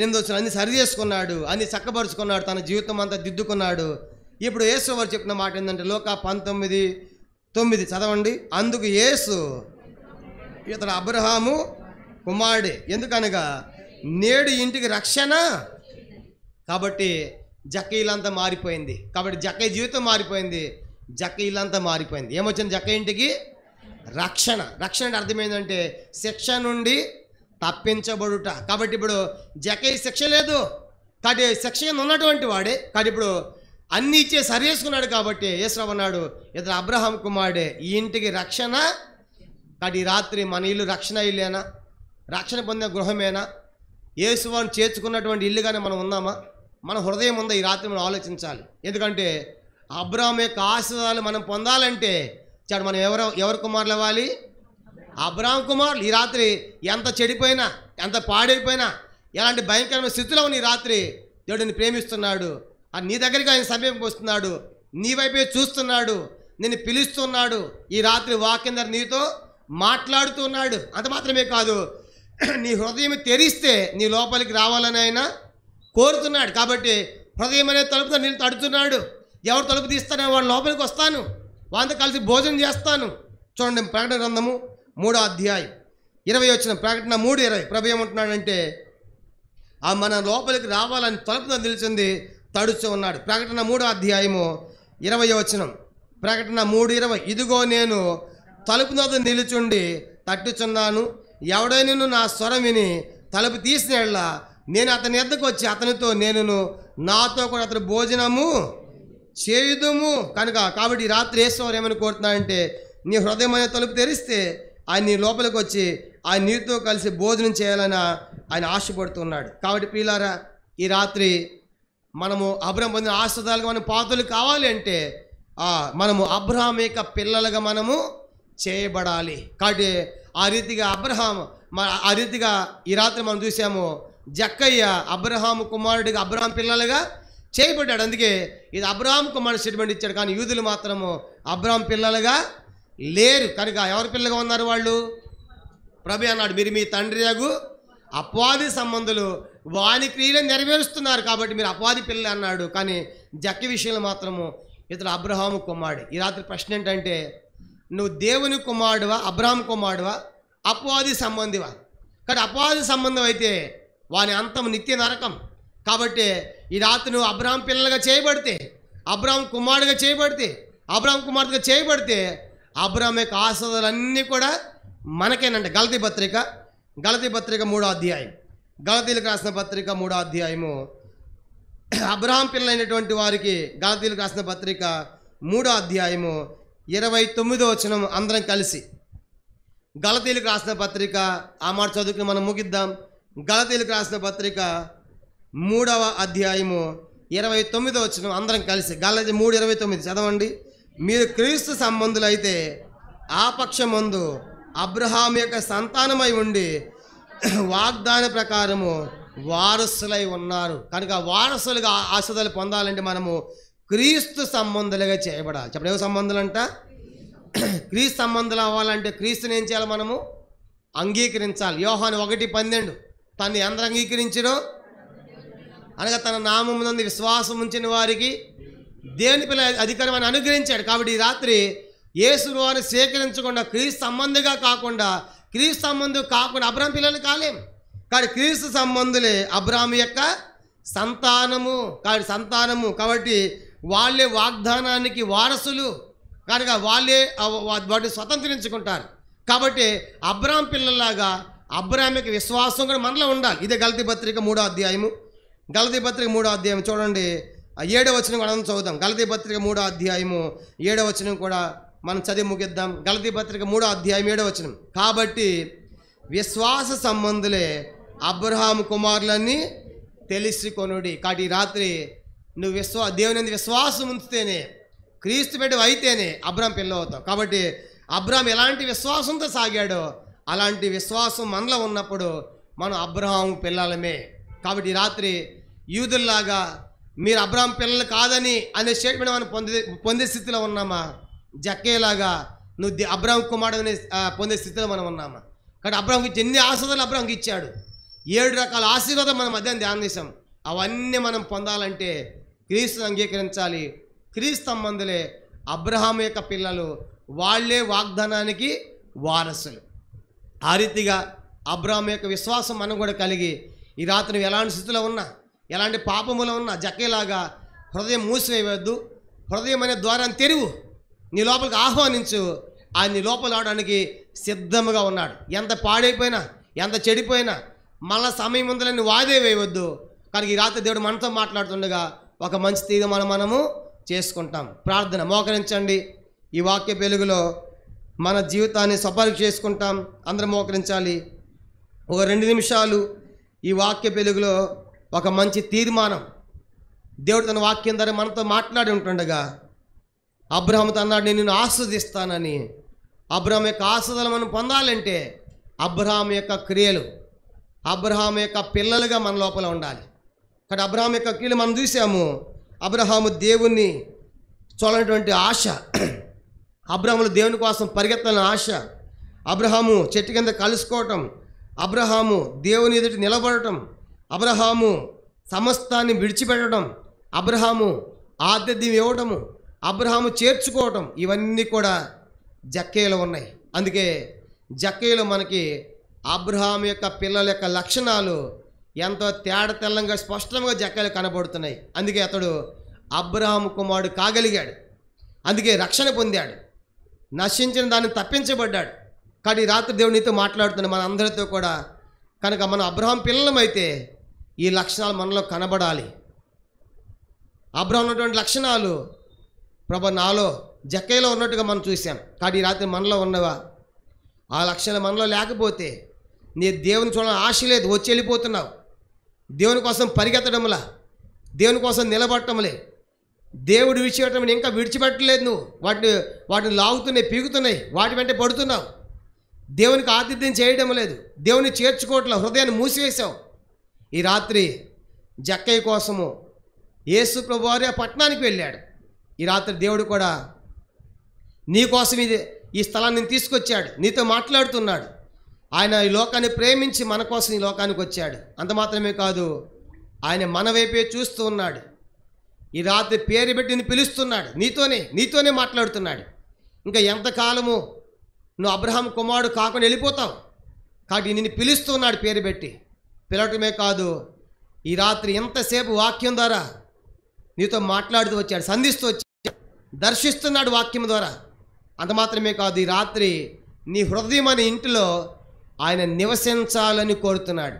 8వ వచనం. అన్ని సరి చేసుకున్నాడు, అన్ని చక్కబరుచుకున్నాడు, తన జీవితం అంతా దిద్దుకున్నాడు. ఇప్పుడు యేసు వారు చెప్పిన మాట ఏంటంటే, లూకా 19:9 చదవండి. అందుకు యేసు, ఇతడు అబ్రహాము కుమారుడే, ఎందుకనగా నేడు ఇంటికి రక్షణ. కాబట్టి జక్కయ్యలంతా మారిపోయింది. కాబట్టి జక్కయ్య జీవితం మారిపోయింది, జక్కయ్యలంతా మారిపోయింది. ఏమొచ్చింది? జక్కయ్య ఇంటికి రక్షణ. రక్షణ అంటే అర్థం ఏంటంటే శిక్ష నుండి తప్పించబడుట. కాబట్టి ఇప్పుడు జక్కయ్య శిక్ష లేదు, కాబట్టి శిక్ష ఉన్నటువంటి వాడే. కాబట్టి ఇప్పుడు అన్నీ ఇచ్చే సరి చేసుకున్నాడు. కాబట్టి యేసురావు అన్నాడు, ఇతడు అబ్రహాం కుమారుడే, ఈ ఇంటికి రక్షణ. కాబట్టి ఈ రాత్రి మన ఇల్లు రక్షణ ఇల్లేనా? రక్షణ పొందిన గృహమేనా? యేసువాన్ని చేర్చుకున్నటువంటి ఇల్లుగానే మనం ఉన్నామా? మన హృదయం ఉందా? ఈ రాత్రి మనం ఆలోచించాలి. ఎందుకంటే అబ్రహాం యొక్క ఆశీర్వాదాలు మనం పొందాలంటే చాడు మనం ఎవరు కుమారులు అవ్వాలి? అబ్రహాం కుమారులు. ఈ రాత్రి ఎంత చెడిపోయినా, ఎంత పాడైపోయినా, ఎలాంటి భయంకరమైన స్థితిలో ఉన్న ఈ రాత్రి దేవుడిని ప్రేమిస్తున్నాడు. నీ దగ్గరికి ఆయన సమీపంకి వస్తున్నాడు, నీ వైపే చూస్తున్నాడు, నిన్ను పిలుస్తున్నాడు. ఈ రాత్రి వాక్యం ద్వారా నీతో మాట్లాడుతున్నాడు. అంత మాత్రమే కాదు, నీ హృదయం తెరిస్తే నీ లోపలికి రావాలని ఆయన కోరుతున్నాడు. కాబట్టి హృదయం అనే తలుపుతో నేను తడుతున్నాడు. ఎవరు తలుపు తీస్తానో వాళ్ళ లోపలికి వస్తాను, వాళ్ళతో కలిసి భోజనం చేస్తాను. చూడండి, ప్రకటన గ్రంథము 3వ అధ్యాయం 20 వచనం. ప్రకటన 3:20 ప్రభు ఏమంటున్నాడంటే, మన లోపలికి రావాలని తలుపుతో నిలిచింది, తడుచు ఉన్నాడు. ప్రకటన 3వ అధ్యాయము 20వ వచనం. ప్రకటన 3:20. ఇదిగో నేను తలుపు వద్ద నిలుచుండి తట్టుచున్నాను, ఎవడైనా నా స్వరం విని తలుపు తీసిన యెడల నేను అతని ఎద్దకు వచ్చి అతనితో నేనును నాతో కూడా అతను భోజనము చేయుదుము. కాబట్టి ఈ రాత్రి యేసువారు ఏమని కోరుతున్నాడంటే, నీ హృదయమైన తలుపు తెరిస్తే ఆయన నీ లోపలికి వచ్చి ఆయన నీతో కలిసి భోజనం చేయాలని ఆయన ఆశపడుతున్నాడు. కాబట్టి ప్రియులారా, ఈ రాత్రి మనము అబ్రహాం పొందిన ఆశీర్వాదాలుగా మనం పాత్రలు కావాలి అంటే మనము అబ్రహాం యొక్క పిల్లలుగా మనము చేయబడాలి. కాబట్టి ఆ రీతిగా ఆ రీతిగా ఈ రాత్రి మనం చూసాము, జక్కయ్య అబ్రహాము కుమారుడిగా అబ్రహాం పిల్లలుగా చేయబడ్డాడు. అందుకే ఇది అబ్రహాం కుమారుడు స్టేట్మెంట్ ఇచ్చాడు. కానీ యూదులు మాత్రము అబ్రహాం పిల్లలుగా లేరు. కనుక ఎవరి పిల్లగా ఉన్నారు వాళ్ళు? ప్రభు అన్నాడు, మీరు మీ తండ్రి యగు అపవాది సంబంధులు, వాని క్రియలను నెరవేరుస్తున్నారు, కాబట్టి మీరు అపవాది పిల్లలు అన్నాడు. కానీ జక్క విషయంలో మాత్రము ఇతడు అబ్రహాము కుమారుడు. ఈ రాత్రి ప్రశ్న ఏంటంటే, నువ్వు దేవుని కుమారుడువా, అబ్రహాం కుమారుడువా, అపవాది సంబంధివా? కానీ అపవాది సంబంధం అయితే వాని అంతం నిత్య నరకం. కాబట్టి ఈ రాత్రి నువ్వు అబ్రహాం పిల్లలుగా చేయబడితే, అబ్రహాం కుమారుడుగా చేయబడితే, అబ్రహాం కుమారుడుగా చేయబడితే అబ్రహాం యొక్క ఆశీర్వాదాలన్నీ కూడా మనకేనంటే. గలతీ పత్రిక 3వ అధ్యాయం, గలతీలకు రాసిన పత్రిక 3వ అధ్యాయము, అబ్రహాం పిల్లలైనటువంటి వారికి గలతీలకు రాసిన పత్రిక 3వ అధ్యాయము 29వ వచనం అందరం కలిసి గలతీయులకు రాసిన పత్రిక ఆ మాట చదువుకుని మనం ముగిద్దాం. గలతీయులకు రాసిన పత్రిక 3వ అధ్యాయము 29వ వచనం అందరం కలిసి గలతీ 3:29 చదవండి. మీరు క్రీస్తు సంబంధులైతే ఆ పక్షమందు అబ్రహాము యొక్క సంతానమై ఉండి వాగ్దాన ప్రకారము వారసులై ఉన్నారు. కనుక వారసులుగా ఆశీర్వాదాలు పొందాలంటే మనము క్రీస్తు సంబంధులుగా చేయబడాలి. చెప్పండి, ఏ సంబంధులంట? క్రీస్తు సంబంధులు అవ్వాలంటే క్రీస్తుని ఏం చేయాలి? మనము అంగీకరించాలి. యోహాను 1:12 తను ఎందరు అంగీకరించడో అనగా తన నామమునందు విశ్వాసం ఉంచిన వారికి దేవుని పిల్ల అధికారం అని అనుగ్రహించాడు. కాబట్టి ఈ రాత్రి యేసును వారిని స్వీకరించకుండా క్రీస్తు సంబంధిగా కాకుండా క్రీస్తు సంబంధం కాకుండా అబ్రాహాము పిల్లలు కాలేం. కానీ క్రీస్తు సంబంధులే అబ్రాహాము యొక్క సంతానము. కాబట్టి వాళ్ళే వాగ్దానానికి వారసులు కనుక వాళ్ళే వాటిని స్వతంత్రించుకుంటారు. కాబట్టి అబ్రాహాము పిల్లల్లాగా అబ్రాహాము యొక్క విశ్వాసం కూడా మనలో ఉండాలి. ఇదే గలతీ పత్రిక 3వ అధ్యాయము. గలతీ పత్రిక 3వ అధ్యాయం చూడండి, 7వ వచనం కూడా మనం చదువుదాం. గలతీ పత్రిక 3వ అధ్యాయము 7వ వచనం కూడా మనం చదివి ముగిద్దాం. గలతీ పత్రిక 3వ అధ్యాయం 7వ వచనం. కాబట్టి విశ్వాస సంబంధులే అబ్రహాము కుమారులన్నీ తెలుసుకొనుడి. కాబట్టి రాత్రి నువ్వు దేవుని విశ్వాసం ఉంచితేనే, క్రీస్తు బిడ్డ అయితేనే అబ్రాహాము పిల్ల అవుతావు. కాబట్టి అబ్రాహాము ఎలాంటి విశ్వాసంతో సాగాడో అలాంటి విశ్వాసం మనలో ఉన్నప్పుడు మనం అబ్రహాము పిల్లలమే. కాబట్టి రాత్రి యూదుల్లాగా మీరు అబ్రహాము పిల్లలు కాదని అనే స్టేట్మెంట్ మనం పొందే స్థితిలో ఉన్నామా? జక్కేలాగా నువ్వు అబ్రహాము కుమారుడు అనే పొందే స్థితిలో మనం ఉన్నామా? కాబట్టి అబ్రహాముకి ఎన్ని ఆశీర్వాదాలు అబ్రహాముకి ఇచ్చాడు. 7 రకాల ఆశీర్వాదం మనం మధ్యాహ్నం ధ్యానం చేసాం. అవన్నీ మనం పొందాలంటే క్రీస్తుని అంగీకరించాలి. క్రీస్తు సంబంధులే అబ్రహాము యొక్క పిల్లలు, వాళ్ళే వాగ్దానానికి వారసులు. ఆ రీతిగా అబ్రహాము యొక్క విశ్వాసం మనం కూడా కలిగి ఈ రాత్రి ఎలాంటి స్థితిలో ఉన్నా, ఎలాంటి పాపములో ఉన్నా జక్కేలాగా హృదయం మూసివేయవద్దు. హృదయం అనే ద్వారాన్ని తెరువు, నీ లోపలికి ఆహ్వానించు. ఆయన నీ లోపల రావడానికి సిద్ధంగా ఉన్నాడు. ఎంత పాడైపోయినా, ఎంత చెడిపోయినా మళ్ళా సమయం ఉందని వాయిదా వేయవద్దు. కానీ ఈ రాత్రి దేవుడు మనతో మాట్లాడుతుండగా ఒక మంచి తీర్మానం మనము చేసుకుంటాం. ప్రార్థన మోకరించండి. ఈ వాక్య వెలుగులో మన జీవితాన్ని సపరీక్ష చేసుకుంటాం. అందరం మోకరించాలి. ఒక 2 నిమిషాలు ఈ వాక్య వెలుగులో ఒక మంచి తీర్మానం దేవుడు తన వాక్యం ద్వారా మనతో మాట్లాడి ఉంటుండగా అబ్రహాముతో అన్నాడు, నేను నిన్ను ఆస్వాదిస్తానని. అబ్రహాము యొక్క ఆస్వాదాలు మనం పొందాలంటే అబ్రహాము యొక్క క్రియలు, అబ్రహాము యొక్క పిల్లలుగా మన లోపల ఉండాలి. కానీ అబ్రహాము యొక్క క్రియలు మనం చూసాము. అబ్రహాము దేవుణ్ణి చూడనటువంటి ఆశ, అబ్రహాములు దేవుని కోసం పరిగెత్తాలని ఆశ, అబ్రహాము చెట్టు కింద కలుసుకోవటం, అబ్రహాము దేవుని ఎదుటి నిలబడటం, అబ్రహాము సమస్తాన్ని విడిచిపెట్టడం, అబ్రహాము ఆతిథ్యం ఇవ్వటము, అబ్రహాము చేర్చుకోవటం, ఇవన్నీ కూడా జక్కేలో ఉన్నాయి. అందుకే జక్కేలో మనకి అబ్రహాము యొక్క పిల్లల యొక్క లక్షణాలు ఎంతో తెల్లంగా స్పష్టంగా జక్కేలో కనబడుతున్నాయి. అందుకే అతడు అబ్రహాము కుమారుడు కాగలిగాడు. అందుకే రక్షణ పొందాడు, నశించిన దాన్ని తప్పించబడ్డాడు. కానీ రాత్రి దేవుడు నీతో మాట్లాడుతున్నాడు, మన అందరితో కూడా. కనుక మనం అబ్రహాము పిల్లలమైతే ఈ లక్షణాలు మనలో కనబడాలి. అబ్రహాము ఉన్నటువంటి లక్షణాలు ప్రభు నాలో జక్కేలో ఉన్నట్టుగా మనం చూసాం. కానీ ఈ రాత్రి మనలో ఉన్నవా? ఆ లక్షణాలు మనలో లేకపోతే నీ దేవుని చూడాలని ఆశ లేదు, వచ్చి వెళ్ళిపోతున్నావు. దేవుని కోసం పరిగెత్తడంలా, దేవుని కోసం నిలబడటంలే, దేవుడు విడిచిపెట్టడం ఇంకా విడిచిపెట్టలేదు. నువ్వు వాటిని లాగుతున్నాయి, పీగుతున్నాయి, వాటి వెంట పడుతున్నావు. దేవునికి ఆతిథ్యం చేయడం లేదు, దేవుని చేర్చుకోవట్లేదు, హృదయాన్ని మూసివేశావు. ఈ రాత్రి జక్కయ్య కోసము యేసు ప్రభువారు ఆ పట్టణానికి వెళ్ళాడు. ఈ రాత్రి దేవుడు కూడా నీ కోసం ఈ స్థలాన్ని తీసుకొచ్చాడు, నీతో మాట్లాడుతున్నాడు. ఆయన ఈ లోకాన్ని ప్రేమించి మన కోసం ఈ లోకానికి వచ్చాడు. అంత మాత్రమే కాదు, ఆయన మన వైపే చూస్తూ ఉన్నాడు. ఈ రాత్రి పేరు పెట్టి పిలుస్తున్నాడు, నీతోనే మాట్లాడుతున్నాడు. ఇంకా ఎంతకాలము నువ్వు అబ్రహాము కుమారుడు కాకుండా వెళ్ళిపోతావు. కాబట్టి నిన్ను పిలుస్తున్నాడు పేరు పెట్టి. పిలవటమే కాదు, ఈ రాత్రి ఎంతసేపు వాక్యం ద్వారా నీతో మాట్లాడుతూ వచ్చాడు, సంధిస్తూ వచ్చాడు, దర్శిస్తున్నాడు వాక్యం ద్వారా. అంత మాత్రమే కాదు, ఈ రాత్రి నీ హృదయం అనే ఇంటిలో ఆయన నివసించాలని కోరుతున్నాడు.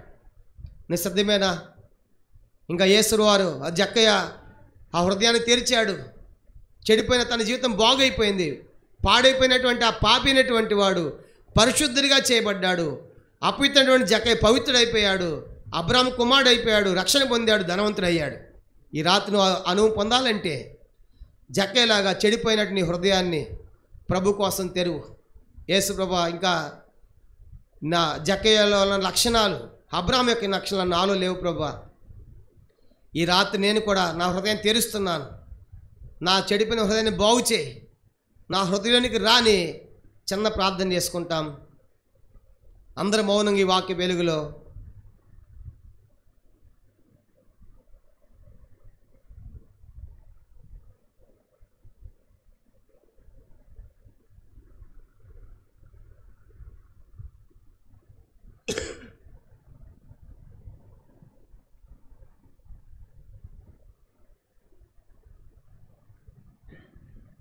నిశ్శబ్దమేనా? ఇంకా యేసు వారు ఆ జక్కయ్య ఆ హృదయాన్ని తెరిచాడు. చెడిపోయిన తన జీవితం బాగైపోయింది, పాడైపోయినటువంటి ఆ పాపినటువంటి వాడు పరిశుద్ధుడిగా చేయబడ్డాడు. అపవిత్రుడైన జక్కయ్య పవిత్రుడైపోయాడు. అబ్రాహాము కుమారుడు అయిపోయాడు, రక్షణ పొందాడు, ధనవంతుడయ్యాడు. ఈ రాత్రి నువ్వు అనుభవం పొందాలంటే జక్కయ్యలాగా చెడిపోయినట్టు నీ హృదయాన్ని ప్రభు కోసం తెరువు. యేసు ప్రభు ఇంకా నా జక్కయ్యలో ఉన్న లక్షణాలు, అబ్రాహాము యొక్క లక్షణాలు నాలో లేవు ప్రభు. ఈ రాత్రి నేను కూడా నా హృదయాన్ని తెరుస్తున్నాను. నా చెడిపోయిన హృదయాన్ని బాగు చేయి, నా హృదయానికి రాని చిన్న ప్రార్థన చేసుకుంటాం. అందరూ మౌనంగా ఈ వాక్య వెలుగులో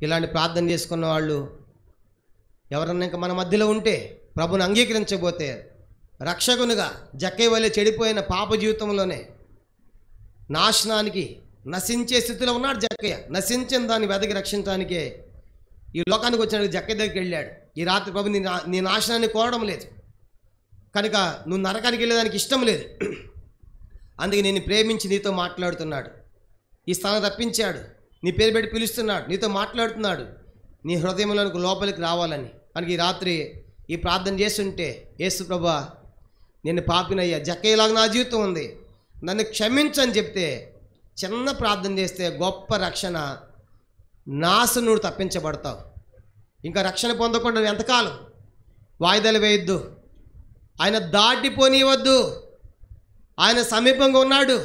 ఇలాంటి ప్రార్థన చేసుకున్న వాళ్ళు ఎవరన్నా ఇంకా మన మధ్యలో ఉంటే, ప్రభుని అంగీకరించబోతే, రక్షకునిగా జక్కయ్య వలె చెడిపోయిన పాప జీవితంలోనే నాశనానికి నశించే స్థితిలో ఉన్నాడు జక్కయ్య. నశించిన దాన్ని వెదకి రక్షించడానికే ఈ లోకానికి వచ్చిన జక్కయ్య దగ్గరికి వెళ్ళాడు. ఈ రాత్రి ప్రభు నీ నాశనాన్ని కోరడం లేదు కనుక నువ్వు నరకానికి వెళ్ళేదానికి ఇష్టం లేదు. అందుకే నేను ప్రేమించి నీతో మాట్లాడుతున్నాడు. ఈ స్థానం రప్పించాడు, నీ పేరు పెట్టి పిలుస్తున్నాడు, నీతో మాట్లాడుతున్నాడు, నీ హృదయంలోనికి లోపలికి రావాలని. కనుక ఈ రాత్రి ఈ ప్రార్థన చేస్తుంటే, యేసు ప్రభా నేను పాపినయ్యా, జక్కయ్యలాగా నా జీవితం ఉంది, నన్ను క్షమించని చెప్తే, చిన్న ప్రార్థన చేస్తే గొప్ప రక్షణ, నాశనుడు తప్పించబడతావు. ఇంకా రక్షణ పొందకుండా ఎంతకాలం వాయిదాలు వేయొద్దు. ఆయన దాటిపోనివద్దు. ఆయన సమీపంగా ఉన్నాడు,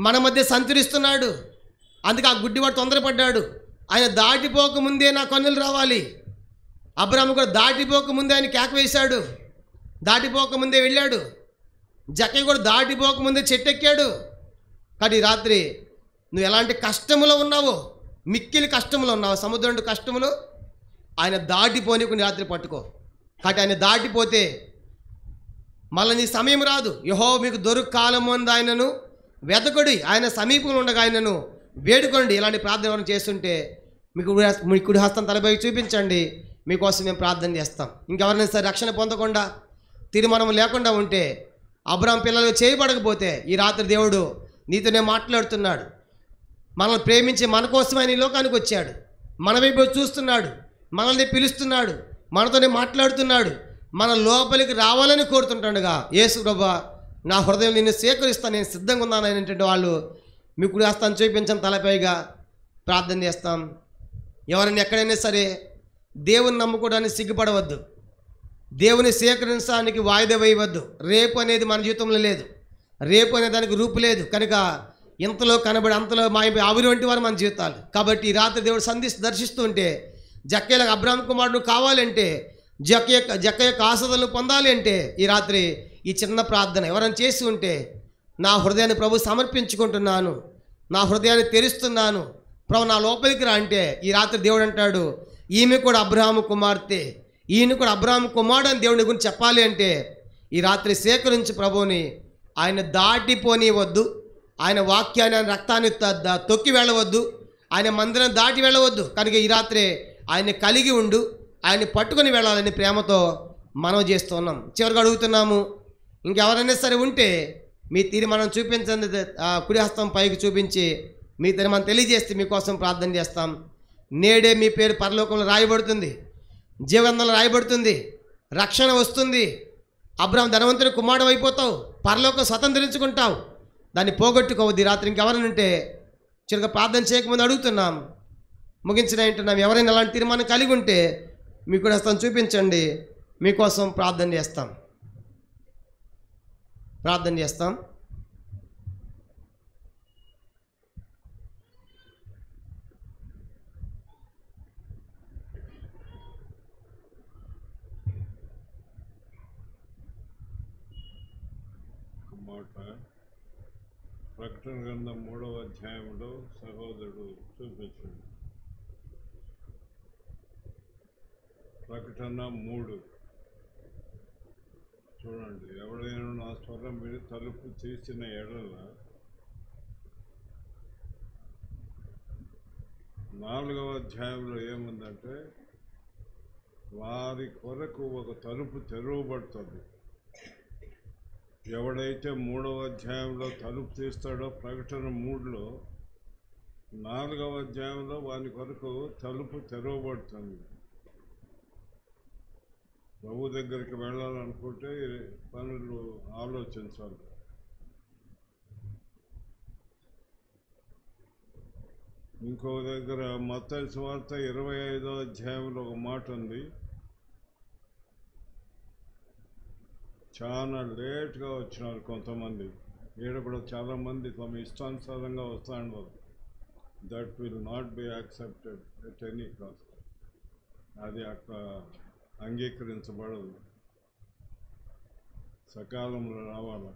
మన మధ్య సంచరిస్తున్నాడు. అందుకే ఆ గుడ్డివాడు తొందరపడ్డాడు. ఆయన దాటిపోకముందే నా కన్నులు రావాలి. అబ్రాహాము కూడా దాటిపోకముందే ఆయన కేక వేశాడు, దాటిపోకముందే వెళ్ళాడు. జక్కయ్య కూడా దాటిపోకముందే చెట్టెక్కాడు. కానీ రాత్రి నువ్వు ఎలాంటి కష్టములో ఉన్నావో, మిక్కిలి కష్టములో ఉన్నావు, సముద్రం కష్టములు, ఆయన దాటిపోని రాత్రి పట్టుకో. కాబట్టి ఆయన దాటిపోతే మళ్ళీ నీ సమయం రాదు. యెహోవా మీకు దొరుకు కాలము అంది ఆయనను వెతకుడి, ఆయన సమీపంలో ఉండగా ఆయనను వేడుకోండి. ఇలాంటి ప్రార్థన ఎవరైనా చేస్తుంటే మీ కుడి హస్తం తలపై చూపించండి, మీకోసం మేము ప్రార్థన చేస్తాం. ఇంకెవరైనా సరే రక్షణ పొందకుండా తీర్మానం లేకుండా ఉంటే, అబ్రాహాము పిల్లలు చేయబడకపోతే, ఈ రాత్రి దేవుడు నీతోనే మాట్లాడుతున్నాడు. మనల్ని ప్రేమించి మన కోసం ఆయన ఈ లోకానికి వచ్చాడు, మన వైపు చూస్తున్నాడు, మనల్ని పిలుస్తున్నాడు, మనతోనే మాట్లాడుతున్నాడు, మన లోపలికి రావాలని కోరుతుంటాడుగా. యేసు ప్రభువా నా హృదయం నిన్ను స్వీకరిస్తాను, నేను సిద్ధంగా ఉన్నాను అనేటువంటి వాళ్ళు మీ కుడి హస్తాన్ని చూపించని తలపైగా ప్రార్థన చేస్తాం. ఎవరైనా ఎక్కడైనా సరే దేవుని నమ్ముకోవడానికి సిగ్గుపడవద్దు, దేవుని స్వీకరించడానికి వాయిదా వేయవద్దు. రేపు అనేది మన జీవితంలో లేదు, రేపు అనే దానికి రూపు లేదు. కనుక ఇంతలో కనబడి అంతలో మాయ ఆవిరి వంటి వారు మన జీవితాలు. కాబట్టి ఈ రాత్రి దేవుడు దర్శిస్తూ ఉంటే, జక్కయ్యలకు అబ్రాహాము కుమారుడు కావాలంటే, జక్కయ్య యొక్క ఆశీర్వాదాలు పొందాలి అంటే, ఈ రాత్రి ఈ చిన్న ప్రార్థన ఎవరైనా చేసి ఉంటే, నా హృదయాన్ని ప్రభు సమర్పించుకుంటున్నాను, నా హృదయాన్ని తెరుస్తున్నాను, ప్రభు నా లోపలికి రా అంటే, ఈ రాత్రి దేవుడు అంటాడు, ఈమె కూడా అబ్రాహాము కుమార్తె, ఈయన కూడా అబ్రాహాము కుమారుడు అని దేవుని గురించి చెప్పాలి అంటే, ఈ రాత్రి సేకరించి ప్రభువుని ఆయన దాటిపోనివద్దు. ఆయన వాక్యాన్ని, ఆయన రక్తాన్ని తొక్కి వెళ్ళవద్దు, ఆయన మందిరం దాటి వెళ్ళవద్దు. కనుక ఈ రాత్రి ఆయన్ని కలిగి ఉండు, ఆయన్ని పట్టుకొని వెళ్ళాలని ప్రేమతో మనం చేస్తున్నాం. చివరిగా అడుగుతున్నాము, ఇంకెవరైనా సరే ఉంటే మీ తీర్మానం చూపించండి, కుడి హస్తం పైకి చూపించి మీ తీర్మానం తెలియజేస్తే మీకోసం ప్రార్థన చేస్తాం. నేడే మీ పేరు పరలోకంలో రాయబడుతుంది, జీవగ్రంథంలో రాయబడుతుంది, రక్షణ వస్తుంది, అబ్రాహాము ధనవంతుని కుమారుడు అయిపోతావు, పరలోకం స్వతంత్రించుకుంటావు. దాన్ని పోగొట్టుకోవద్దు. రాత్రి ఇంకెవరైనా ఉంటే చిరుగా ప్రార్థన చేయకముందు అడుగుతున్నాం, ముగించిన వింటున్నాం. ఎవరైనా అలాంటి తీర్మానం కలిగి ఉంటే మీకు కూడా హస్తం చూపించండి, మీకోసం ప్రార్థన చేస్తాం. ప్రార్థన చేస్తాం. ప్రకటన గ్రంథం 3వ అధ్యాయంలో సహోదరుడు చూపించండి. ప్రకటన 3 చూడండి. ఎవడైనా నా స్వరం విని తలుపు తీసిన ఎడల 4వ అధ్యాయంలో ఏముందంటే, వారి కొరకు ఒక తలుపు తెరవబడుతుంది. ఎవడైతే 3వ అధ్యాయంలో తలుపు తీస్తాడో, ప్రకటన 3లో 4వ అధ్యాయంలో వాని కొరకు తలుపు తెరవబడుతుంది. ప్రభు దగ్గరికి వెళ్ళాలనుకుంటే పనులు ఆలోచించాలి. ఇంకో దగ్గర మత్తయి సువార్త 25వ అధ్యాయంలో ఒక మాట ఉంది. చాలా లేట్గా వచ్చినారు కొంతమంది. ఈడ కూడా చాలామంది తమ ఇష్టానుసారంగా వస్తాడు. That will not be accepted at any cost. అది అక్కడ అంగీకరించబడదు. సకాలంలో రావాలి.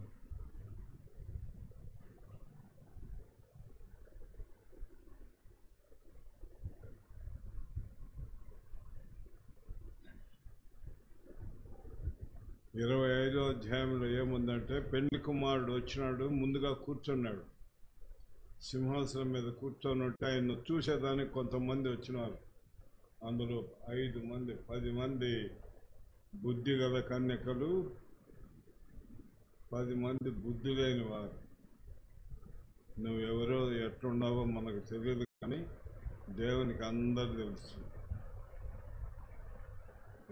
ఇరవై 25వ అధ్యాయంలో ఏముందంటే, పెళ్లి కుమారుడు వచ్చినాడు, ముందుగా కూర్చున్నాడు. సింహాసనం మీద కూర్చొని ఉంటే ఆయన చూసేదానికి కొంతమంది వచ్చినారు. అందులో 5 మంది 10 మంది బుద్ధి గల కన్యకలు, 10 మంది బుద్ధి లేని వారు. నువ్వెవరో ఎట్లున్నావో మనకు తెలియదు, కానీ దేవునికి అందరు తెలుసు.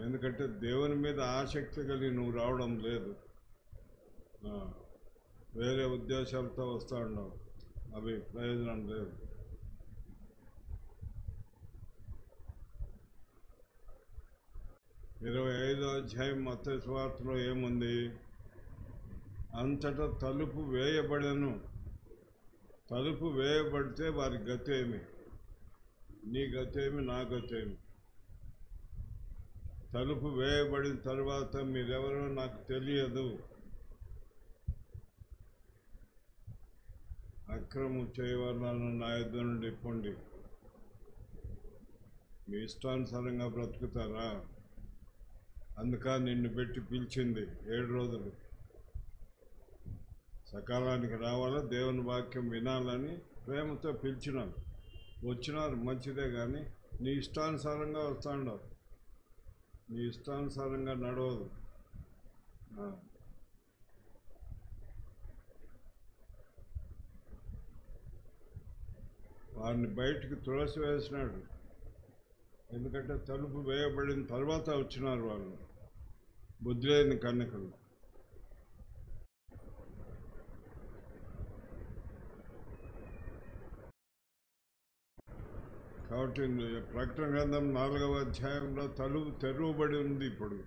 ఎందుకంటే దేవుని మీద ఆసక్తి కలిగి నువ్వు రావడం లేదు, వేరే ఉద్దేశాలతో వస్తూ ఉన్నావు. అవి ప్రయోజనం లేదు. ఇరవై 25వ అధ్యాయం మత్తయి సువార్తలో ఏముంది? అంతటా తలుపు వేయబడెను. తలుపు వేయబడితే వారి గతేమి? నీ గతేమి, నా గతేమి? తలుపు వేయబడిన తర్వాత మీరెవరో నాకు తెలియదు, అక్రమం చేయవాళ్ళను నా యుద్ధ నుండి పొండి. మీ ఇష్టానుసారంగా బ్రతుకుతారా? అందుక నిన్ను పెట్టి పిలిచింది 7 రోజులు. సకాలానికి రావాలా, దేవుని వాక్యం వినాలని ప్రేమతో పిలిచినారు. వచ్చినారు, మంచిదే, కానీ నీ ఇష్టానుసారంగా వస్తాండవు. నీ ఇష్టానుసారంగా నడవదు. వారిని బయటికి త్రోసివేసినాడు. ఎందుకంటే తలుపు వేయబడిన తర్వాత వచ్చినారు వాళ్ళు, బుద్ధి లేని కన్యకలు. కాబట్టి ప్రకటన గ్రంథం 4వ అధ్యాయంలో తలుపు తెరవబడి ఉంది. ఇప్పుడు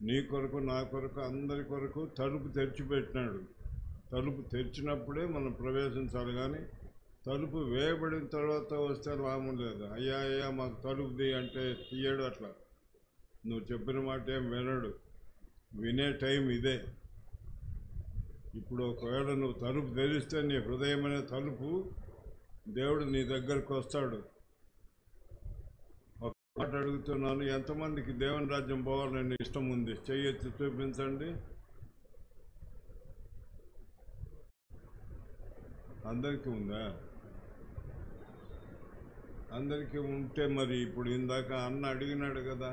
నీ కొరకు, నా కొరకు, అందరి కొరకు తలుపు తెరిచిపెట్టినాడు. తలుపు తెరిచినప్పుడే మనం ప్రవేశించాలి, కానీ తలుపు వేయబడిన తర్వాత వస్తే లాభం లేదు. అయ్యా అయ్యా మాకు తలుపు తీ అంటే తీయడు. అట్లా నువ్వు చెప్పిన మాట ఏం వినడు. వినే టైం ఇదే. ఇప్పుడు ఒకవేళ నువ్వు తలుపు తెరిస్తే నీ హృదయం అనే తలుపు, దేవుడు నీ దగ్గరకు వస్తాడు. ఒక మాట అడుగుతున్నాను, ఎంతమందికి దేవుని రాజ్యం పోవాలని ఇష్టం ఉంది? చెయ్యెత్తి చూపించండి. అందరికీ ఉందా? అందరికీ ఉంటే మరి ఇప్పుడు ఇందాక అన్న అడిగినాడు కదా,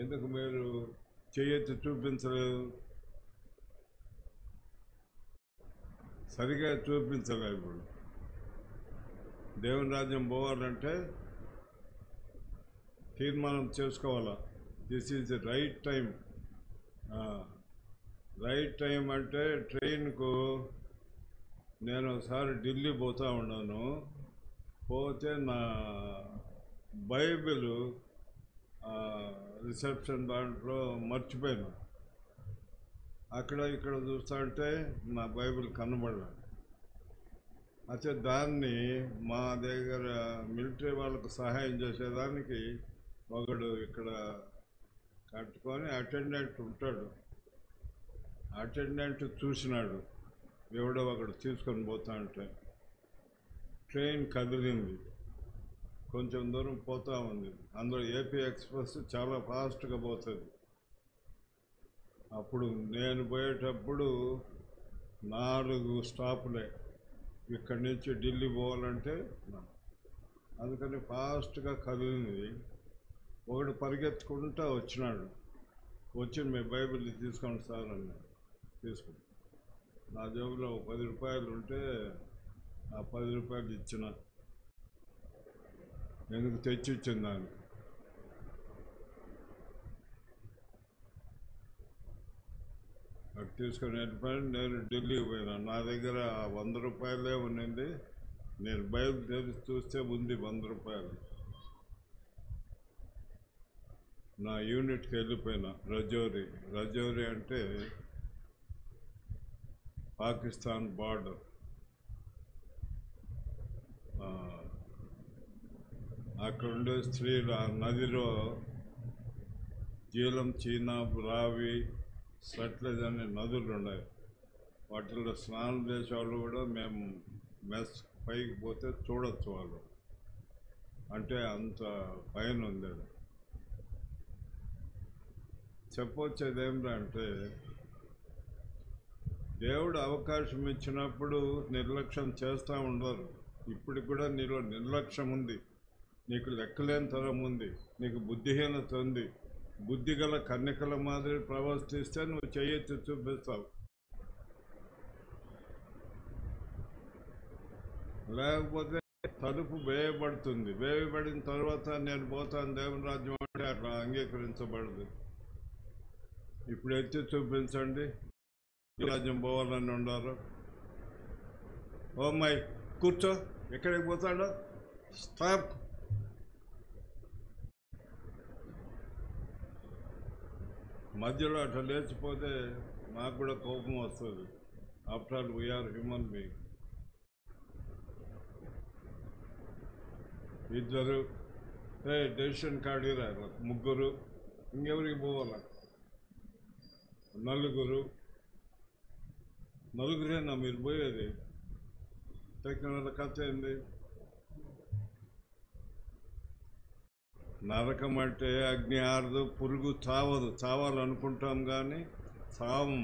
ఎందుకు మీరు చెయ్యెత్తి చూపించలేదు? సరిగా చూపించలే. ఇప్పుడు దేవుని రాజ్యం పోవాలంటే తీర్మానం చేసుకోవాలా. This is the right time. Right time అంటే, ట్రైన్కు నేను ఒకసారి ఢిల్లీ పోతూ ఉన్నాను. పోతే నా బైబిల్ రిసెప్షన్ దాంట్లో మర్చిపోయాను. అక్కడ ఇక్కడ చూస్తా ఉంటే నా బైబిల్ కనబడలే. అయితే దాన్ని మా దగ్గర మిలిటరీ వాళ్ళకు సహాయం చేసేదానికి ఒకడు ఇక్కడ కట్టుకొని అటెండెంట్ ఉంటాడు. అటెండెంట్ చూసినాడు, ఎవడో ఒకడు తీసుకొని పోతా ఉంటే. ట్రైన్ కదిలింది, కొంచెం దూరం పోతూ ఉంది. అందులో ఏపీ ఎక్స్ప్రెస్ చాలా ఫాస్ట్గా పోతుంది. అప్పుడు నేను పోయేటప్పుడు 4 స్టాపులే ఇక్కడి నుంచి ఢిల్లీ పోవాలంటే. అందుకని ఫాస్ట్గా కదిలింది. ఒకడు పరిగెత్తుకుంటూ వచ్చినాడు. వచ్చి మీ బైబిల్ తీసుకోండి సార్ అన్నాడు. తీసుకుని నా జేబులో 10 రూపాయలు ఉంటే ఆ 10 రూపాయలు ఇచ్చిన. ఎందుకు తెచ్చి ఇచ్చిన దాన్ని. అది తీసుకొని వెళ్ళిపోయాను. నేను ఢిల్లీకి పోయినా. నా దగ్గర 100 రూపాయలే ఉన్నింది. నేను బైబిల్ తెరిచి చూస్తే ఉంది 100 రూపాయలు. నా యూనిట్కి వెళ్ళిపోయినా. రజౌరి అంటే పాకిస్తాన్ బార్డర్. అక్కడ ఉండే స్త్రీలు ఆ నదిలో జీలం, చీనాబ్, రావి, సట్లెజ్ అనే నదులు ఉన్నాయి. వాటిల్లో స్నానం చేసేవాళ్ళు కూడా మేము మెస్ పైకి పోతే చూడొచ్చు వాళ్ళు. అంటే అంత పైన ఉంది. చెప్పొచ్చేది ఏమిటంటే దేవుడు అవకాశం ఇచ్చినప్పుడు నిర్లక్ష్యం చేస్తూ ఉండరు. ఇప్పటికి కూడా నీలో నిర్లక్ష్యం ఉంది. నీకు లెక్కలేని తరం ఉంది. నీకు బుద్ధిహీనత ఉంది. బుద్ధి గల కన్యకల మాదిరి ప్రవర్తిస్తే నువ్వు చెయ్యెత్తి చూపిస్తావు. లేకపోతే తలుపు వేయబడుతుంది. వేయబడిన తర్వాత నేను పోతాను దేవుని రాజ్యం అంటే అట్లా అంగీకరించబడదు. ఇప్పుడు ఎత్తి చూపించండి ఈ రాజ్యం పోవాలని ఉన్నారు. ఓ మై కూర్చో, ఎక్కడికి పోతాడో స్టాప్. మధ్యలో అట్లా లేచిపోతే నాకు కూడా కోపం వస్తుంది. After all we are human being. ఇద్దరు డెసిషన్ కార్డు రాయాలి. ముగ్గురు, ఇంకెవరికి పోవాలా? నలుగురేనా మీరు పోయేది? టెక్నాలజీ కథ ఏంది? నరకం అంటే అగ్ని ఆరదు, పురుగు చావదు. చావాలనుకుంటాం కానీ చావం.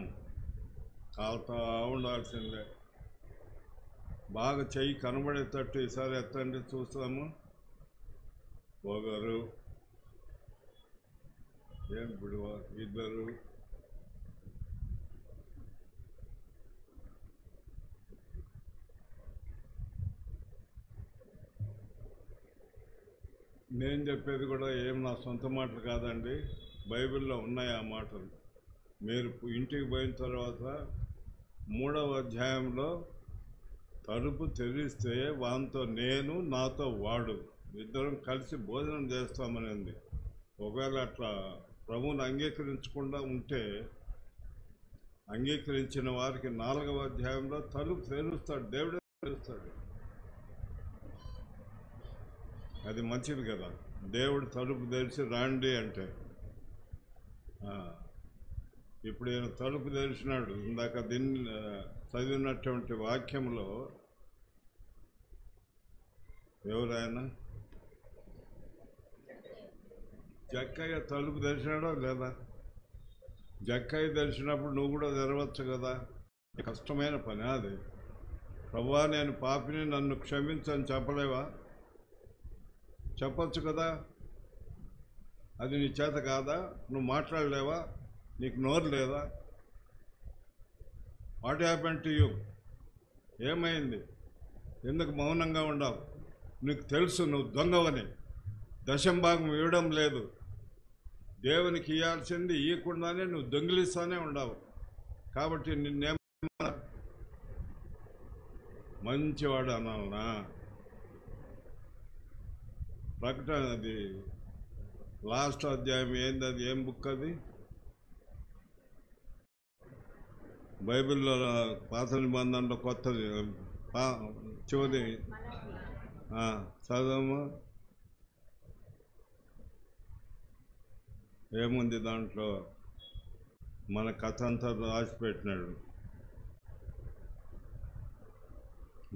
కాలుతా ఉండాల్సిందే. బాగా చెయ్యి కనబడేటట్టు ఈసారి ఎత్తండి చూస్తాము. ఒకరు, ఏం పిడువ, ఇద్దరు. నేను చెప్పేది కూడా ఏం నా సొంత మాటలు కాదండి. బైబిల్లో ఉన్నాయి ఆ మాటలు. మీరు ఇంటికి పోయిన తర్వాత 3వ అధ్యాయంలో తలుపు తెరిస్తే వానితో నేను, నాతో వాడు, ఇద్దరం కలిసి భోజనం చేస్తామనింది. ఒకవేళ అట్లా ప్రభువుని అంగీకరించకుండా ఉంటే, అంగీకరించిన వారికి 4వ అధ్యాయంలో తలుపు తెరుస్తాడు. దేవుడే తెరుస్తాడు. అది మంచిది కదా. దేవుడు తలుపు తెరిచి రాండి అంటే. ఇప్పుడు ఈయన తలుపు తెరిచినాడు. ఇందాక దీన్ని చదివినటువంటి వాక్యంలో ఎవరైనా జక్కయ్య తలుపు తెరిచినాడో లేదా? జక్కయ్య తెరిచినప్పుడు నువ్వు కూడా తెరవచ్చు కదా. కష్టమైన పని అది. ప్రభువా నేను పాపిని, నన్ను క్షమించని చెప్పలేవా? చెప్పచ్చు కదా. అది నీ చేత కాదా? నువ్వు మాట్లాడలేవా? నీకు నోరు లేదా? What happen to you? ఏమైంది? ఎందుకు మౌనంగా ఉండవు? నీకు తెలుసు నువ్వు దొంగవని. 10వ భాగం ఇవ్వడం లేదు. దేవునికి ఇవ్వాల్సింది ఇవ్వకుండానే నువ్వు దొంగిలిస్తానే ఉండవు. కాబట్టి నిన్నేమన్నా మంచివాడు అనాలనా? ప్రకటన అది లాస్ట్ అధ్యాయం ఏంది? అది ఏం బుక్ అది? బైబిల్లో పాత నిబంధనలో కొత్తది చివరి చదవమ్మా. ఏముంది దాంట్లో? మన కథ అంతా రాసిపెట్టినాడు.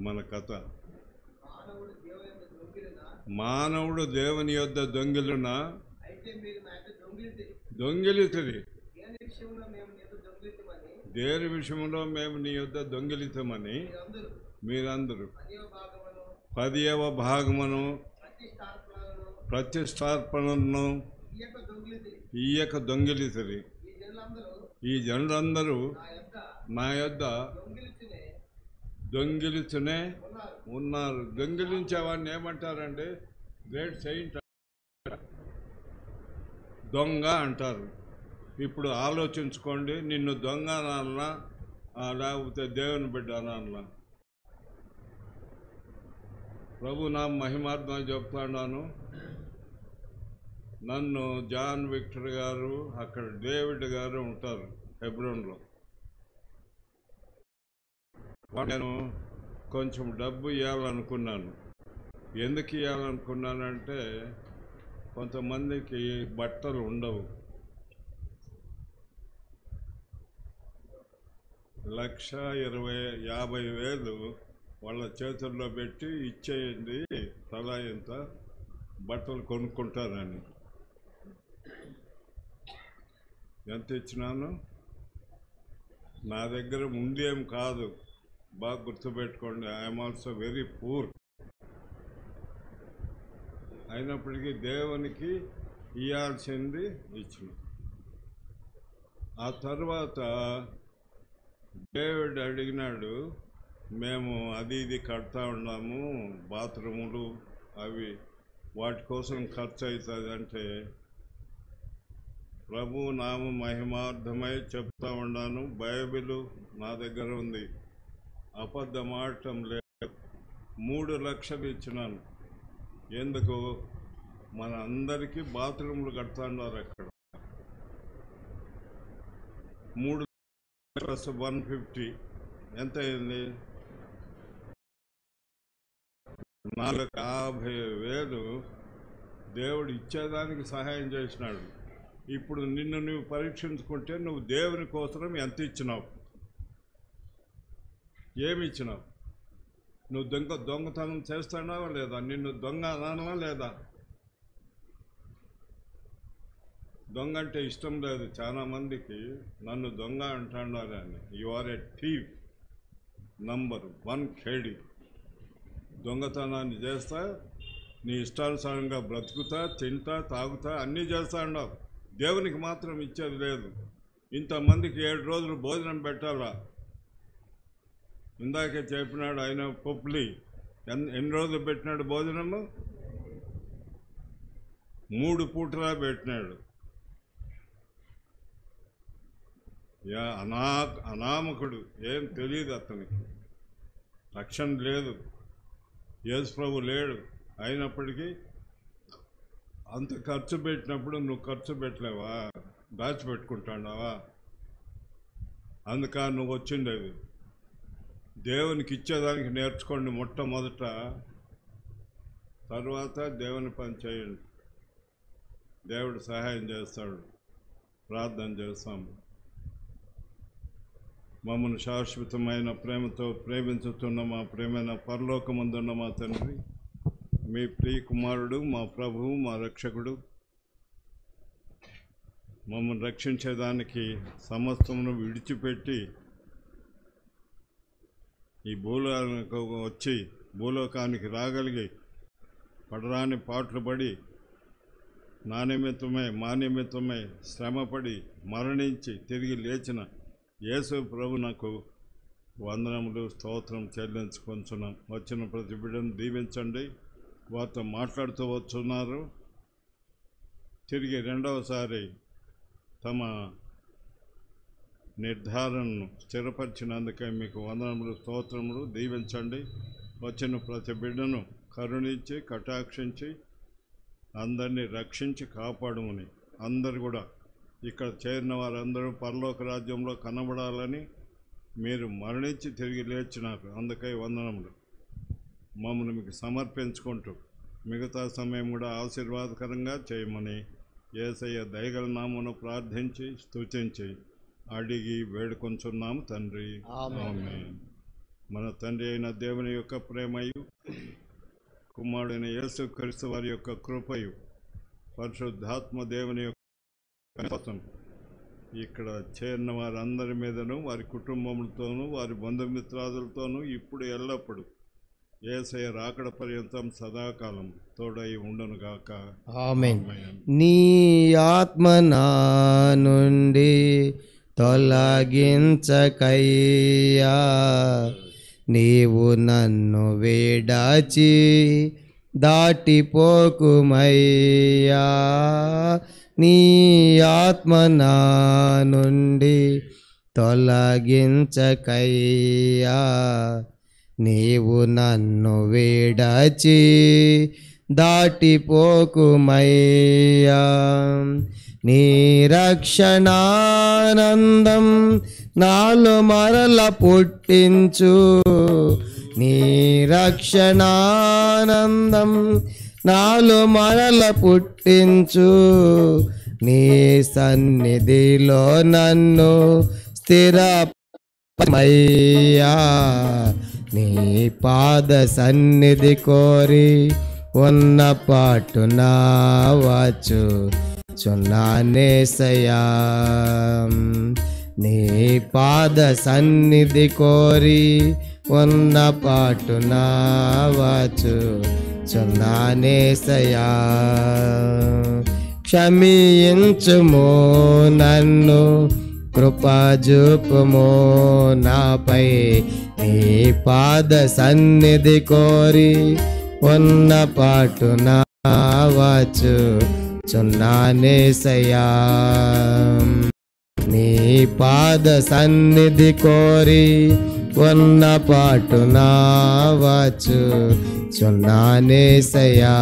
మన కథ మానవుడు దేవుని యొద్ద దొంగిలునా? దొంగిలితుడి. దేని విషయంలో మేము నీ యొద్ద దొంగిలితమని మీరందరూ 10వ భాగమును ప్రతిష్టార్పణను ఈయక దొంగిలిసిరి. ఈ జనులందరూ నా యొద్ద దొంగిలిచునే ఉన్నారు. దొంగిలించేవాడిని ఏమంటారండి? గ్రేట్ సెయింట్, దొంగ అంటారు. ఇప్పుడు ఆలోచించుకోండి, నిన్ను దొంగ అనాలనా లేకపోతే దేవుని బిడ్డ అనాలనా? ప్రభు నా మహిమార్థం చెప్తున్నాను. నన్ను జాన్ విక్టర్ గారు, అక్కడ డేవిడ్ గారు ఉంటారు హెబ్రోన్లో. నేను కొంచెం డబ్బు ఇవ్వాలనుకున్నాను. ఎందుకు ఇవ్వాలనుకున్నానంటే కొంతమందికి బట్టలు ఉండవు. 1,50,000 వాళ్ళ చేతుల్లో పెట్టి ఇచ్చేయండి, తలా ఎంత బట్టలు కొనుక్కుంటానని. ఎంత ఇచ్చినాను? నా దగ్గర ఉండేం కాదు, బాగా గుర్తుపెట్టుకోండి. I'm also very poor. అయినప్పటికీ దేవునికి ఇవ్వాల్సింది ఇచ్చిన. ఆ తర్వాత డేవిడ్ అడిగినాడు, మేము అది ఇది కడతా ఉన్నాము, బాత్రూములు అవి, వాటి కోసం ఖర్చు అవుతుంది అంటే, ప్రభు నామ మహిమార్థమై చెప్తా ఉన్నాను, బైబిల్ నా దగ్గర ఉంది, అబద్ధం ఆడటం లేదు. 3 లక్షలు ఇచ్చినాను. ఎందుకు? మన అందరికీ బాత్రూములు కడతాన్నారు అక్కడ. 3+150 ఎంత అయింది? 450,000 దేవుడు ఇచ్చేదానికి సహాయం చేసినాడు. ఇప్పుడు నిన్ను నువ్వు పరీక్షించుకుంటే నువ్వు దేవుని కోసం ఎంత ఇచ్చినావు? ఏమి ఇచ్చినావు? నువ్వు దొంగతనం చేస్తున్నావా లేదా? నిన్ను దొంగ అనాలా లేదా? దొంగ అంటే ఇష్టం లేదు చాలా మందికి, నన్ను దొంగ అంటున్నారు అని. You are a thief number 1 ఖేడి. దొంగతనాన్ని చేస్తా, నీ ఇష్టానుసారంగా బ్రతుకుతా, తింటా, తాగుతా, అన్నీ చేస్తా ఉన్నావు. దేవునికి మాత్రం ఇచ్చేది లేదు. ఇంతమందికి 7 రోజులు భోజనం పెట్టాలా? ఇందాకే చెప్పినాడు ఆయన పొప్లి. ఎన్ని రోజులు పెట్టినాడు భోజనము? 3 పూటలా పెట్టినాడు. అనామకుడు, ఏం తెలియదు అతనికి, రక్షణ లేదు, యేసు ప్రభు లేడు. అయినప్పటికీ అంత ఖర్చు పెట్టినప్పుడు నువ్వు ఖర్చు పెట్టలేవా? దాచిపెట్టుకుంటాడావా? అందుక నువ్వు వచ్చిండేది. దేవునికి ఇచ్చేదానికి నేర్చుకోండి మొట్టమొదట, తర్వాత దేవుని పని చేయండి. దేవుడు సహాయం చేస్తాడు. ప్రార్థన చేస్తాము. మమ్మల్ని శాశ్వతమైన ప్రేమతో ప్రేమించుతున్న మా ప్రేమైన పరలోకమందున్న మా తండ్రి, మీ ప్రియ కుమారుడు, మా ప్రభువు, మా రక్షకుడు, మమ్మల్ని రక్షించేదానికి సమస్తమును విడిచిపెట్టి ఈ భూలోకానికి రాగలిగి పడరాని పాటలు పడి నా నిమిత్తమై మా నిమిత్తమై శ్రమపడి మరణించి తిరిగి లేచిన యేసు ప్రభునకు వందనములు, స్తోత్రం చెల్లించుకొంచున్నాం. వచ్చిన ప్రతి బిడ్డను దీవించండి. వారితో మాట్లాడుతూ వచ్చున్నారు. తిరిగి రెండవసారి తమ నిర్ధారణను స్థిరపరిచినందుకే మీకు వందనములు, స్తోత్రములు. దీవించండి. వచ్చిన ప్రతి బిడ్డను కరుణించి కటాక్షించి అందరినీ రక్షించి కాపాడమని, అందరు కూడా ఇక్కడ చేరిన వారందరూ పరలోక రాజ్యంలో కనబడాలని మీరు మరణించి తిరిగి లేచినారు. అందుకై వందనములు. మమ్మల్ని మీకు సమర్పించుకుంటూ మిగతా సమయం కూడా ఆశీర్వాదకరంగా చేయమని యేసయ్య దయగల నామమున ప్రార్థించి స్తుతించి అడిగి వేడుకొంచున్నాము తండ్రి. ఆమేన్. మన తండ్రి అయిన దేవుని యొక్క ప్రేమయు, కుమారుడైన యేసుక్రీస్తు వారి యొక్క కృపయు, పరిశుద్ధాత్మ దేవుని యొక్క ఇక్కడ చేరిన వారందరి మీదను, వారి కుటుంబములతోనూ, వారి బంధుమిత్రాదులతోనూ ఇప్పుడు ఎల్లప్పుడు యేసయ్య రాకడ పర్యంతం సదాకాలం తోడై ఉండును గాక. ఆమేన్. ఆమేన్. నీ ఆత్మ నా నుండి తొలగించకయ్యా, నీవు నన్ను విడచి దాటిపోకుమయ్యా. నీ ఆత్మ నా నుండి తొలగించకయ్యా, నీవు నన్ను విడచి దాటిపోకుమయ్యా. నీ రక్షణానందం నాలో మరల పుట్టించు, నీ రక్షణానందం నాలో మరల పుట్టించు. నీ సన్నిధిలో నన్ను స్థిరమయ్యా, నీ పాద సన్నిధి కోరి ఉన్న పాటున వచ్చు చున్నానేసయా. నీ పాద సన్నిధి కోరి ఉన్న పాటున వచ్చు చున్నానేసయా. క్షమించుము నన్ను, కృపజూపుము నాపై, నీ పాద సన్నిధి కోరి ఉన్న పాటున వచ్చు చున్నానేసయా. నీ పాద సన్నిధి కోరి ఉన్న పాటున వచ్చు చున్నానేసయా.